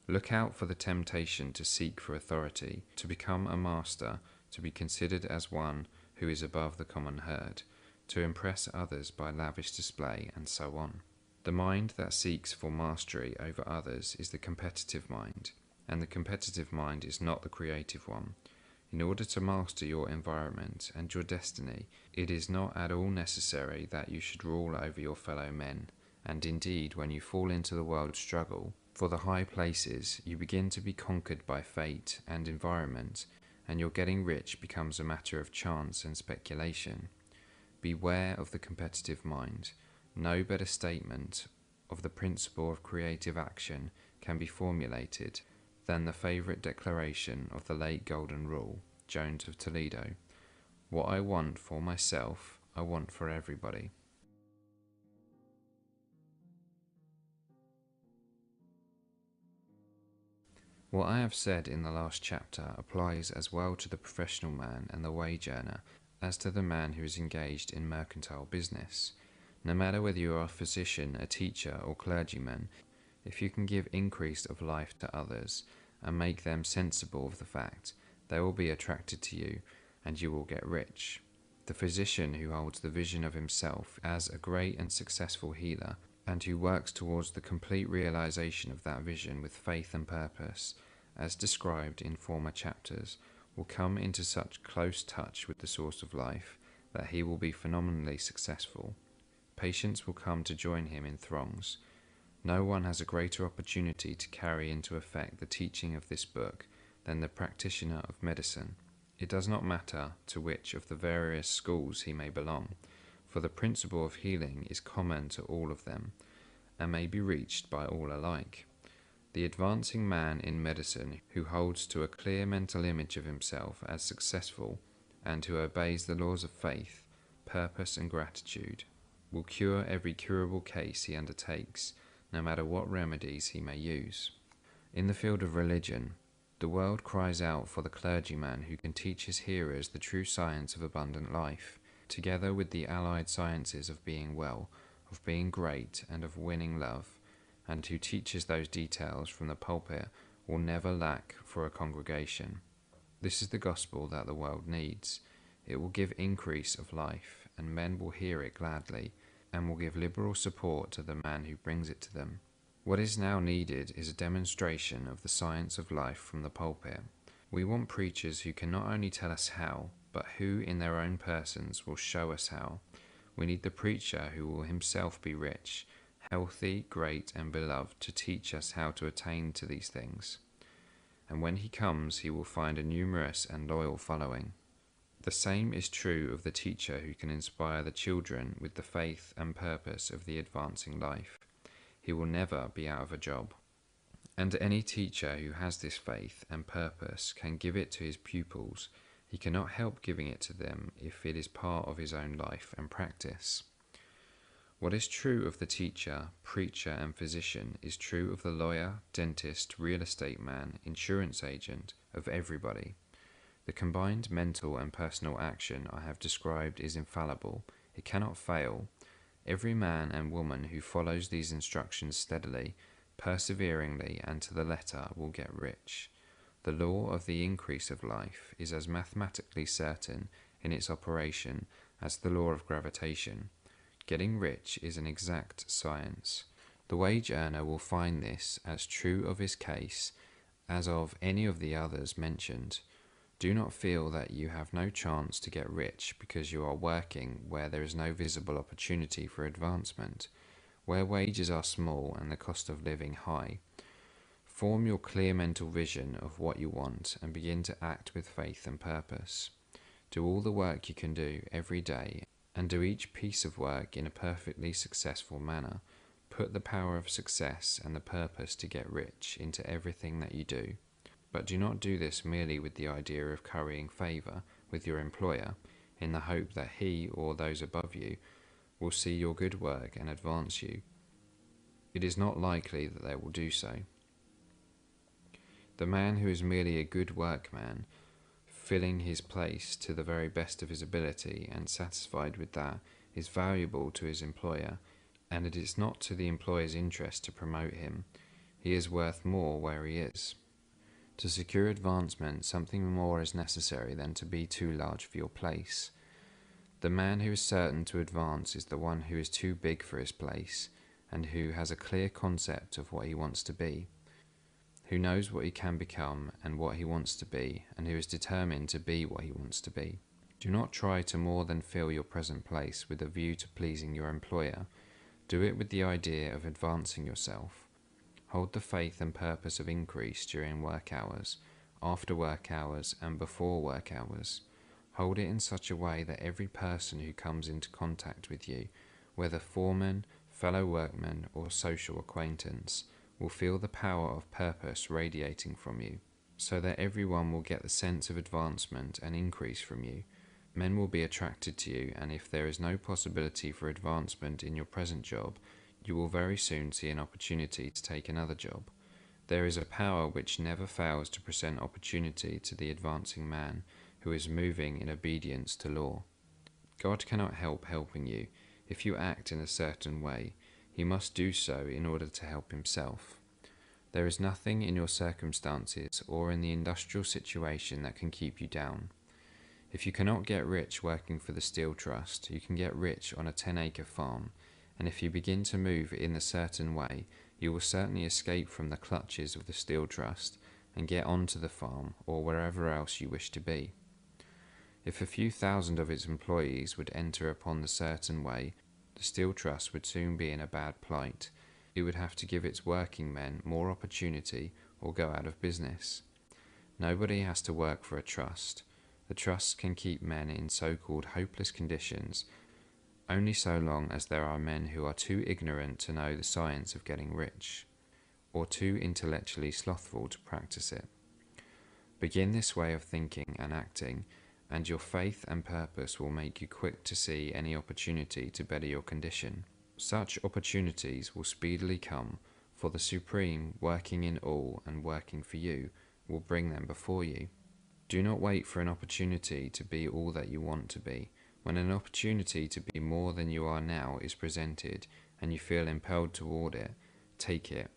Look out for the temptation to seek for authority, to become a master, to be considered as one who is above the common herd, to impress others by lavish display, and so on. The mind that seeks for mastery over others is the competitive mind, and the competitive mind is not the creative one. In order to master your environment and your destiny, it is not at all necessary that you should rule over your fellow men, and indeed, when you fall into the world struggle for the high places, you begin to be conquered by fate and environment, and your getting rich becomes a matter of chance and speculation. Beware of the competitive mind. No better statement of the principle of creative action can be formulated than the favourite declaration of the late Golden Rule, Jones of Toledo. What I want for myself, I want for everybody. What I have said in the last chapter applies as well to the professional man and the wage earner as to the man who is engaged in mercantile business. No matter whether you are a physician, a teacher, or clergyman, if you can give increase of life to others and make them sensible of the fact, they will be attracted to you, and you will get rich. The physician who holds the vision of himself as a great and successful healer, and who works towards the complete realization of that vision with faith and purpose, as described in former chapters, will come into such close touch with the source of life that he will be phenomenally successful. Patients will come to join him in throngs. No one has a greater opportunity to carry into effect the teaching of this book than the practitioner of medicine. It does not matter to which of the various schools he may belong, for the principle of healing is common to all of them, and may be reached by all alike. The advancing man in medicine who holds to a clear mental image of himself as successful, and who obeys the laws of faith, purpose, and gratitude, will cure every curable case he undertakes, no matter what remedies he may use. In the field of religion, the world cries out for the clergyman who can teach his hearers the true science of abundant life, together with the allied sciences of being well, of being great, and of winning love, and who teaches those details from the pulpit will never lack for a congregation. This is the gospel that the world needs. It will give increase of life, and men will hear it gladly, and will give liberal support to the man who brings it to them. What is now needed is a demonstration of the science of life from the pulpit. We want preachers who can not only tell us how, but who in their own persons will show us how. We need the preacher who will himself be rich, healthy, great, and beloved, to teach us how to attain to these things. And when he comes, he will find a numerous and loyal following. The same is true of the teacher who can inspire the children with the faith and purpose of the advancing life. He will never be out of a job. And any teacher who has this faith and purpose can give it to his pupils. He cannot help giving it to them if it is part of his own life and practice. What is true of the teacher, preacher, and physician is true of the lawyer, dentist, real estate man, insurance agent, of everybody. The combined mental and personal action I have described is infallible. It cannot fail. Every man and woman who follows these instructions steadily, perseveringly, and to the letter will get rich. The law of the increase of life is as mathematically certain in its operation as the law of gravitation. Getting rich is an exact science. The wage earner will find this as true of his case as of any of the others mentioned. Do not feel that you have no chance to get rich because you are working where there is no visible opportunity for advancement, where wages are small and the cost of living high. Form your clear mental vision of what you want and begin to act with faith and purpose. Do all the work you can do every day, and do each piece of work in a perfectly successful manner. Put the power of success and the purpose to get rich into everything that you do. But do not do this merely with the idea of currying favour with your employer, in the hope that he or those above you will see your good work and advance you. It is not likely that they will do so. The man who is merely a good workman, filling his place to the very best of his ability and satisfied with that, is valuable to his employer, and it is not to the employer's interest to promote him. He is worth more where he is. To secure advancement, something more is necessary than to be too large for your place. The man who is certain to advance is the one who is too big for his place, and who has a clear concept of what he wants to be, who knows what he can become and what he wants to be, and who is determined to be what he wants to be. Do not try to more than fill your present place with a view to pleasing your employer. Do it with the idea of advancing yourself. Hold the faith and purpose of increase during work hours, after work hours, and before work hours. Hold it in such a way that every person who comes into contact with you, whether foreman, fellow workman, or social acquaintance, will feel the power of purpose radiating from you, so that everyone will get the sense of advancement and increase from you. Men will be attracted to you, and if there is no possibility for advancement in your present job, you will very soon see an opportunity to take another job. There is a power which never fails to present opportunity to the advancing man who is moving in obedience to law. God cannot help helping you. If you act in a certain way, he must do so in order to help himself. There is nothing in your circumstances or in the industrial situation that can keep you down. If you cannot get rich working for the Steel Trust, you can get rich on a 10-acre farm, and if you begin to move in a certain way, you will certainly escape from the clutches of the Steel Trust and get onto the farm or wherever else you wish to be. If a few thousand of its employees would enter upon the certain way, the Steel Trust would soon be in a bad plight. It would have to give its working men more opportunity or go out of business. Nobody has to work for a trust. The trusts can keep men in so-called hopeless conditions only so long as there are men who are too ignorant to know the science of getting rich, or too intellectually slothful to practice it. Begin this way of thinking and acting, and your faith and purpose will make you quick to see any opportunity to better your condition. Such opportunities will speedily come, for the Supreme, working in all and working for you, will bring them before you. Do not wait for an opportunity to be all that you want to be. When an opportunity to be more than you are now is presented, and you feel impelled toward it, take it.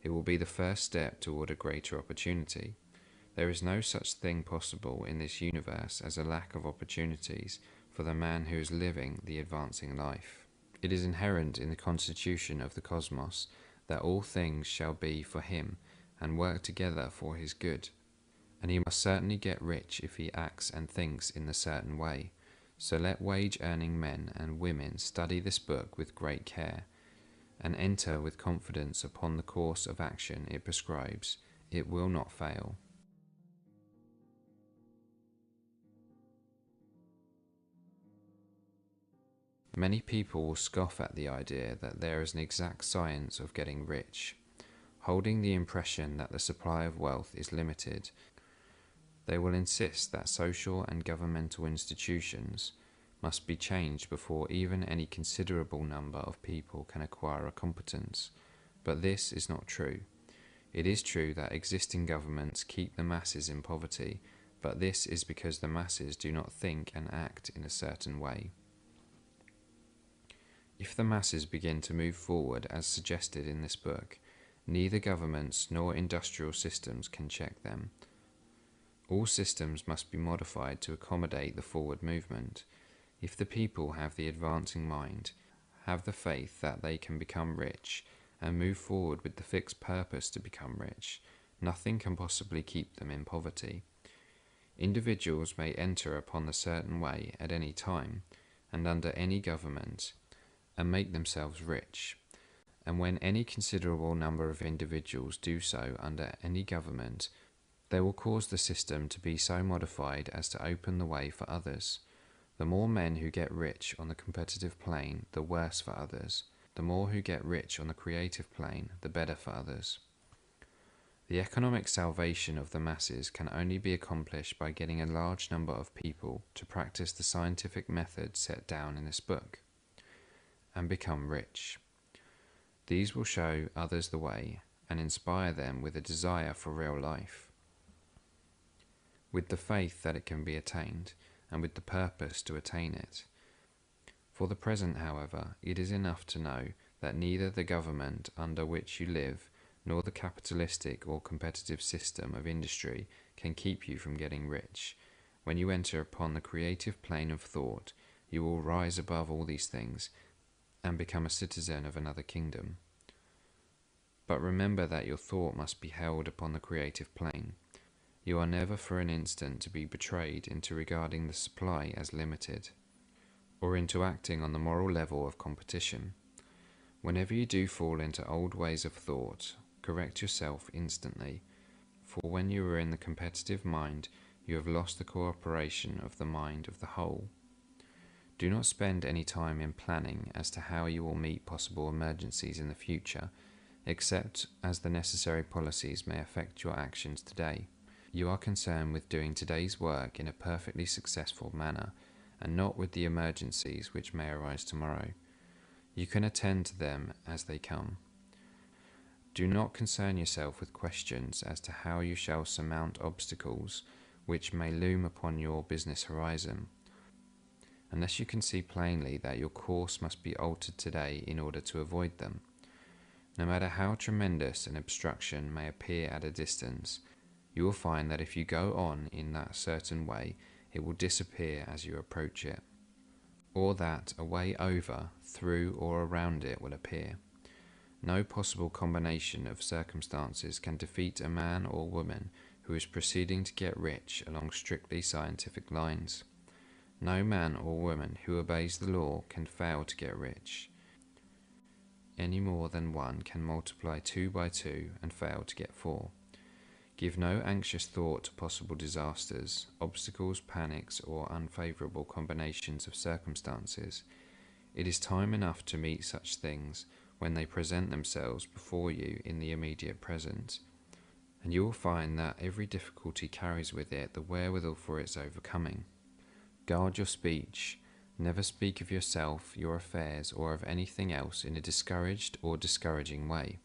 It will be the first step toward a greater opportunity. There is no such thing possible in this universe as a lack of opportunities for the man who is living the advancing life. It is inherent in the constitution of the cosmos that all things shall be for him and work together for his good, and he must certainly get rich if he acts and thinks in the certain way. So let wage-earning men and women study this book with great care, and enter with confidence upon the course of action it prescribes. It will not fail. Many people will scoff at the idea that there is an exact science of getting rich, holding the impression that the supply of wealth is limited. They will insist that social and governmental institutions must be changed before even any considerable number of people can acquire a competence. But this is not true. It is true that existing governments keep the masses in poverty, but this is because the masses do not think and act in a certain way. If the masses begin to move forward as suggested in this book, neither governments nor industrial systems can check them. All systems must be modified to accommodate the forward movement. If the people have the advancing mind, have the faith that they can become rich, and move forward with the fixed purpose to become rich, nothing can possibly keep them in poverty. Individuals may enter upon the certain way at any time, and under any government, and make themselves rich. And when any considerable number of individuals do so under any government, they will cause the system to be so modified as to open the way for others. The more men who get rich on the competitive plane, the worse for others. The more who get rich on the creative plane, the better for others. The economic salvation of the masses can only be accomplished by getting a large number of people to practice the scientific method set down in this book, and become rich. These will show others the way, and inspire them with a desire for real life, with the faith that it can be attained, and with the purpose to attain it. For the present, however, it is enough to know that neither the government under which you live, nor the capitalistic or competitive system of industry can keep you from getting rich. When you enter upon the creative plane of thought, you will rise above all these things, and become a citizen of another kingdom. But remember that your thought must be held upon the creative plane. You are never for an instant to be betrayed into regarding the supply as limited, or into acting on the moral level of competition. Whenever you do fall into old ways of thought, correct yourself instantly, for when you are in the competitive mind, you have lost the cooperation of the mind of the whole. Do not spend any time in planning as to how you will meet possible emergencies in the future, except as the necessary policies may affect your actions today. You are concerned with doing today's work in a perfectly successful manner, and not with the emergencies which may arise tomorrow. You can attend to them as they come. Do not concern yourself with questions as to how you shall surmount obstacles which may loom upon your business horizon, unless you can see plainly that your course must be altered today in order to avoid them. No matter how tremendous an obstruction may appear at a distance, you will find that if you go on in that certain way, it will disappear as you approach it, or that a way over, through, or around it will appear. No possible combination of circumstances can defeat a man or woman who is proceeding to get rich along strictly scientific lines. No man or woman who obeys the law can fail to get rich, any more than one can multiply 2 by 2 and fail to get 4. Give no anxious thought to possible disasters, obstacles, panics, or unfavourable combinations of circumstances. It is time enough to meet such things when they present themselves before you in the immediate present, and you will find that every difficulty carries with it the wherewithal for its overcoming. Guard your speech. Never speak of yourself, your affairs, or of anything else in a discouraged or discouraging way.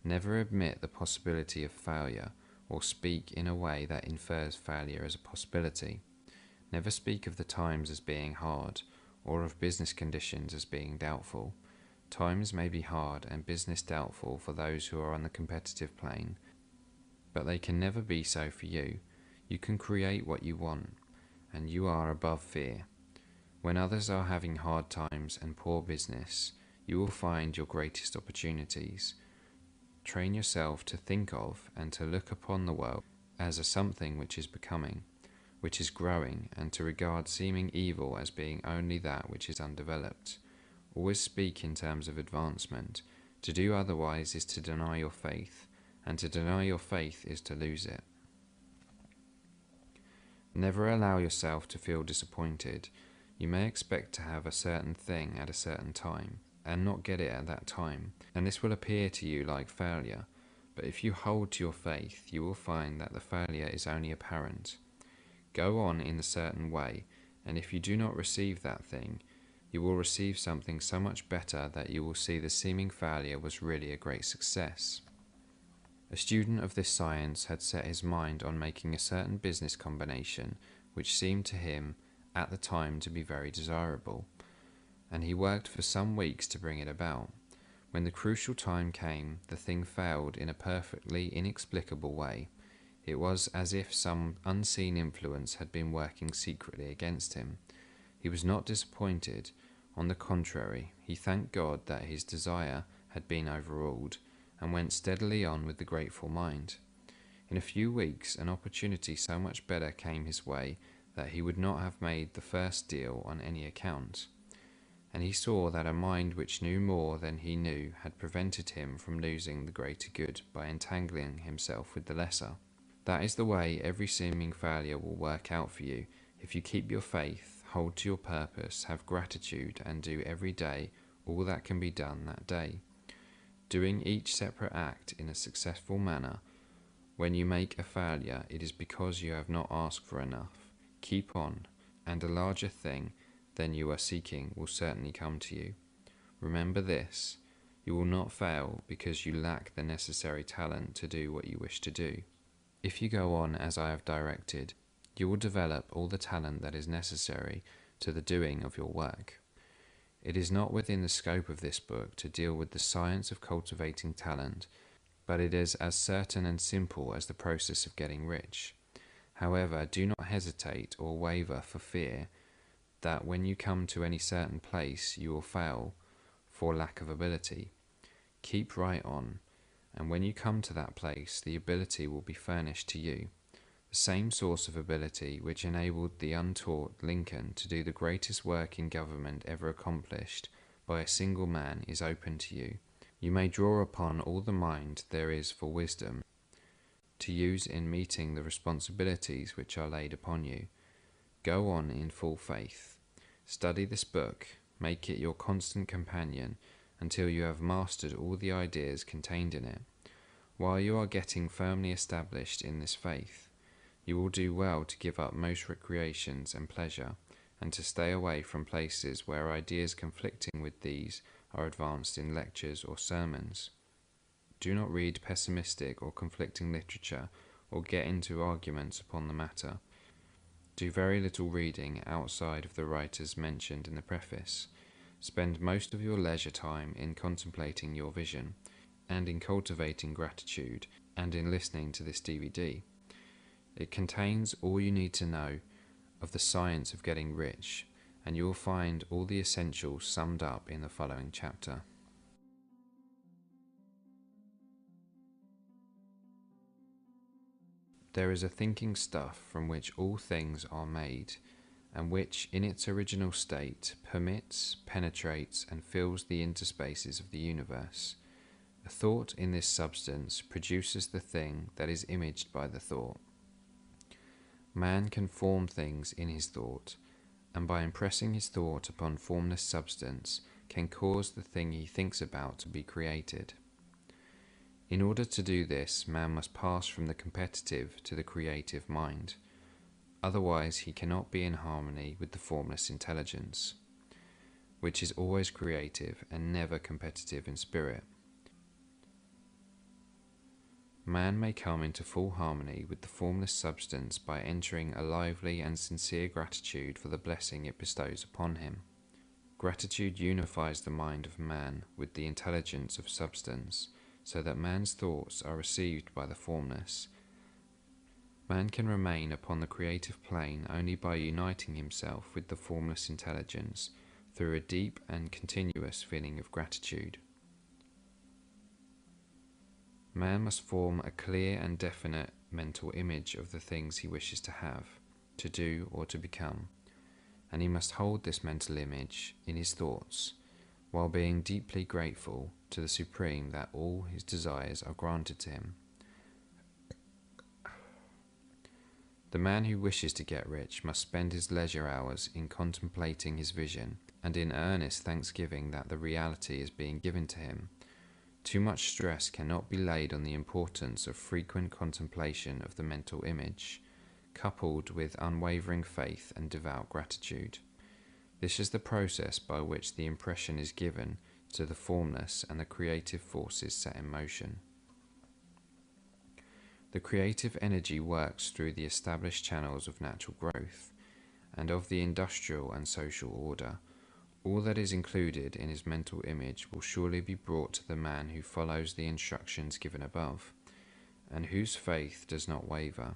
Never admit the possibility of failure, or speak in a way that infers failure as a possibility. Never speak of the times as being hard, or of business conditions as being doubtful. Times may be hard and business doubtful for those who are on the competitive plane, but they can never be so for you. You can create what you want, and you are above fear. When others are having hard times and poor business, you will find your greatest opportunities. Train yourself to think of and to look upon the world as a something which is becoming, which is growing, and to regard seeming evil as being only that which is undeveloped. Always speak in terms of advancement. To do otherwise is to deny your faith, and to deny your faith is to lose it. Never allow yourself to feel disappointed. You may expect to have a certain thing at a certain time, and not get it at that time, and this will appear to you like failure, but if you hold to your faith, you will find that the failure is only apparent. Go on in a certain way, and if you do not receive that thing, you will receive something so much better that you will see the seeming failure was really a great success. A student of this science had set his mind on making a certain business combination which seemed to him at the time to be very desirable, and he worked for some weeks to bring it about. When the crucial time came, the thing failed in a perfectly inexplicable way. It was as if some unseen influence had been working secretly against him. He was not disappointed. On the contrary, he thanked God that his desire had been overruled, and went steadily on with the grateful mind. In a few weeks, an opportunity so much better came his way that he would not have made the first deal on any account. And he saw that a mind which knew more than he knew had prevented him from losing the greater good by entangling himself with the lesser. That is the way every seeming failure will work out for you if you keep your faith, hold to your purpose, have gratitude, and do every day all that can be done that day, doing each separate act in a successful manner. When you make a failure, it is because you have not asked for enough. Keep on, and a larger thing than you are seeking will certainly come to you. Remember this: you will not fail because you lack the necessary talent to do what you wish to do. If you go on as I have directed, you will develop all the talent that is necessary to the doing of your work. It is not within the scope of this book to deal with the science of cultivating talent, but it is as certain and simple as the process of getting rich. However, do not hesitate or waver for fear that when you come to any certain place you will fail for lack of ability. Keep right on, and when you come to that place, the ability will be furnished to you. The same source of ability which enabled the untaught Lincoln to do the greatest work in government ever accomplished by a single man is open to you. You may draw upon all the mind there is for wisdom to use in meeting the responsibilities which are laid upon you. Go on in full faith. Study this book, make it your constant companion until you have mastered all the ideas contained in it. While you are getting firmly established in this faith, you will do well to give up most recreations and pleasure, and to stay away from places where ideas conflicting with these are advanced in lectures or sermons. Do not read pessimistic or conflicting literature, or get into arguments upon the matter. Do very little reading outside of the writers mentioned in the preface. Spend most of your leisure time in contemplating your vision, and in cultivating gratitude, and in listening to this DVD. It contains all you need to know of the science of getting rich, and you will find all the essentials summed up in the following chapter. There is a thinking stuff from which all things are made, and which in its original state permits, penetrates, and fills the interspaces of the universe. A thought in this substance produces the thing that is imaged by the thought. Man can form things in his thought, and by impressing his thought upon formless substance, can cause the thing he thinks about to be created. In order to do this, man must pass from the competitive to the creative mind. Otherwise he cannot be in harmony with the formless intelligence, which is always creative and never competitive in spirit. Man may come into full harmony with the formless substance by entering a lively and sincere gratitude for the blessing it bestows upon him. Gratitude unifies the mind of man with the intelligence of substance, so that man's thoughts are received by the formless. Man can remain upon the creative plane only by uniting himself with the formless intelligence through a deep and continuous feeling of gratitude. Man must form a clear and definite mental image of the things he wishes to have, to do, or to become, and he must hold this mental image in his thoughts, while being deeply grateful to the Supreme that all his desires are granted to him. The man who wishes to get rich must spend his leisure hours in contemplating his vision and in earnest thanksgiving that the reality is being given to him. Too much stress cannot be laid on the importance of frequent contemplation of the mental image, coupled with unwavering faith and devout gratitude. This is the process by which the impression is given to the formless and the creative forces set in motion. The creative energy works through the established channels of natural growth and of the industrial and social order. All that is included in his mental image will surely be brought to the man who follows the instructions given above, and whose faith does not waver.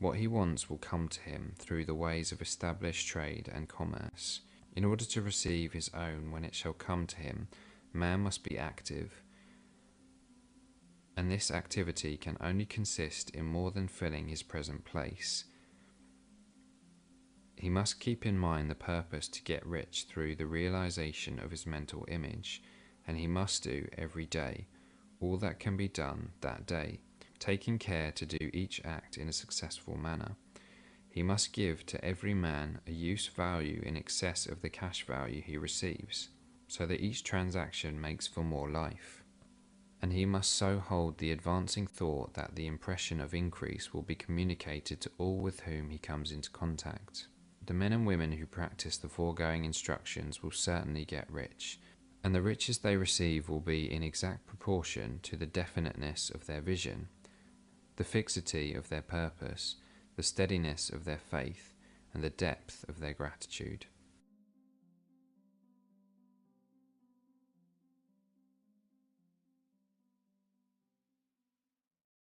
What he wants will come to him through the ways of established trade and commerce. In order to receive his own when it shall come to him, man must be active, and this activity can only consist in more than filling his present place. He must keep in mind the purpose to get rich through the realization of his mental image, and he must do every day all that can be done that day, taking care to do each act in a successful manner. He must give to every man a use value in excess of the cash value he receives, so that each transaction makes for more life. And he must so hold the advancing thought that the impression of increase will be communicated to all with whom he comes into contact. The men and women who practice the foregoing instructions will certainly get rich, and the riches they receive will be in exact proportion to the definiteness of their vision, the fixity of their purpose, the steadiness of their faith, and the depth of their gratitude.